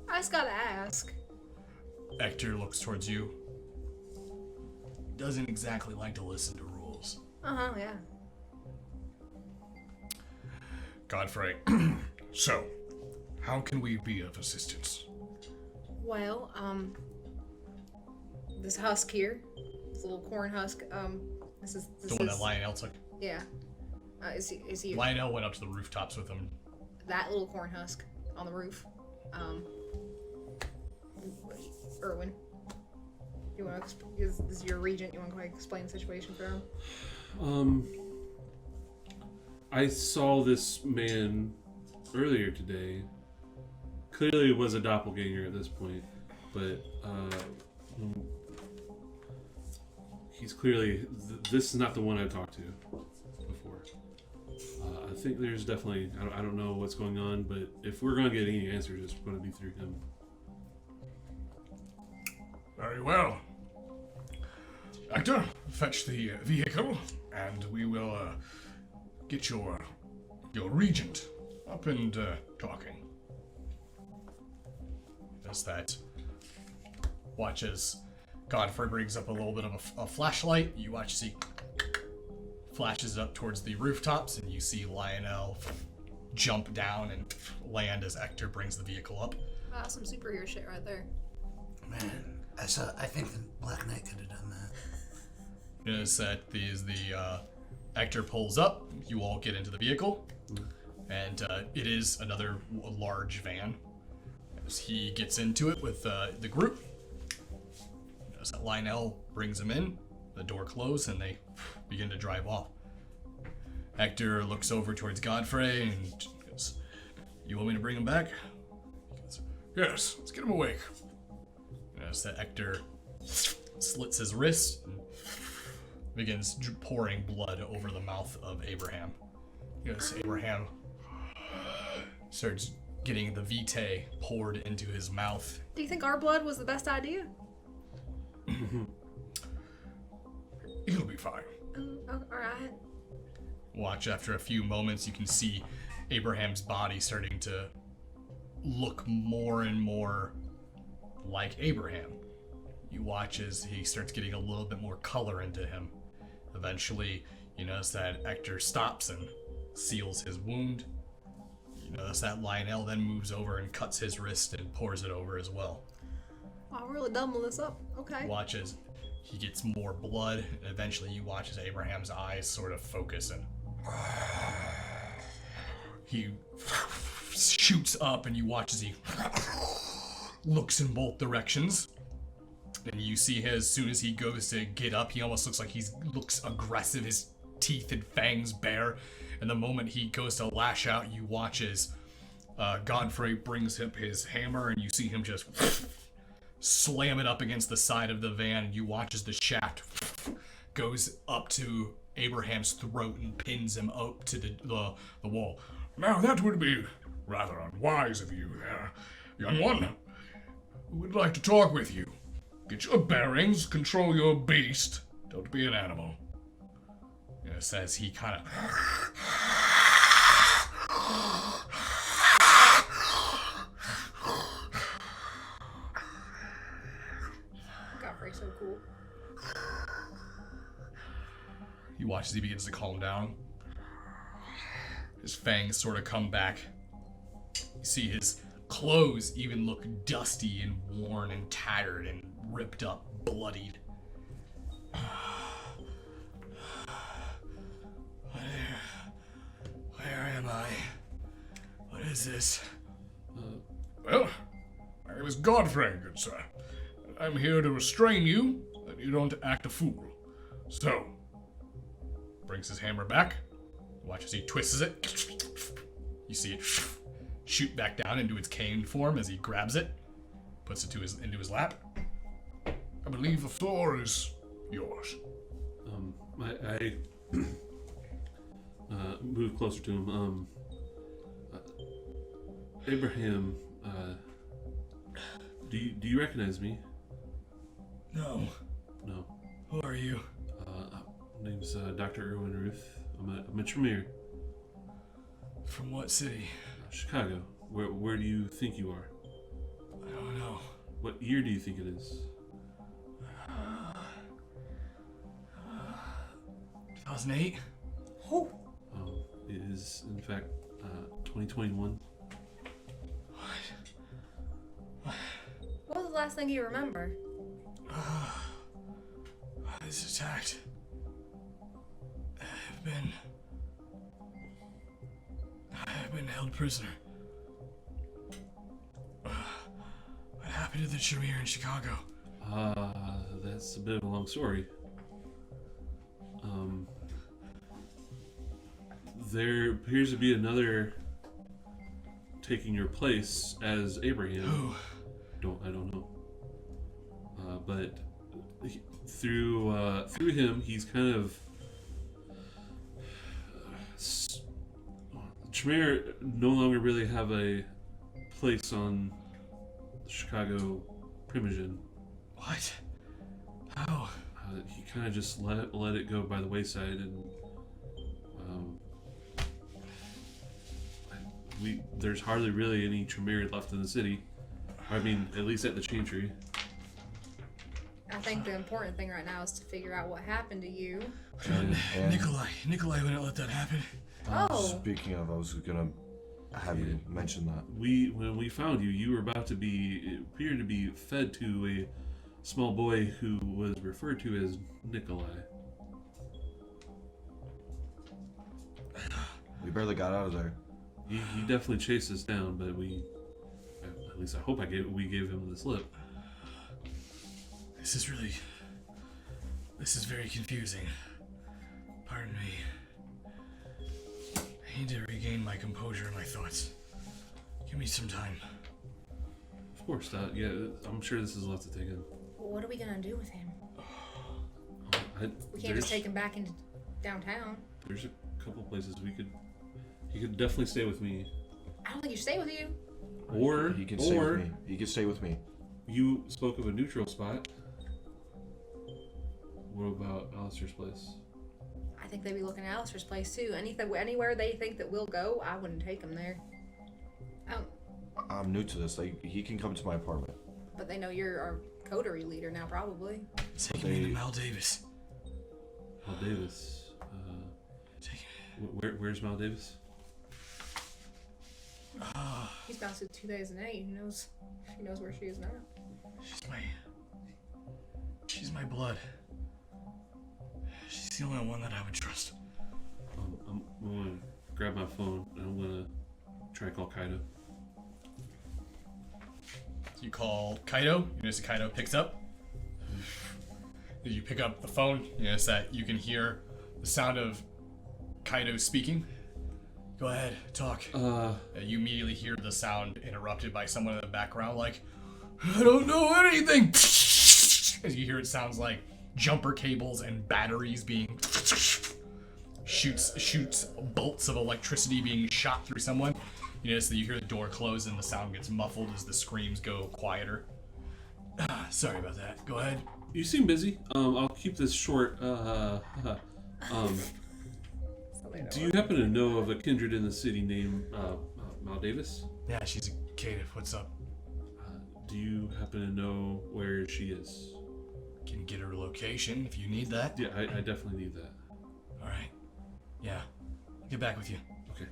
I just gotta ask. Hector looks towards you. Doesn't exactly like to listen to rules. Uh-huh, yeah. Godfrey, so, how can we be of assistance? Well, this husk here, this little corn husk, this The one that Lionel took. Yeah. Is he Lionel went up to the rooftops with him. that little corn husk on the roof? Erwin, you want to? This is your regent. You want to go ahead and explain the situation for him? I saw this man earlier today. Clearly it was a doppelganger at this point, but he's clearly this is not the one I talked to before. I think there's definitely I don't know what's going on, but if we're going to get any answers, it's going to be through him. Very well. Hector, fetch the vehicle, and we will get your regent up and talking. Does that. Watch as Godfrey brings up a little bit of a flashlight. You watch as he flashes up towards the rooftops, and you see Lionel jump down and land as Hector brings the vehicle up. Some superhero shit right there. Man, I think the Black Knight could have done that. Notice that Hector pulls up. You all get into the vehicle, and it is another large van. As he gets into it with the group, notice that Lionel brings him in. The door closes, and they begin to drive off. Hector looks over towards Godfrey and goes, "You want me to bring him back?" He goes, Yes, let's get him awake. notice that Hector slits his wrist and begins pouring blood over the mouth of Abraham. Abraham starts getting the vitae poured into his mouth. Do you think our blood was the best idea? He'll be fine. All right. Watch, after a few moments, you can see Abraham's body starting to look more and more like Abraham. You watch as he starts getting a little bit more color into him. Eventually, you notice that Hector stops and seals his wound. You notice that Lionel then moves over and cuts his wrist and pours it over as well. I'll really double this up. Okay. Watch as he gets more blood, and eventually you watch as Abraham's eyes sort of focus and he shoots up, and you watch as he looks in both directions. And you see as soon as he goes to get up, he almost looks like he looks aggressive, his teeth and fangs bare. And the moment he goes to lash out, you watch as Godfrey brings up his hammer, and you see him just slam it up against the side of the van. And you watch as the shaft goes up to Abraham's throat and pins him up to the wall. Now that would be rather unwise of you there, young one. We would like to talk with you. Get your bearings, control your beast. Don't be an animal. Says he kind of Godfrey's so cool. You watch as he begins to calm down. His fangs sort of come back. You see his clothes even look dusty and worn and tattered and ripped up, bloodied. Where am I? What is this? Well, my name is Godfrey, good sir. I'm here to restrain you, that you don't act a fool. So, Brings his hammer back. Watch as he twists it. You see it shoot back down into its cane form as he grabs it, puts it into his lap. I believe the floor is yours. I move closer to him. Abraham, do you recognize me? No. No. Who are you? My name's Dr. Irwin Ruth. I'm a Tremere. From what city? Chicago. Where do you think you are? I don't know. What year do you think it is? 2008? It is, in fact, 2021. What was the last thing you remember? I was attacked. I've been held prisoner. What happened to the Tremere in Chicago? That's a bit of a long story. There appears to be another taking your place as Abraham. Who? I don't know. But through him, he's kind of Tremere no longer really have a place on the Chicago Primogen. What? How? He kind of just let it go by the wayside, and there's hardly really any Tremere left in the city. I mean, at least at the Chantry. I think the important thing right now is to figure out what happened to you. And Nikolai wouldn't let that happen. speaking of, I was gonna have you mention that. When we found you, you were about to it appeared to be fed to a small boy who was referred to as Nikolai. We barely got out of there. He definitely chased us down, but at least I hope we gave him the slip. This is very confusing. Pardon me. I need to regain my composure and my thoughts. Give me some time. Of course, yeah, I'm sure this is a lot to take in. Well, what are we gonna do with him? We can't There's just take him back into downtown. a couple places he could definitely stay with me. I don't think you stay with you. Or He can stay with me. He can stay with me. You spoke of a neutral spot. What about Alistair's place? I think they'd be looking at Alistair's place too. Anywhere they think that we'll go, I wouldn't take him there. I'm new to this. Like, he can come to my apartment. But they know you're our coterie leader now, probably. Take me to Mal Davis. Mal Davis. Take Where's Mal Davis? He's bounced since 2008. She knows where she is now. She's my blood. She's the only one that I would trust. I'm gonna grab my phone and I'm gonna try to call Kaido. You call Kaido. You notice that Kaido picks up. As you pick up the phone, you notice that you can hear the sound of Kaido speaking. Go ahead, talk. You immediately hear the sound interrupted by someone in the background, like, I don't know anything. As you hear, it sounds like jumper cables and batteries being shoots bolts of electricity being shot through someone. You notice that you hear the door close and the sound gets muffled as the screams go quieter. Sorry about that. Go ahead. You seem busy. I'll keep this short. Do you happen to know of a kindred in the city named Mal Davis? Yeah, she's a caitiff. What's up? Do you happen to know where she is? Can get her location if you need that. Yeah, I definitely need that. All right. Yeah. I'll get back with you. Okay.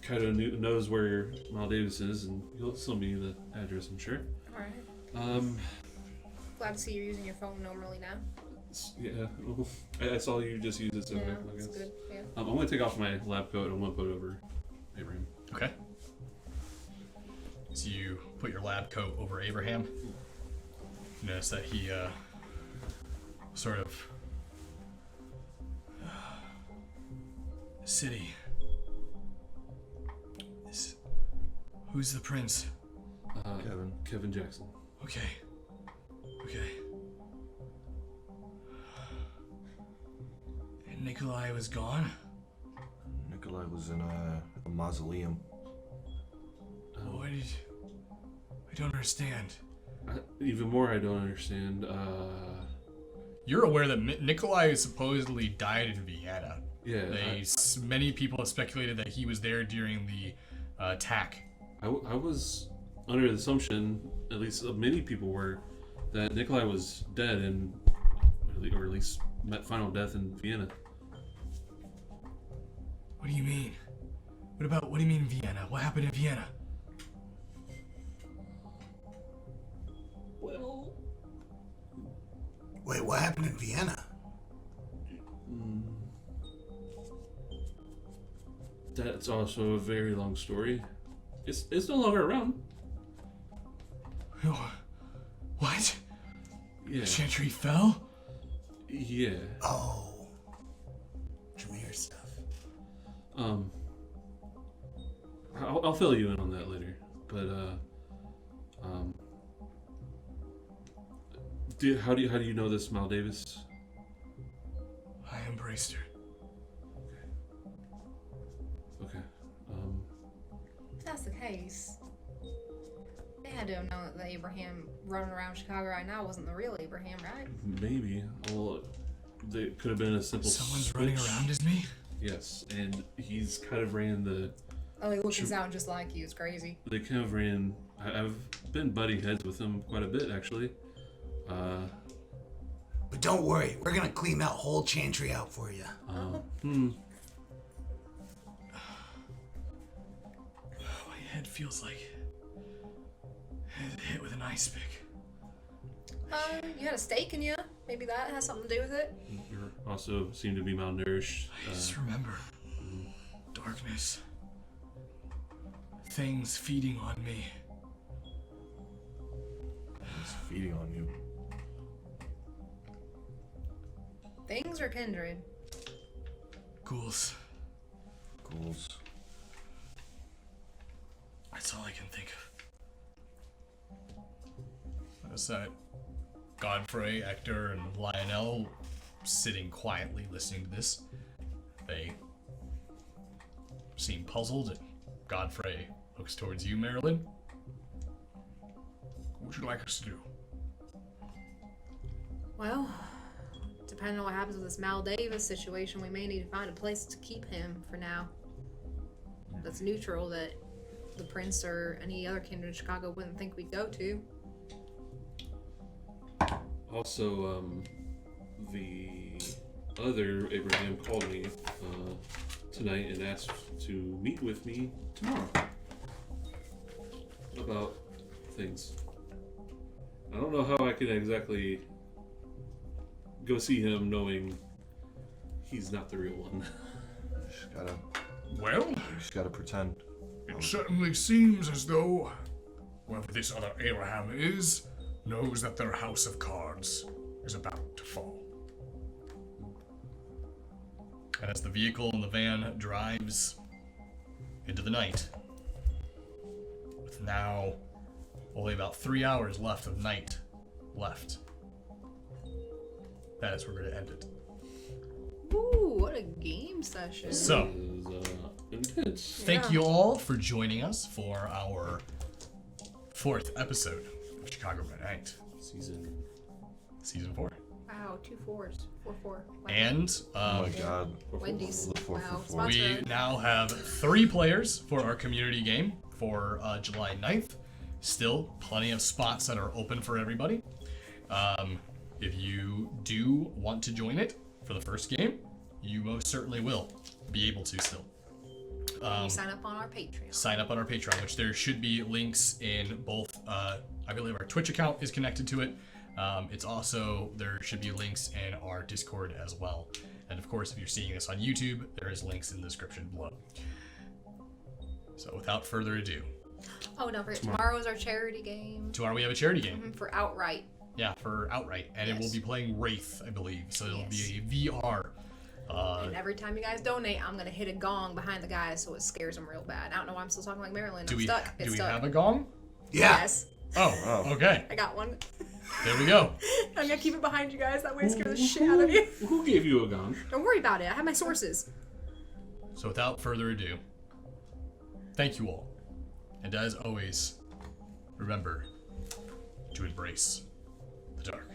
Kaido knows where Maldavis is, and he'll send me the address, I'm sure. Alright. Glad to see you're using your phone normally now. Yeah, I saw you just use it, so Yeah, I guess. that's good. Yeah. I'm going to take off my lab coat and I'm going to put it over Abraham. Okay. So you put your lab coat over Abraham. You notice that he sort of city. Who's the prince? Kevin Jackson. Okay. And Nikolai was gone? Nikolai was in a mausoleum. What did... I don't understand. Even more, I don't understand. You're aware that Nikolai supposedly died in Vienna. Yeah. Many people have speculated that he was there during the attack. I was under the assumption, at least many people were, that Nikolai was dead or at least met final death in Vienna. What do you mean? What do you mean Vienna? What happened in Vienna? Well... Wait, what happened in Vienna? That's also a very long story. It's no longer around. What? Yeah. Chantry fell? Yeah. Oh. Tremere stuff. I'll fill you in on that later. But how do you know this Maldavis? I embraced her. Okay. If that's the case, they had to have known that the Abraham running around Chicago right now wasn't the real Abraham, right? Maybe. Well, they could have been a simple. Someone's switch. running around as me? Yes, and he's kind of ran the. Oh, he looks and sound just like you. It's crazy. They kind of ran. I've been butting heads with him quite a bit, actually. But don't worry, we're gonna clean that whole chantry out for you. My head feels like hit with an ice pick. You had a steak in you. Maybe that has something to do with it. You also seem to be malnourished. I just remember darkness, things feeding on me. It's feeding on you. Things are kindred. Ghouls. Ghouls. That's all I can think of. Notice that Godfrey, Hector, and Lionel sitting quietly listening to this. They seem puzzled, and Godfrey looks towards you, Marilyn. What would you like us to do? Well, depending on what happens with this Maldavis situation, we may need to find a place to keep him for now. That's neutral, that the prince or any other kindred in Chicago wouldn't think we'd go to. Also, the other Abraham called me tonight and asked to meet with me tomorrow about things. I don't know how I can exactly go see him knowing he's not the real one. Well, You just gotta pretend. it certainly seems as though whoever this other Abraham is knows that their house of cards is about to fall. And as the vehicle in the van drives into the night, with now only about 3 hours left of night left, that is where we're going to end it. Ooh, what a game session. So, It is intense. thank you all for joining us for our 4th episode of Chicago by Night, Season 4. Wow, 2 4s. 4-4. Wow. And Oh my god. Wendy's. The 4 Wow. for 4. we Sponsored. now have 3 players for our community game for July 9th. Still plenty of spots that are open for everybody. If you do want to join it for the first game, you most certainly will be able to still. You sign up on our Patreon. Sign up on our Patreon, which there should be links in both. I believe our Twitch account is connected to it. It's also, there should be links in our Discord as well. And of course, if you're seeing this on YouTube, there is links in the description below. So without further ado. Oh, don't forget, tomorrow is our charity game. Tomorrow we have a charity game. For Outright. Yeah, for Outright. And it will be playing Wraith, I believe. So it'll be a VR. And every time you guys donate, I'm going to hit a gong behind the guys so it scares them real bad. I don't know why I'm still talking like Marilyn. Do I'm we, stuck. do It's we stuck. have a gong? Yeah. Yes. Oh, okay. I got one. There we go. I'm going to keep it behind you guys. That way it scares the shit out of you. Who gave you a gun? Don't worry about it. I have my sources. So without further ado, thank you all. And as always, remember to embrace the dark.